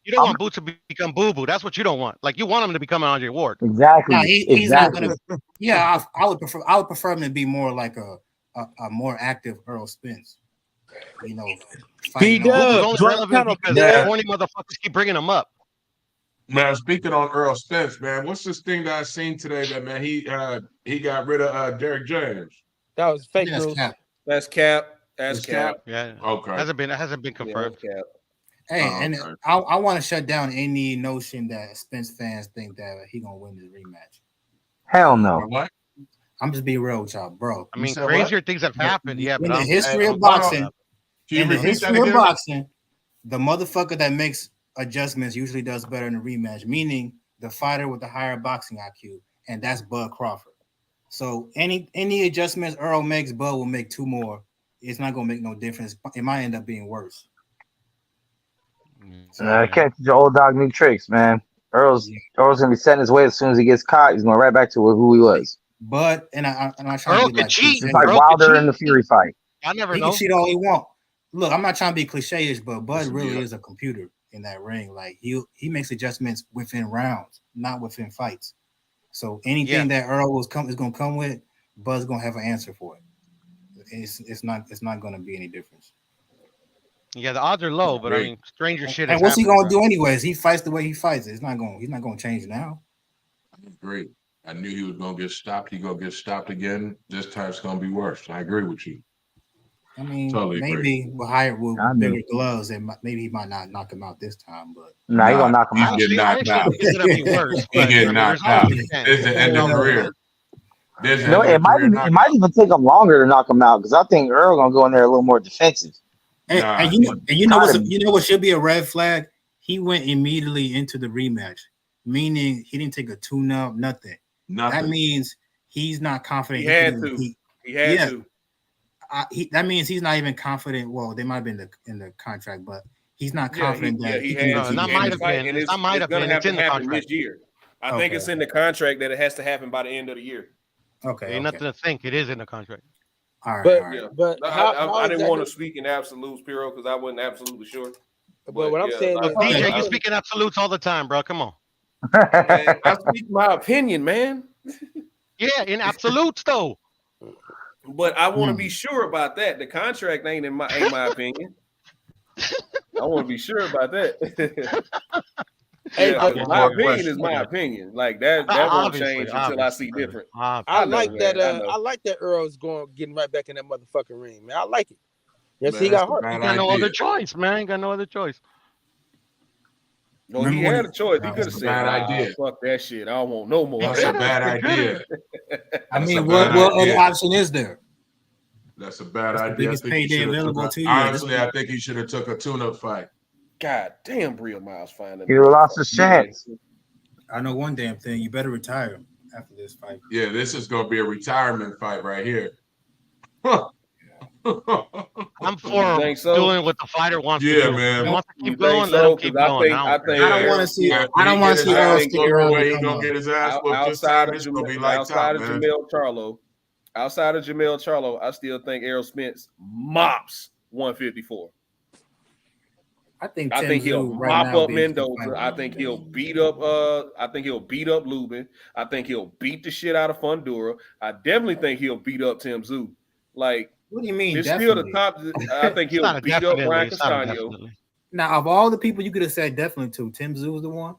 You don't want Boots to become Boo Boo. That's what you don't want. Like you want him to become an Andre Ward. Exactly. No, he's not gonna. Yeah, I would prefer him to be more like a more active Earl Spence. He does. Because horny motherfuckers keep bringing him up. Man, speaking on Earl Spence, man, what's this thing that I seen today that man he got rid of Derek James? That was fake news. That's cap. That's cap. Yeah. Okay. Hasn't been confirmed. Yeah, Hey, I want to shut down any notion that Spence fans think that he gonna win this rematch. Hell no. What? I'm just being real with y'all, bro. I mean, crazier things have happened. Yeah, in but the history of boxing, the motherfucker that makes adjustments usually does better in a rematch. Meaning the fighter with the higher boxing IQ, and that's Bud Crawford. So any adjustments Earl makes, Bud will make 2 more. It's not gonna make no difference. It might end up being worse. Can't teach your old dog new tricks, man. Earl's gonna be setting his way as soon as he gets caught. He's going right back to who he was. But I'm not trying Earl to be cheat. It's like Wilder in the Fury fight. I never he know. can cheat all he want. Look, I'm not trying to be cliche-ish, but Bud really is a computer in that ring. Like he makes adjustments within rounds, not within fights. So anything that Earl is gonna come with, Bud's gonna have an answer for it. It's not gonna be any difference. Yeah, the odds are low, but I mean, stranger shit. And what's he gonna do anyways? He fights the way he fights. He's not gonna change now. I agree. I knew he was gonna get stopped. He's gonna get stopped again. This time it's gonna be worse. I agree with you. I mean, totally maybe with bigger gloves, and maybe he might not knock him out this time. But he's gonna knock him out. He get knocked out. He get knocked out. This is the end of career. It might even take him longer to knock him out because I think Earl gonna go in there a little more defensive. And you know what should be a red flag? He went immediately into the rematch, meaning he didn't take a tune-up, nothing. That means he's not confident. He had to. That means he's not even confident. Well, they might have been in the contract, but he's not confident that he can. That might have been. That might have been. It's in the contract this year. I think it's in the contract that it has to happen by the end of the year. Okay. Ain't nothing to think. It is in the contract. All right. But I didn't want to speak in absolutes, Piro, because I wasn't absolutely sure. But what I'm saying, DJ, you speak in absolutes all the time, bro. Come on. Man, I speak my opinion, man. Yeah, in absolutes though. But I want to be sure about that. The contract ain't my opinion. I want to be sure about that. My opinion is my opinion. Like that won't change until I see different. I like that. I like that Earl's getting right back in that motherfucking ring, man. I like it. Yes, he got heart. He got no other choice, man. He got no other choice. No, he had a choice. He could have said, bad idea. Fuck that shit. I don't want no more. That's a bad idea. I mean, what other option is there? That's a bad idea. Biggest payday available to you. Honestly, I think he should have took a tune-up fight. God damn, Real Miles finding. He lost his chance. I know one damn thing. You better retire after this fight. Yeah, this is going to be a retirement fight right here. I'm for doing what the fighter wants to do. Man. He wants to keep going, let him keep going. I don't want to see. I don't want to see Earl stick around. He's going to get his ass whooped. Outside of Jamel Charlo, outside of Jamel Charlo, I still think Errol Spence mops 154. I think he'll mop up Mendoza. I think he'll beat up Lubin. I think he'll beat the shit out of Fundura. I definitely think he'll beat up Tim Tszyu. Like, what do you mean? It's still the top. I think he'll beat up Brian Castaño. Now, of all the people you could have said definitely to, Tim Tszyu was the one.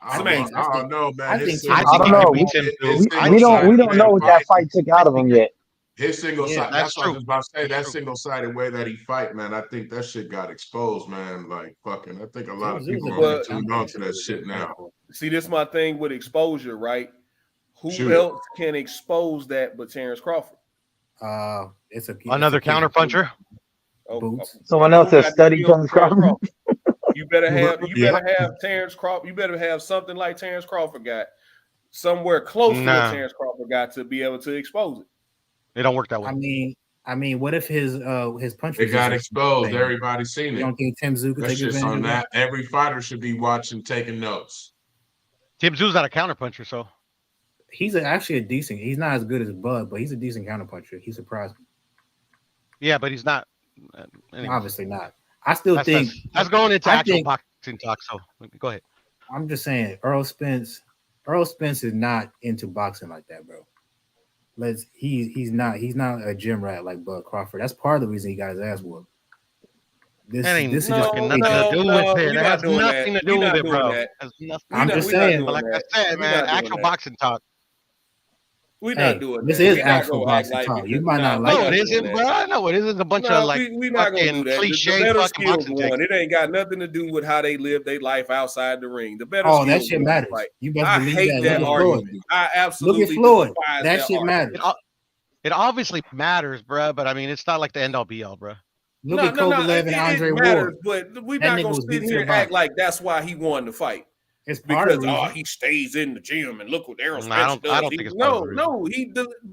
I don't know, man. I don't know. We don't know what that fight took out of him yet. His single side. That's what I was about to say. That single-sided way that he fight, man. I think that shit got exposed, man. Like fucking. I think a lot of people are tuned on to that shit now. See, this is my thing with exposure, right? Who else can expose that but Terrence Crawford? It's another counterpuncher. Someone else has studied Terrence Crawford. You better have Terrence Crawford. You better have something like Terrence Crawford got, somewhere close to what Terrence Crawford got to be able to expose it. It don't work that way. I mean, what if his punch? It got exposed. Everybody's seen it. You don't think Tim Tszyu could take advantage on of that? Every fighter should be watching, taking notes. Tim Tszyu's not a counterpuncher, so he's actually a decent. He's not as good as Bud, but he's a decent counterpuncher. He surprised me. Yeah, but he's not. Obviously not. I still think that's going into actual boxing talk. So go ahead. I'm just saying, Errol Spence is not into boxing like that, bro. He's not a gym rat like Bud Crawford. That's part of the reason he got his ass whooped. This is just nothing to do with it. It has nothing to do with it, bro. I'm just saying. But like I said, man, actual boxing talk. We're not doing this. This is actual boxing talk. You might not like it. No, it isn't, bro. No, it isn't a bunch of like fucking cliche fucking boxing takes. It ain't got nothing to do with how they live their life outside the ring. The better. Oh, that shit matters. You I hate that argument. I absolutely look at Floyd. That shit matters. It obviously matters, bro. But I mean, it's not like the end all be all, bro. Look at Kovalev and Andre Ward. But we're not gonna sit here and act like that's why he won the fight. It's because he stays in the gym and look what Errol Spence does. I don't think it's Bud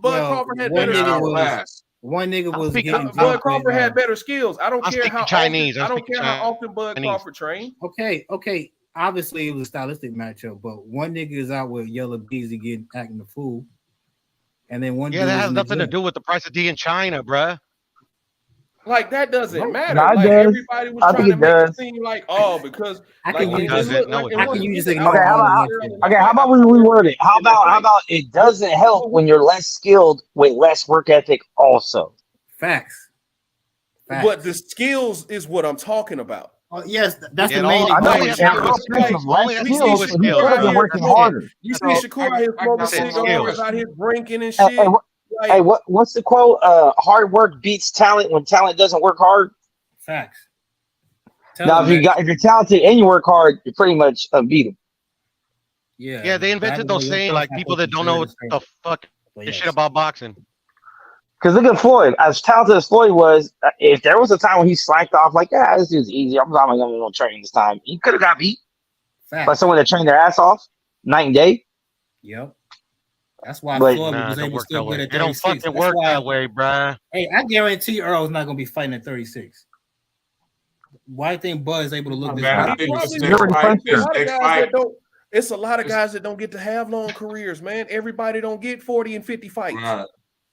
Crawford had better skills. One nigga was Bud Crawford had better skills. I don't care how Chinese. I don't care how often Bud Crawford trained. Okay. Obviously, it was a stylistic matchup, but one nigga is out with Yellow Beezy acting the fool, and then one. Yeah, that has nothing to do with the price of D in China, bruh. Like that doesn't matter. Like everybody was trying to make it seem like, because how can you just ignore? Okay, how about we reword it? How about it doesn't help when you're less skilled with less work ethic also? Facts. But the skills is what I'm talking about. Yes, that's the main. Working harder. You see Shakur out here smoking cigarettes, out here drinking and shit. Hey, what's the quote? Hard work beats talent when talent doesn't work hard. Facts. Now, if you're talented and you work hard, you're pretty much unbeatable. Yeah, they invented those saying like people that don't know what the fuck shit about boxing. Because look at Floyd. As talented as Floyd was, if there was a time when he slacked off, like, this dude's easy. I'm not going to train this time. He could have got beat by someone that trained their ass off night and day. Yep. That's why Floyd was able to still get at 36. It don't fucking work that way, bruh. Hey, I guarantee you Earl's not going to be fighting at 36. Why do you think Bud is able to look this It's a lot of guys that don't get to have long careers, man. Everybody don't get 40 and 50 fights. Right.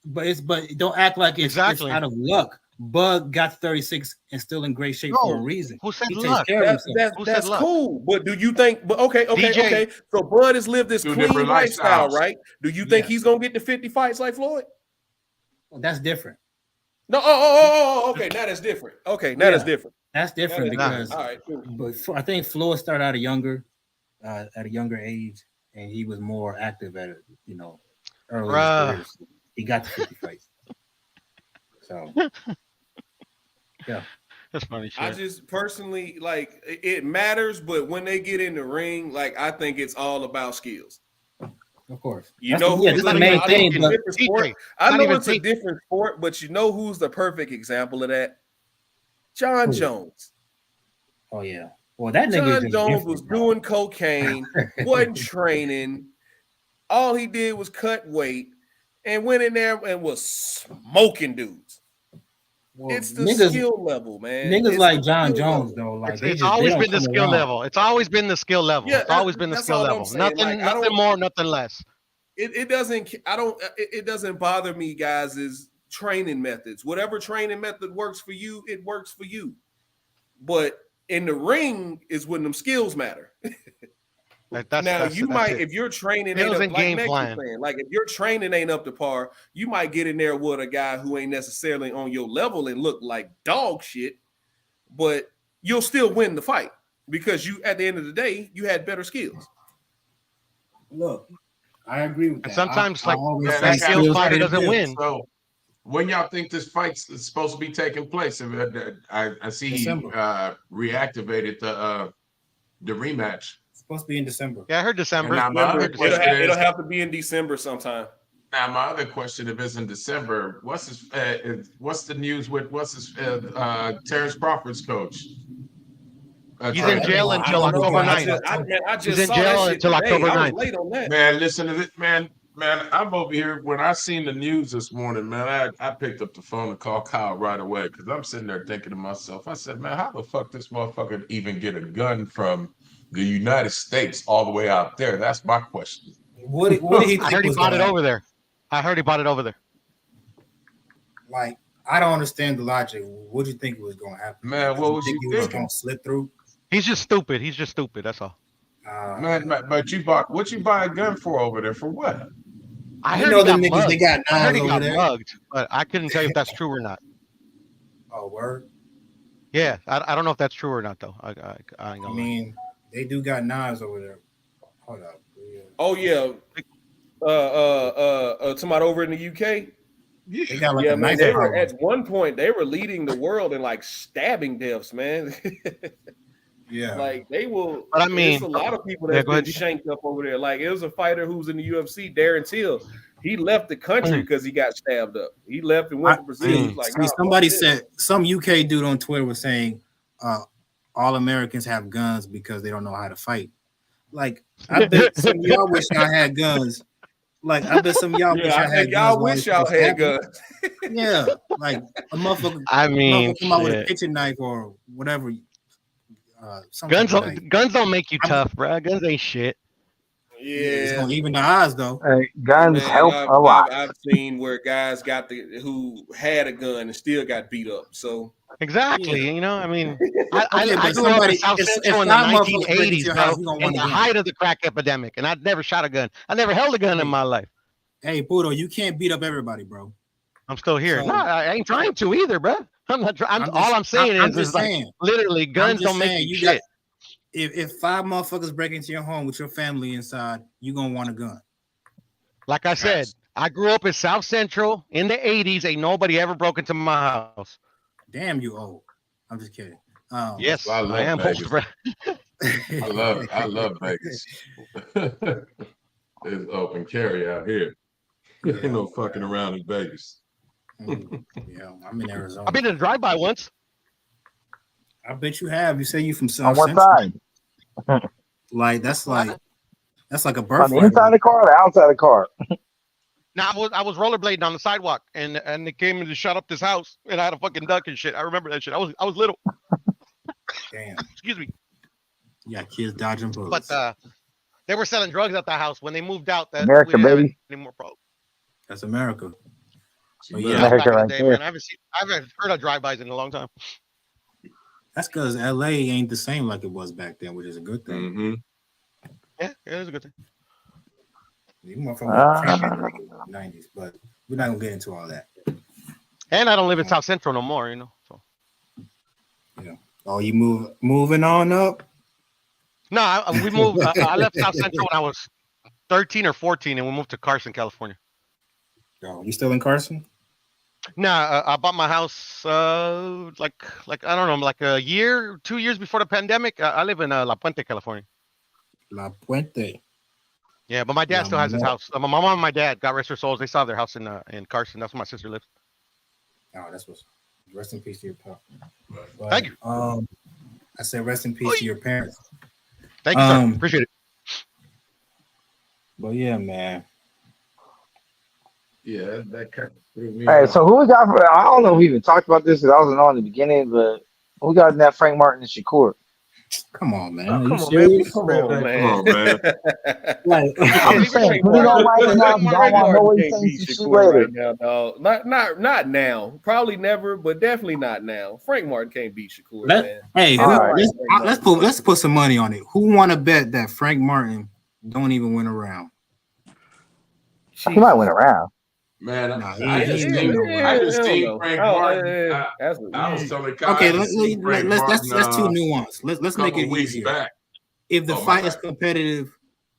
But don't act like it's out of luck. Bud got 36 and still in great shape for a reason. Who said luck? That's cool. But do you think? But okay. So Bud has lived this clean lifestyle, right? Do you think he's gonna get to 50 fights like Floyd? Well, that's different. No. Okay. Now that's different. Okay. Now that's different. That's different because. All right. But I think Floyd started out at a younger age, and he was more active at early. He got to 50 fights. So, yeah, that's funny shit. I just personally like it matters, but when they get in the ring, like I think it's all about skills. Of course, that's the main thing. I know it's a different sport, but you know who's the perfect example of that? John Jones. Oh yeah, well that nigga John Jones was doing cocaine, wasn't training. All he did was cut weight. And went in there and was smoking dudes. Well, it's the skill level, man. Niggas like John Jones, though. Like it's always been the skill level. It's always been the skill level. Yeah, it's always been the skill level. Nothing more, nothing less. it doesn't. I don't. It doesn't bother me, guys. Is training methods. Whatever training method works for you, it works for you. But in the ring is when them skills matter. You might, if your training ain't up, like Meg was saying, like if your training ain't up to par, you might get in there with a guy who ain't necessarily on your level and look like dog shit, but you'll still win the fight because you, at the end of the day, you had better skills. Look, I agree with that. And sometimes, that skills fighter doesn't win. So, when y'all think this fight's supposed to be taking place? I see he reactivated the rematch. Supposed to be in December. Yeah, I heard December. It'll have to be in December sometime. Now, my other question, if it's in December, what's the news with Terrence Crawford's coach? He's in jail until October 9th. He's in jail until October 9th. Man, listen to this, man. Man, I'm over here. When I seen the news this morning, man, I picked up the phone and called Kyle right away because I'm sitting there thinking to myself, I said, man, how the fuck this motherfucker even get a gun from the United States all the way out there? That's my question. What did he think? I heard he bought it over there. Like, I don't understand the logic. What do you think was going to happen? Man, what was you was going to slip through? He's just stupid. That's all. Man, but what you buy a gun for over there? For what? I heard them niggas, they got knives over there. Mugged, but I couldn't tell you if that's true or not. Oh, word? Yeah, I don't know if that's true or not, though. I mean, they do got knives over there. Hold up. Yeah. Oh, yeah. Somebody over in the UK? They got like a man, they were, at one point, they were leading the world in like stabbing deaths, man. Yeah, like they will. But I mean, there's a lot of people that's been shanked up over there. Like it was a fighter who's in the UFC, Darren Till. He left the country because he got stabbed up. He left and went to Brazil. Somebody said, some UK dude on Twitter was saying, all Americans have guns because they don't know how to fight. Like I bet some of y'all wish y'all had guns. Like I bet some of y'all wish y'all had guns. Y'all wish y'all had guns. Yeah, like a motherfucker. Come out with a kitchen knife or whatever. Guns don't make you tough, bro. Guns ain't shit. Yeah, it's gonna even the odds though. Guns help a lot. I've seen where guys who had a gun and still got beat up. So exactly, you know, I mean, I grew up in South Central in the 1980s, bro, in the height of the crack epidemic, and I'd never shot a gun. I never held a gun in my life. Hey, Pudo, you can't beat up everybody, bro. I'm still here. So, no, I ain't trying to either, bro. I'm not. All I'm saying is like, literally, guns don't make you shit. If 5 motherfuckers break into your home with your family inside, you gonna want a gun. Like I said, I grew up in South Central in the 80s. Ain't nobody ever broke into my house. Damn, you old. I'm just kidding. Yes, I am old, bro. I love Vegas. There's open carry out here. Ain't no fucking around in Vegas. Yeah, I'm in Arizona. I've been in a drive-by once. I bet you have. You say you from South Central. On what side? Like that's like a birth. On the inside of the car or the outside of the car? Now I was rollerblading on the sidewalk and they came and shut up this house and I had a fucking duck and shit. I remember that shit. I was little. Damn. Excuse me. Yeah, kids dodging bullets. But they were selling drugs at the house when they moved out. That America, baby. Any more problems. That's America. So, yeah, America right day, man. I haven't heard of drive-bys in a long time. That's because LA ain't the same like it was back then, which is a good thing. Mm-hmm. Yeah, it is a good thing. Even from the 90s, but we're not gonna get into all that. And I don't live in South Central no more, you know. So. Yeah. Oh, you moving on up? No, we moved. I left South Central when I was 13 or 14, and we moved to Carson, California. Oh, you still in Carson? No, I bought my house like I don't know, like a year, 2 years before the pandemic. I live in La Puente, California. La Puente. Yeah, but my dad still has his house. My mom and my dad, God rest their souls, they still have their house in Carson. That's where my sister lives. Oh, that's what's. Rest in peace to your parents. Thank you. I said rest in peace to your parents. Thank you, sir. Appreciate it. But yeah, man. Yeah, that kind of threw me. All right, so who we got? I don't know if we even talked about this because I wasn't on in the beginning, but who got in that Frank Martin and Shakur? Come on, man. Come on, man. Come on, man. Like, I'm saying, put it on right now. You don't want no way can't beat to shoot Shakur later. right now, dog. Not now. Probably never, but definitely not now. Frank Martin can't beat Shakur, man. Hey, let's put some money on it. Who want to bet that Frank Martin don't even win a round? He might win a round. Man, I just seen Frank Martin. I was telling Kyle. Okay, that's too nuanced. Let's make it easier. Back. If the fight is competitive,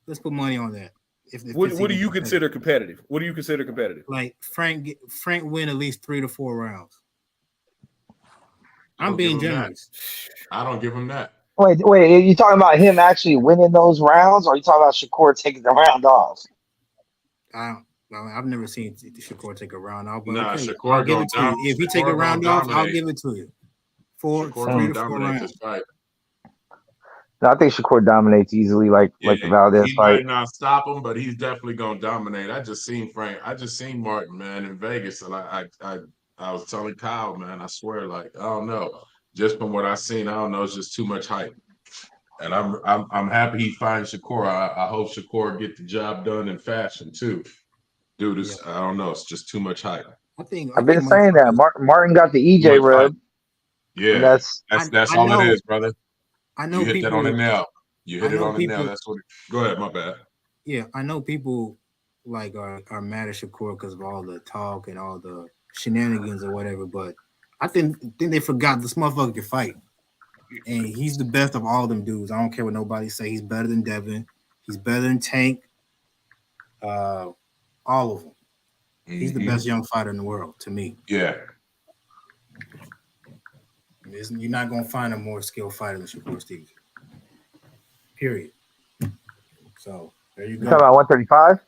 let's put money on that. What do you consider competitive? What do you consider competitive? Like Frank win at least 3 to 4 rounds. I'm being generous. I don't give him that. Wait, are you talking about him actually winning those rounds, or are you talking about Shakur taking the round off? I've never seen Shakur take a round off. But Shakur give it to you. If he take a round off, I'll give it to you. 3 to 4 rounds. No, I think Shakur dominates easily, like the Valdez he fight. Might not stop him, but he's definitely gonna dominate. I just seen Martin, man, in Vegas, and I was telling Kyle, man, I swear, like, I don't know, just from what I seen, I don't know, it's just too much hype. And I'm happy he finds Shakur. I hope Shakur get the job done in fashion too. Dude, I don't know, it's just too much hype. I've been saying that Martin got the EJ rub. Yeah, that's all it is, brother. I know you hit people, that on the nail. You hit it on the nail. That's what. Go ahead, my bad. Yeah, I know people like are mad at Shakur because of all the talk and all the shenanigans or whatever, but I think they forgot this motherfucker can fight, and he's the best of all them dudes. I don't care what nobody say. He's better than Devin. He's better than Tank. All of them. He's the best young fighter in the world to me. Yeah. You're not gonna find a more skilled fighter than Shakur Stevenson. Period. So there you go. You talking about 135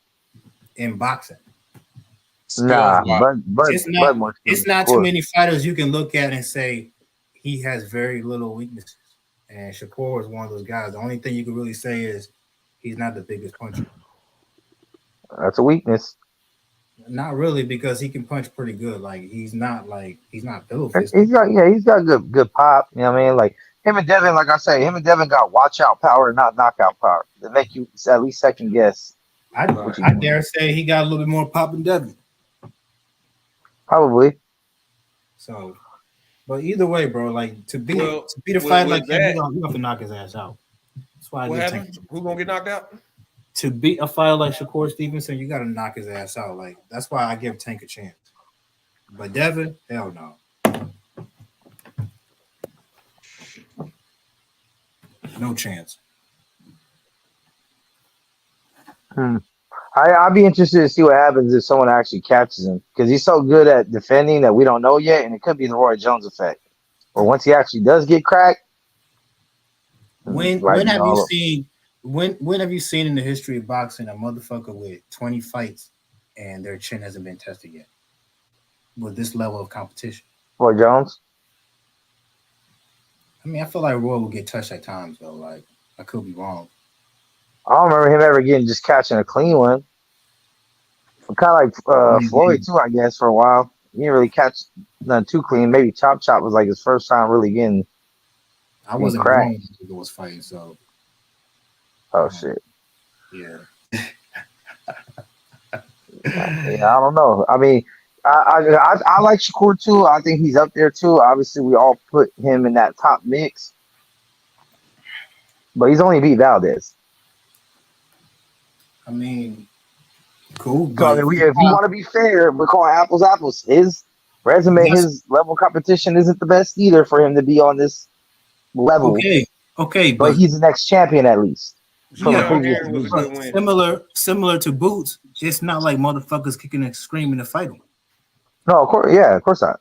in boxing? Nah, but it's not too many fighters you can look at and say he has very little weaknesses. And Shakur is one of those guys. The only thing you can really say is he's not the biggest puncher. That's a weakness. Not really, because he can punch pretty good. Like he's not pillow fist. He's got good pop. You know what I mean? Like him and Devin, like I say, got watch out power, not knockout power. That make you at least second guess. I dare say he got a little bit more pop than Devin. Probably. So, but either way, bro, like to beat a fight like that, you have to knock his ass out. That's why I get who gonna get knocked out? To beat a fighter like Shakur Stevenson, you got to knock his ass out. Like that's why I give Tank a chance. But Devin, hell no, no chance. I'd be interested to see what happens if someone actually catches him, because he's so good at defending that we don't know yet, and it could be the Roy Jones effect. Or once he actually does get cracked. When have you seen? When have you seen in the history of boxing a motherfucker with 20 fights and their chin hasn't been tested yet with this level of competition? Roy Jones? I mean, I feel like Roy will get touched at times, though. Like, I could be wrong. I don't remember him ever just catching a clean one. Kind of like Floyd, too, I guess, for a while. He didn't really catch nothing too clean. Maybe Chop Chop was like his first time really getting I wasn't cracked. wrong when he was fighting, so. Oh shit! Yeah. I don't know. I mean, I like Shakur too. I think he's up there too. Obviously, we all put him in that top mix, but he's only beat Valdez. I mean, cool. So, if you want to be fair, we're calling apples. His resume, his level of competition isn't the best either for him to be on this level. Okay, but he's the next champion at least. Similar to Boots, it's not like motherfuckers kicking and screaming to fight him. No, of course not.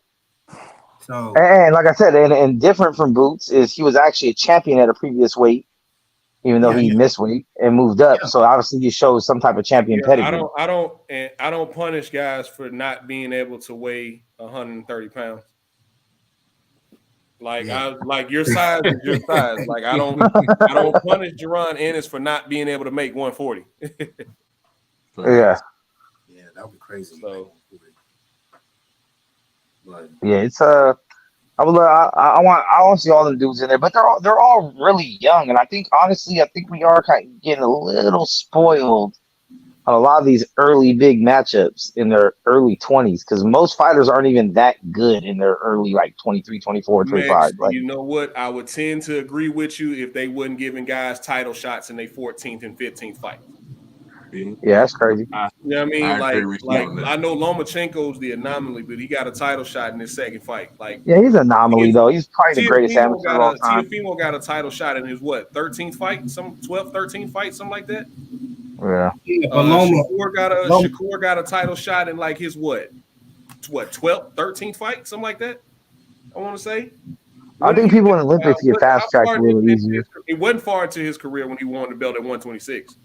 So, and like I said, and different from Boots is he was actually a champion at a previous weight, even though he missed weight and moved up. So obviously, he shows some type of champion pedigree. I don't punish guys for not being able to weigh 130 pounds. Like your size is your size. Like I don't punish Jaron Ennis for not being able to make 140. Yeah, that would be crazy. So, yeah, it's I want to see all the dudes in there, but they're all really young, and I think honestly, we are kind of getting a little spoiled on a lot of these early big matchups in their early 20s because most fighters aren't even that good in their early like 23, 24, 25. Max, like, you know what? I would tend to agree with you if they wasn't giving guys title shots in their 14th and 15th fight. Yeah, that's crazy. You know what I mean? Like I know Lomachenko's the anomaly, but he got a title shot in his second fight. Like, yeah, he's an anomaly though. He's probably the greatest amateur of all time. Teofimo got a title shot in his 13th fight, 13th fight, something like that. Yeah. Shakur got a title shot in like his 12th, 13th fight, something like that. I want to say. I think people in the Olympics get fast tracked a little easier. It wasn't far into his career when he won the belt at 126.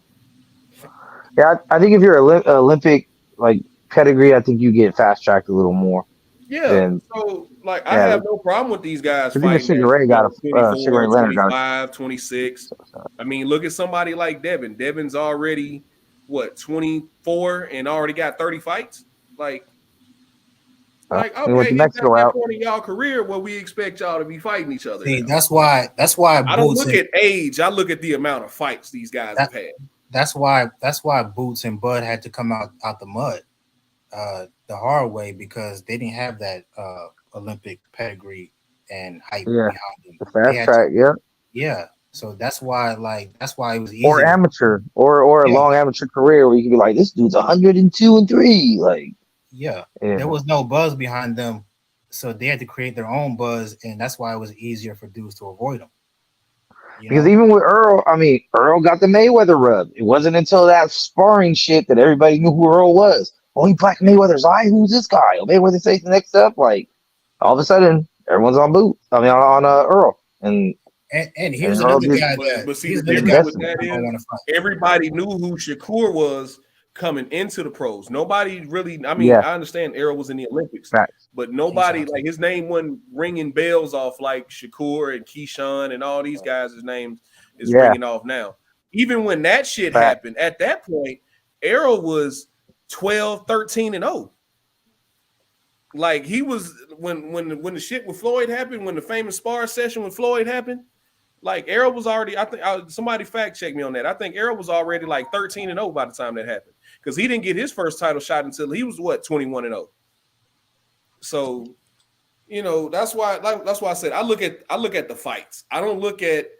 Yeah, I think if you're Olympic like pedigree, I think you get fast tracked a little more. Yeah. So like I have no problem with these guys fighting. Sugar Ray got a 25, 26. I mean, look at somebody like Devin. Devin's already 24 and already got 30 fights. Like okay, that's that point in y'all career where we expect y'all to be fighting each other. See, that's why I don't look at age. I look at the amount of fights these guys have had. That's why Boots and Bud had to come out the mud the hard way because they didn't have that Olympic pedigree and hype behind them. The fast track, yeah. So that's why it was easy. Or amateur, or a long amateur career where you can be like, this dude's 102-3, like. Yeah, there was no buzz behind them, so they had to create their own buzz, and that's why it was easier for dudes to avoid them. Because even with Earl, Earl got the Mayweather rub. It wasn't until that sparring shit that everybody knew who Earl was. Oh, he blacked Mayweather's eye. Who's this guy? Oh, Mayweather takes the next up. Like all of a sudden, everyone's on on Earl. And here's another guy but see, the difference with that is everybody knew who Shakur was coming into the pros. Nobody really, I understand Errol was in the Olympics, but nobody, like his name wasn't ringing bells off like Shakur and Keyshawn and all these guys' names is ringing off now. Even when that shit happened, at that point, Errol was 12, 13, and 0. Like he was when the shit with Floyd happened, when the famous spar session with Floyd happened, like Errol was already, I think somebody fact check me on that. I think Errol was already like 13 and 0 by the time that happened. Because he didn't get his first title shot until he was 21 and 0. So, that's why I said I look at the fights. I don't look at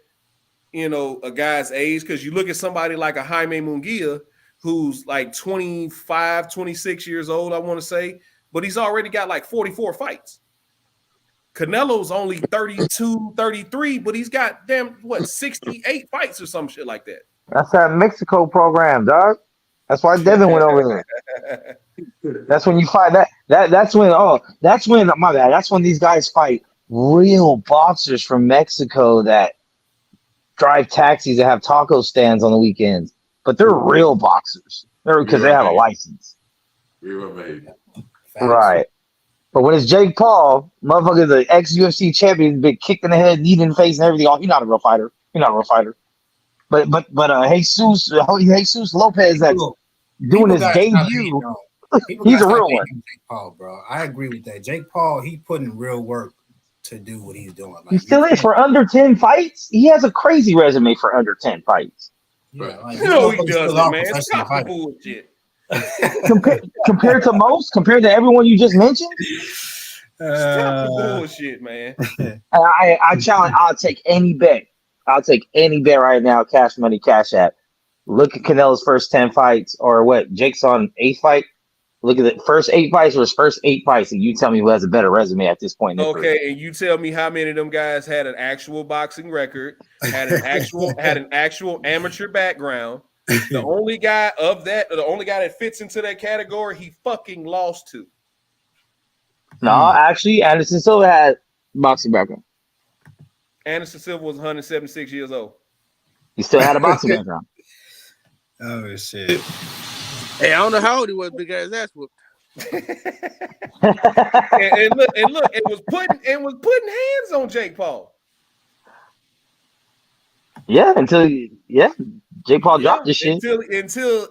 a guy's age, because you look at somebody like a Jaime Munguia who's like 25, 26 years old, I want to say, but he's already got like 44 fights. Canelo's only 32, 33, but he's got 68 fights or some shit like that. That's that Mexico program, dog. That's why Devin went over there. That's when you fight that's when my bad. That's when these guys fight real boxers from Mexico that drive taxis and have taco stands on the weekends. But they're real boxers. Because they have a license. Right. But when it's Jake Paul, motherfucker, the ex-UFC champion, been kicked in the head, knee in the face, and everything. Oh, you're not a real fighter. But Jesus Lopez that's doing his debut, he's a real one. Jake Paul, bro. I agree with that. Jake Paul, he put in real work to do what he's doing. Like, he still is for under 10 fights. He has a crazy resume for under 10 fights. Yeah, like, he doesn't, man. Stop bullshit. Compared to everyone you just mentioned. Stop the bullshit, man. I challenge. I'll take any bet. Right now. Cash money, cash app. Look at Canelo's first 10 fights, or what? Jake's on 8th fight. Look at the first 8 fights or his first 8 fights, and you tell me who has a better resume at this point. Okay, and you tell me how many of them guys had an actual boxing record, had an actual amateur background. The only guy that fits into that category, he fucking lost to. No, actually, Anderson Silva had boxing background. Anderson Silva was 176 years old. He still had a boxing background. Oh shit! Hey, I don't know how old he was, big ass whooped. and look, it was putting hands on Jake Paul. Yeah, Jake Paul dropped this shit. Until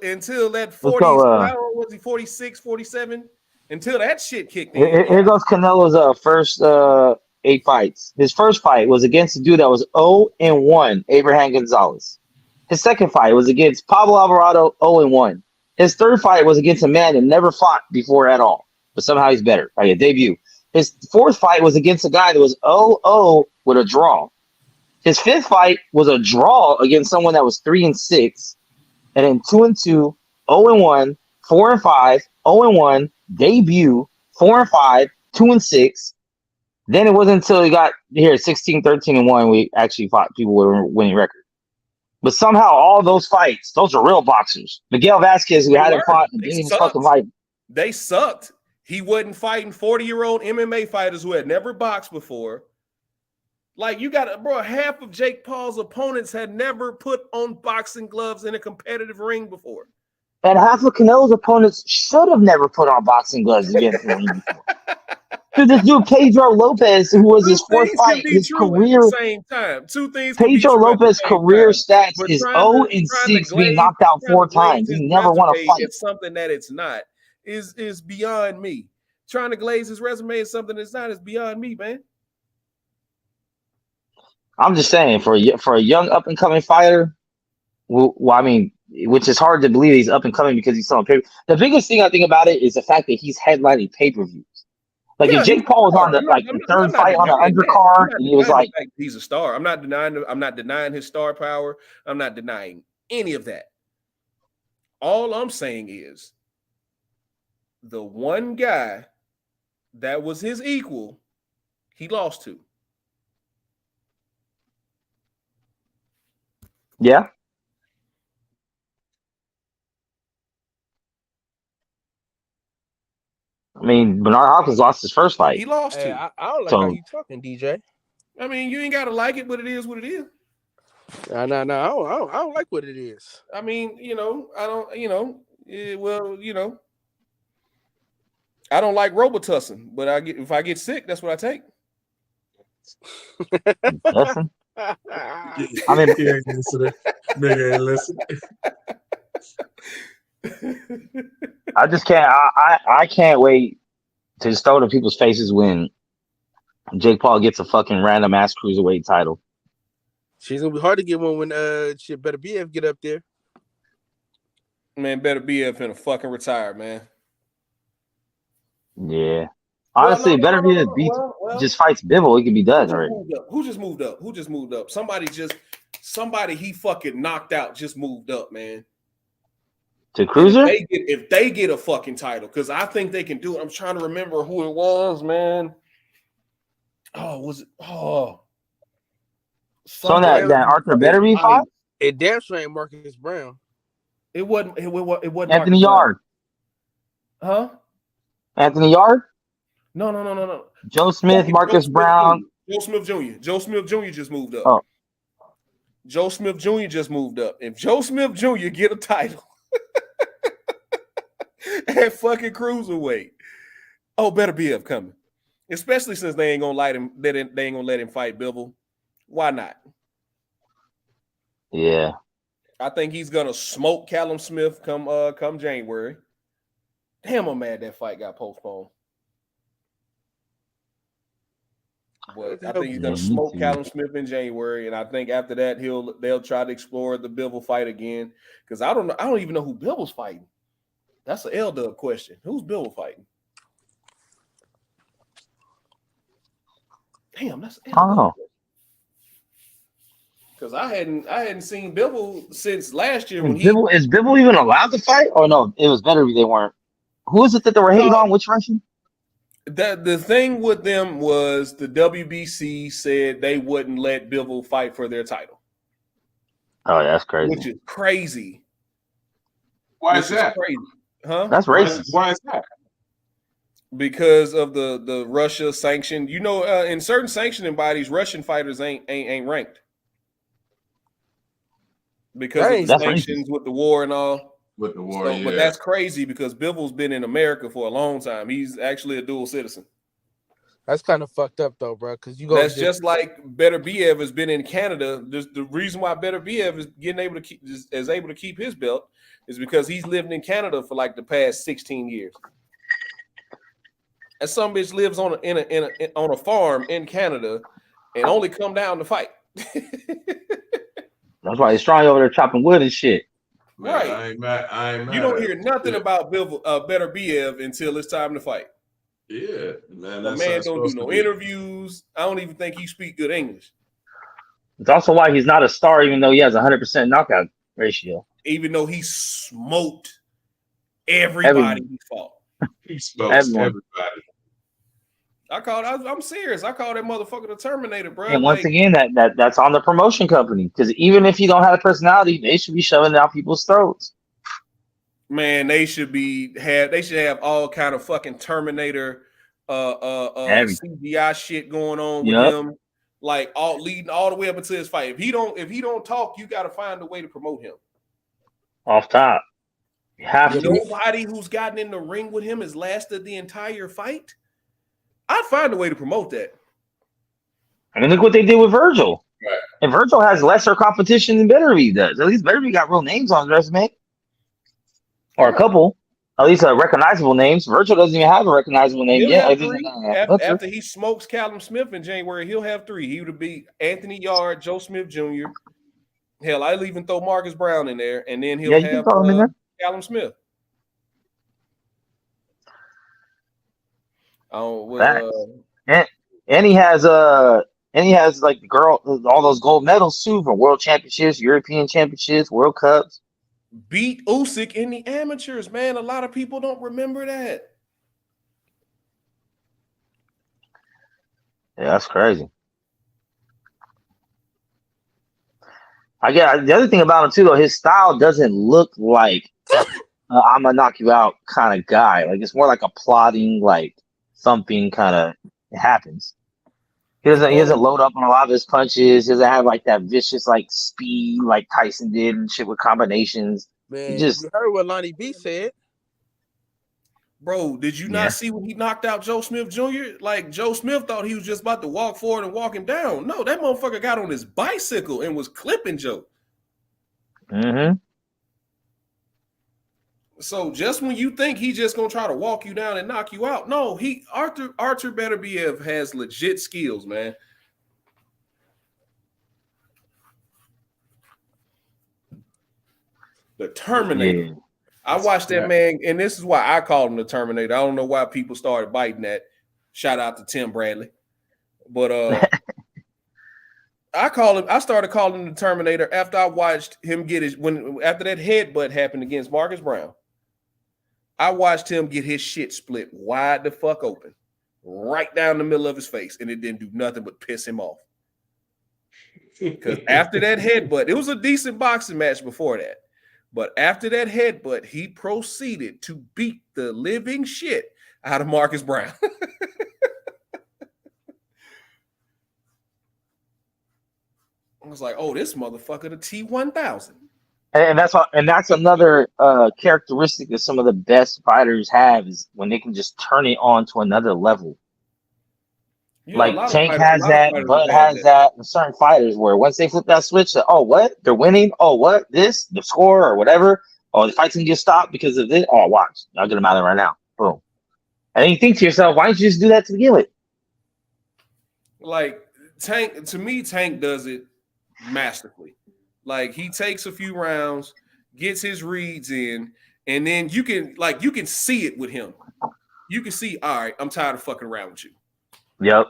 that 40, how old was he? 46, 47? Until that shit kicked in. Here goes Canelo's first 8 fights. His first fight was against a dude that was 0-1, Abraham Gonzalez. His second fight was against Pablo Alvarado, 0-1. His third fight was against a man that never fought before at all, but somehow he's better. Like a debut. His fourth fight was against a guy that was 0-0 with a draw. His fifth fight was a draw against someone that was 3-6, and then 2-2, 0-1, 4-5, 0-1, debut, 4-5, 2-6. Then it wasn't until he got here 16, 13-1 we actually fought people with a winning record. But somehow all those fights, those are real boxers. Miguel Vasquez, who hadn't fought, didn't even fucking fight. They sucked. He wasn't fighting 40-year-old MMA fighters who had never boxed before. Like, you got, bro, half of Jake Paul's opponents had never put on boxing gloves in a competitive ring before. And half of Canelo's opponents should have never put on boxing gloves against him before. Dude, this dude Pedro Lopez, who was his fourth fight, his career. At the same time. Two things. Pedro Lopez's career stats is 0-6, being knocked out 4 times. He never won a fight. It's something that it's not. Is beyond me. Trying to glaze his resume is something that's not. Is beyond me, man. I'm just saying, for a young up and coming fighter, well, I mean, which is hard to believe he's up and coming because he's selling pay. The biggest thing I think about it is the fact that he's headlining pay-per-views. Like, if Jake Paul was on the third fight on the undercard, and he was like, he's a star. I'm not denying his star power. I'm not denying any of that. All I'm saying is the one guy that was his equal, he lost to. Yeah. I mean, Bernard Hopkins lost his first fight. He lost to. I don't like how you talking, DJ. I mean, you ain't gotta like it, but it is what it is. No. I don't like what it is. I mean, I don't. I don't like Robitussin, but if I get sick, that's what I take. I mean, he ain't listening. Nigga ain't listening. I just can't. I can't wait to just throw it in people's faces when Jake Paul gets a fucking random ass cruiserweight title. She's gonna be hard to get one when shit Better BF get up there. Man, Better BF finna fucking retire, man. Yeah. Honestly, Better BF just fights Bivol. He could be done already. Who just moved up? Somebody he fucking knocked out just moved up, man. To Cruiser? If they get a fucking title, because I think they can do it. I'm trying to remember who it was, man. Oh, was it? Oh. So that Arthur Betterby fought? It damn sure ain't Marcus Brown. It wasn't Anthony Yard. Huh? Anthony Yard? No. Joe Smith, Marcus Brown. Joe Smith Jr. Joe Smith Jr. just moved up. Oh. Joe Smith Jr. just moved up. If Joe Smith Jr. get a title at fucking cruiserweight, Better BF coming. Especially since they ain't gonna let him fight Bivol. Why not? Yeah. I think he's gonna smoke Callum Smith come January. Damn, I'm mad that fight got postponed. But I think he's gonna smoke Callum Smith in January, and I think after that they'll try to explore the Bivol fight again. Because I don't even know who Bivol's fighting. That's an L-Dub question. Who's Bivol fighting? Damn, that's L-Dub. Because I hadn't seen Bivol since last year. Is Bivol even allowed to fight? Or no, it was Betterby they weren't. Who is it that they were hating on? Which Russian? The thing with them was the WBC said they wouldn't let Bivol fight for their title. Oh, that's crazy. Which is crazy. Why is that? Crazy. Huh? That's racist. Why is that? Because of the Russia sanction. In certain sanctioning bodies, Russian fighters ain't ranked. Because of the sanctions with the war and all. With the war, yeah. But that's crazy because Bivol's been in America for a long time. He's actually a dual citizen. That's kind of fucked up though, bro. Because that's just like Better BF has been in Canada. The reason why Better BF is able to keep his belt is because he's lived in Canada for like the past 16 years. and some bitch lives on a farm in Canada and only come down to fight. That's why he's strong over there chopping wood and shit. Man, Right. I ain't mad. You don't hear nothing about Better Biev until it's time to fight. Yeah, man. The man don't do no interviews. I don't even think he speak good English. It's also why he's not a star, even though he has 100% knockout ratio. Even though he smoked everybody he fought. He smokes everybody. I'm serious. I call that motherfucker the Terminator, bro. And once again, that's on the promotion company, because even if you don't have a personality, they should be shoving down people's throats. Man, they should have all kind of fucking Terminator CGI shit going on with him, like leading all the way up until his fight. If he don't talk, you got to find a way to promote him. Off top, you have to. Nobody who's gotten in the ring with him has lasted the entire fight. I'd find a way to promote that. I mean, look what they did with Virgil. Right. And Virgil has lesser competition than Betterby does. At least Betterby got real names on his resume. Or a couple. At least recognizable names. Virgil doesn't even have a recognizable name yet. After he smokes Callum Smith in January, he'll have 3. He would be Anthony Yard, Joe Smith Jr. Hell, I'll even throw Marcus Brown in there, and then he'll have Callum Smith. And he has like all those gold medals too from world championships, European championships, World Cups. Beat Usyk in the amateurs, man. A lot of people don't remember that. Yeah, that's crazy. The other thing about him too, though, his style doesn't look like I'm gonna knock you out kind of guy. Like it's more like a plodding, like something kind of happens. He doesn't load up on a lot of his punches. He doesn't have like that vicious like speed like Tyson did and shit with combinations. Man, you heard what Lonnie B said. Bro, did you not see when he knocked out Joe Smith Jr.? Like Joe Smith thought he was just about to walk forward and walk him down. No, that motherfucker got on his bicycle and was clipping Joe. Mm-hmm. So just when you think he's just gonna try to walk you down and knock you out, no, Artur Beterbiev has legit skills, man. The Terminator. Yeah. I watched that man, and this is why I called him the Terminator. I don't know why people started biting that. Shout out to Tim Bradley, but I started calling him the Terminator after I watched him get after that headbutt happened against Marcus Brown. I watched him get his shit split wide the fuck open, right down the middle of his face, and it didn't do nothing but piss him off. Because after that headbutt, it was a decent boxing match before that. But after that headbutt, he proceeded to beat the living shit out of Marcus Brown. I was like, oh, this motherfucker, the T-1000. And that's another characteristic that some of the best fighters have is when they can just turn it on to another level. Like Tank has that, Bud has that, and certain fighters where once they flip that switch, oh what? They're winning. Oh what? This, the score or whatever. Oh, the fight's gonna get stopped because of this. Oh, watch. I'll get them out of there right now. Boom. And then you think to yourself, why don't you just do that to begin with? Like Tank does it masterfully. Like he takes a few rounds, gets his reads in, and then you can see it with him. You can see, all right, I'm tired of fucking around with you. Yep.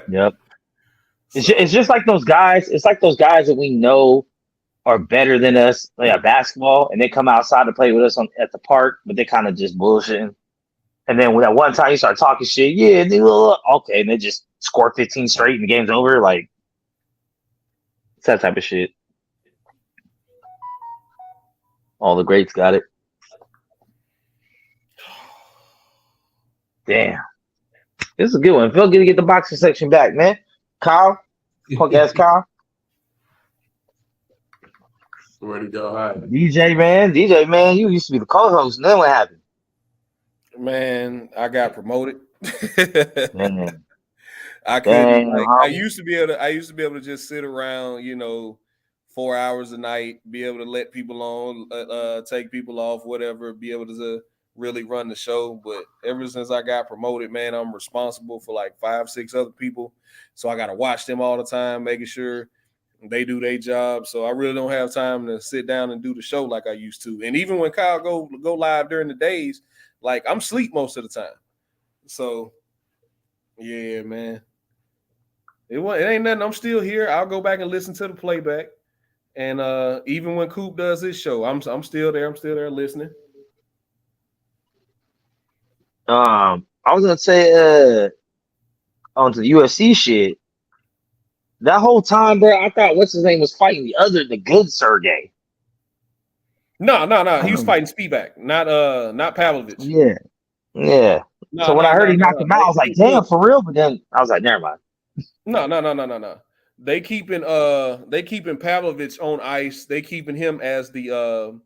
Yep. It's just like those guys. It's like those guys that we know are better than us at basketball, and they come outside to play with us at the park, but they kind of just bullshitting. And then when that one time you start talking shit, yeah, okay, and they just score 15 straight and the game's over. Like it's that type of shit. All the greats got it. Damn. This is a good one. Phil, get the boxing section back, man. Kyle, punk ass Kyle. Where'd he go? Hi. DJ man, you used to be the co-host. And then what happened? Man, I got promoted. Man. I couldn't. I used to be able to just sit around, 4 hours a night, be able to let people on, take people off, whatever, be able to really run the show. But ever since I got promoted, man, I'm responsible for like 5-6 other people. So I got to watch them all the time, making sure they do their job. So I really don't have time to sit down and do the show like I used to. And even when Kyle go live during the days, like I'm asleep most of the time. So yeah, man. It ain't nothing. I'm still here. I'll go back and listen to the playback. And even when Coop does his show, I'm still there. I'm still there listening. I was gonna say onto the UFC shit. That whole time, bro, I thought what's his name was fighting the good Sergey. No. He was fighting Spivak, not Pavlovich. Yeah. So when I heard he knocked him out, I was like, damn, for real. But then I was like, never mind. No. They keeping Pavlovich on ice. They keeping him as the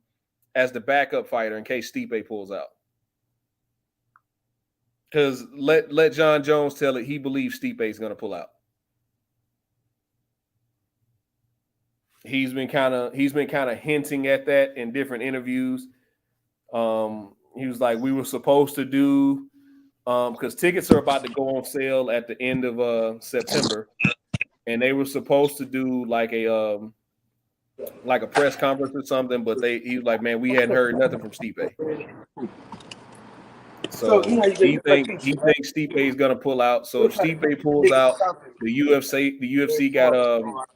backup fighter in case Stipe pulls out. Because let John Jones tell it, he believes Stipe is going to pull out. He's been kind of hinting at that in different interviews. He was like, we were supposed to do because tickets are about to go on sale at the end of September, and they were supposed to do like a press conference or something, but he was like, man, we hadn't heard nothing from Stipe. So he thinks Stipe is gonna pull out. So if Stipe pulls out, the UFC got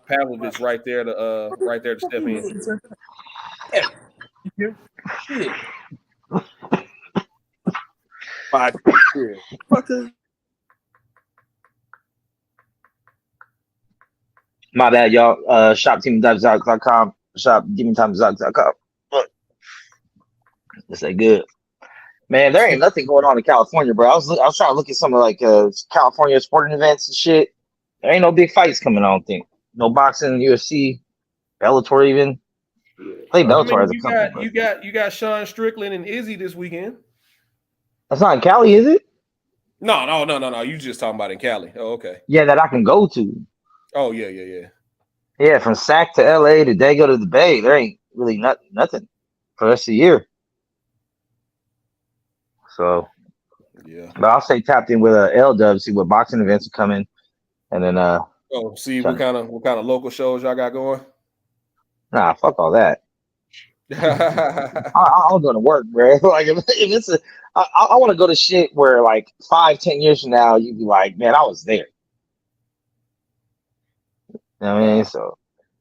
Pavlovich right there to step in. My bad, y'all. ShopDemonTimesZox.com. ShopDemonTimesZox.com. This ain't good. Man, there ain't nothing going on in California, bro. I was trying to look at some of like California sporting events and shit. There ain't no big fights coming. I don't think. No boxing, UFC, Bellator even. Play Bellator as a company. You got Sean Strickland and Izzy this weekend. That's not in Cali, is it? No. You just talking about in Cali. Oh, okay. Yeah, that I can go to. Oh yeah. Yeah, from SAC to LA to Dago to the Bay, there ain't really nothing for the rest of the year. So, yeah. But I'll stay tapped in with LW, see what boxing events are coming, and then see what kind of local shows y'all got going. Nah, fuck all that. I'll go to work, bro. Like if it's I want to go to shit where like 5-10 years from now you'd be like, man, I was there. You know what I mean? So.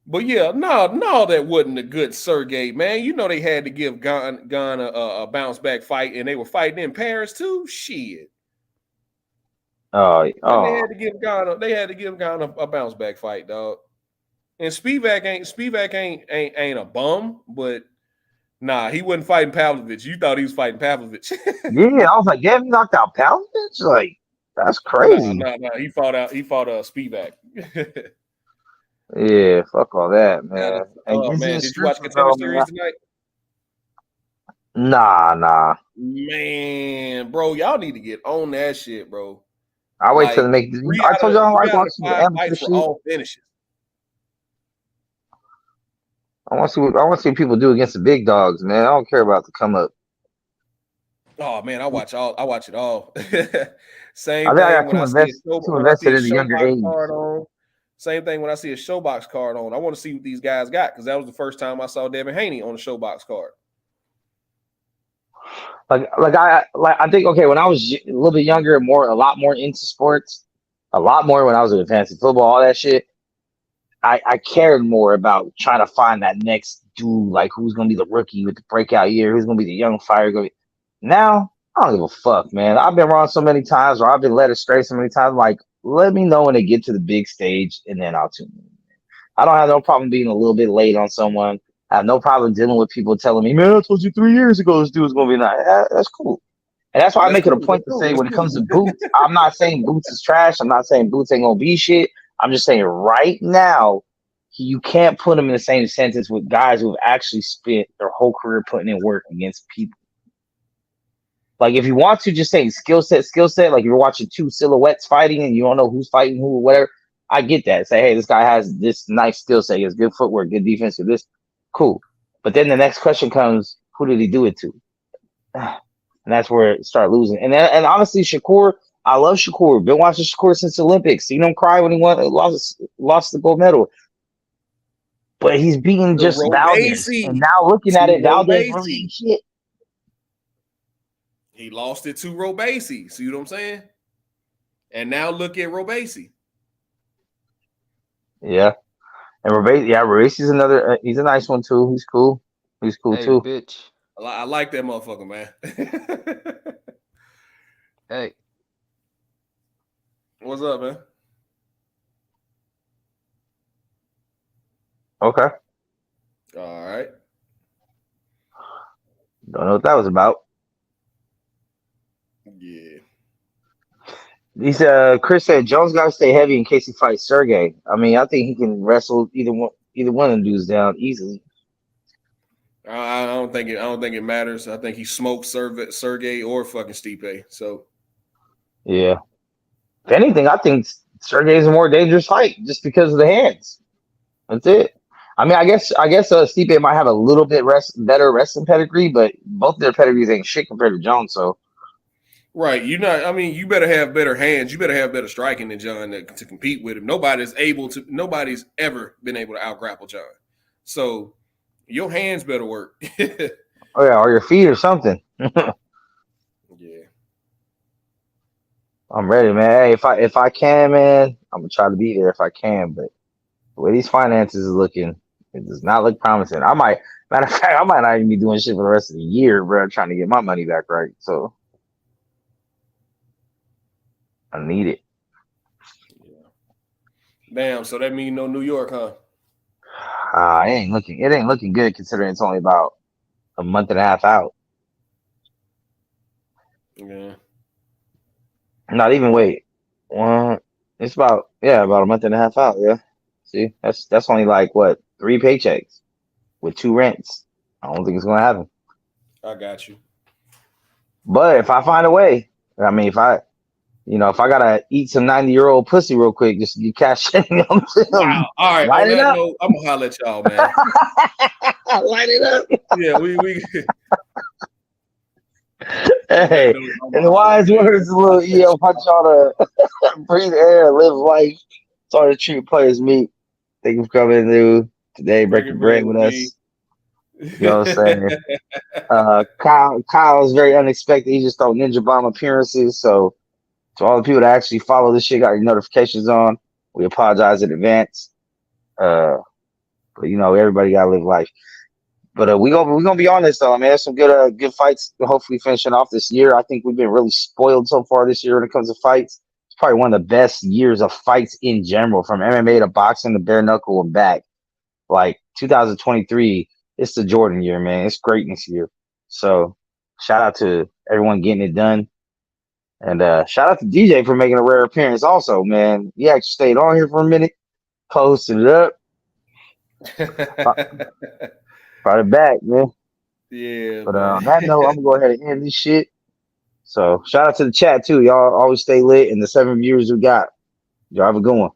But yeah, no, that wasn't a good Sergey, man. You know they had to give Ghana a bounce back fight, and they were fighting in Paris too. Shit. They had to give Ghana a bounce back fight, dog. And Spivak ain't a bum, but nah, he wasn't fighting Pavlovich. You thought he was fighting Pavlovich. Yeah, I was like, yeah, he knocked out Pavlovich. Like that's crazy. No, he fought Spivak. Yeah, fuck all that, man. Man, did you watch Contender Series tonight? Nah. Man, bro, y'all need to get on that shit, bro. I wait till they make. I told y'all I watch the amateur shit. All finishes. I want to see what people do against the big dogs, man. I don't care about the come up. Oh man, I watch it all. Same I thing got when I see too invested in the younger age. Same thing when I see a Showbox card on. I want to see what these guys got because that was the first time I saw Devin Haney on a Showbox card. I think when I was a little bit younger, a lot more into sports, a lot more when I was in fantasy football, all that shit. I cared more about trying to find that next dude, like who's gonna be the rookie with the breakout year, who's gonna be the young fire. Now I don't give a fuck, man. I've been wrong so many times, or I've been led astray so many times. Like, let me know when they get to the big stage, and then I'll tune in. I don't have no problem being a little bit late on someone. I have no problem dealing with people telling me, man, I told you 3 years ago this dude was going to be nice. That's cool. And that's why I make it a point to say when it comes to Boots, I'm not saying Boots is trash. I'm not saying Boots ain't going to be shit. I'm just saying right now, you can't put him in the same sentence with guys who have actually spent their whole career putting in work against people. Like, if you want to just say skill set, like if you're watching two silhouettes fighting and you don't know who's fighting who or whatever, I get that. Say, hey, this guy has this nice skill set. He has good footwork, good defense, or this. Cool. But then the next question comes, who did he do it to? and that's where it started losing. And honestly, Shakur, I love Shakur. Been watching Shakur since the Olympics. Seen him cry when he lost the gold medal. But he's beating just Valdez. And now looking at it, Valdez really ain't shit. He lost it to Robeisy. See what I'm saying? And now look at Robeisy. Yeah. And Robeisy's another. He's a nice one too. He's cool. He's cool too. Bitch. I like that motherfucker, man. Hey. What's up, man? Okay. All right. Don't know what that was about. Yeah. Chris said Jones got to stay heavy in case he fights Sergey. I mean, I think he can wrestle either one of the dudes down easily. I don't think it matters. I think he smoked Sergey or fucking Stipe. So. Yeah. If anything, I think Sergey is a more dangerous fight just because of the hands. That's it. I mean, I guess Stipe might have a little bit better wrestling pedigree, but both their pedigrees ain't shit compared to Jones. So. Right, you better have better hands. You better have better striking than John to compete with him. Nobody's ever been able to out-grapple John. So your hands better work. Oh yeah, or your feet or something. Yeah. I'm ready, man. Hey, if I can, man, I'm gonna try to be there if I can. But the way these finances is looking, it does not look promising. Matter of fact, I might not even be doing shit for the rest of the year, bro, trying to get my money back right. So. I need it. Yeah. Damn, so that means no New York, huh? It ain't looking good considering it's only about a month and a half out. Yeah. Not even it's about a month and a half out, yeah. See, that's only like what, 3 paychecks with 2 rents. I don't think it's gonna happen. I got you. But if I find a way, I mean if I gotta eat some 90-year-old pussy real quick just to get cash in. Wow. All right. Light it up. Note, I'm gonna holler at y'all, man. Light it up. Yeah, we Hey, in wise words, a little EO punch y'all to breathe air, live life. Sorry to treat players meet. Thank you for coming through today, breaking bread with us. You know what I'm saying? Kyle is very unexpected. He just thought Ninja Bomb appearances. So to all the people that actually follow this shit, got your notifications on, we apologize in advance. But everybody gotta live life. But we're gonna be honest though. I mean, there's some good fights hopefully finishing off this year. I think we've been really spoiled so far this year when it comes to fights. It's probably one of the best years of fights in general, from MMA to boxing to bare knuckle and back. Like 2023, it's the Jordan year, man. It's greatness year. So shout out to everyone getting it done. And shout out to DJ for making a rare appearance also, man. He actually stayed on here for a minute, posted it up. Brought it back, man. Yeah. But on that note, I'm gonna go ahead and end this shit. So shout out to the chat too. Y'all always stay lit, and the 7 viewers we got. Y'all have a good one.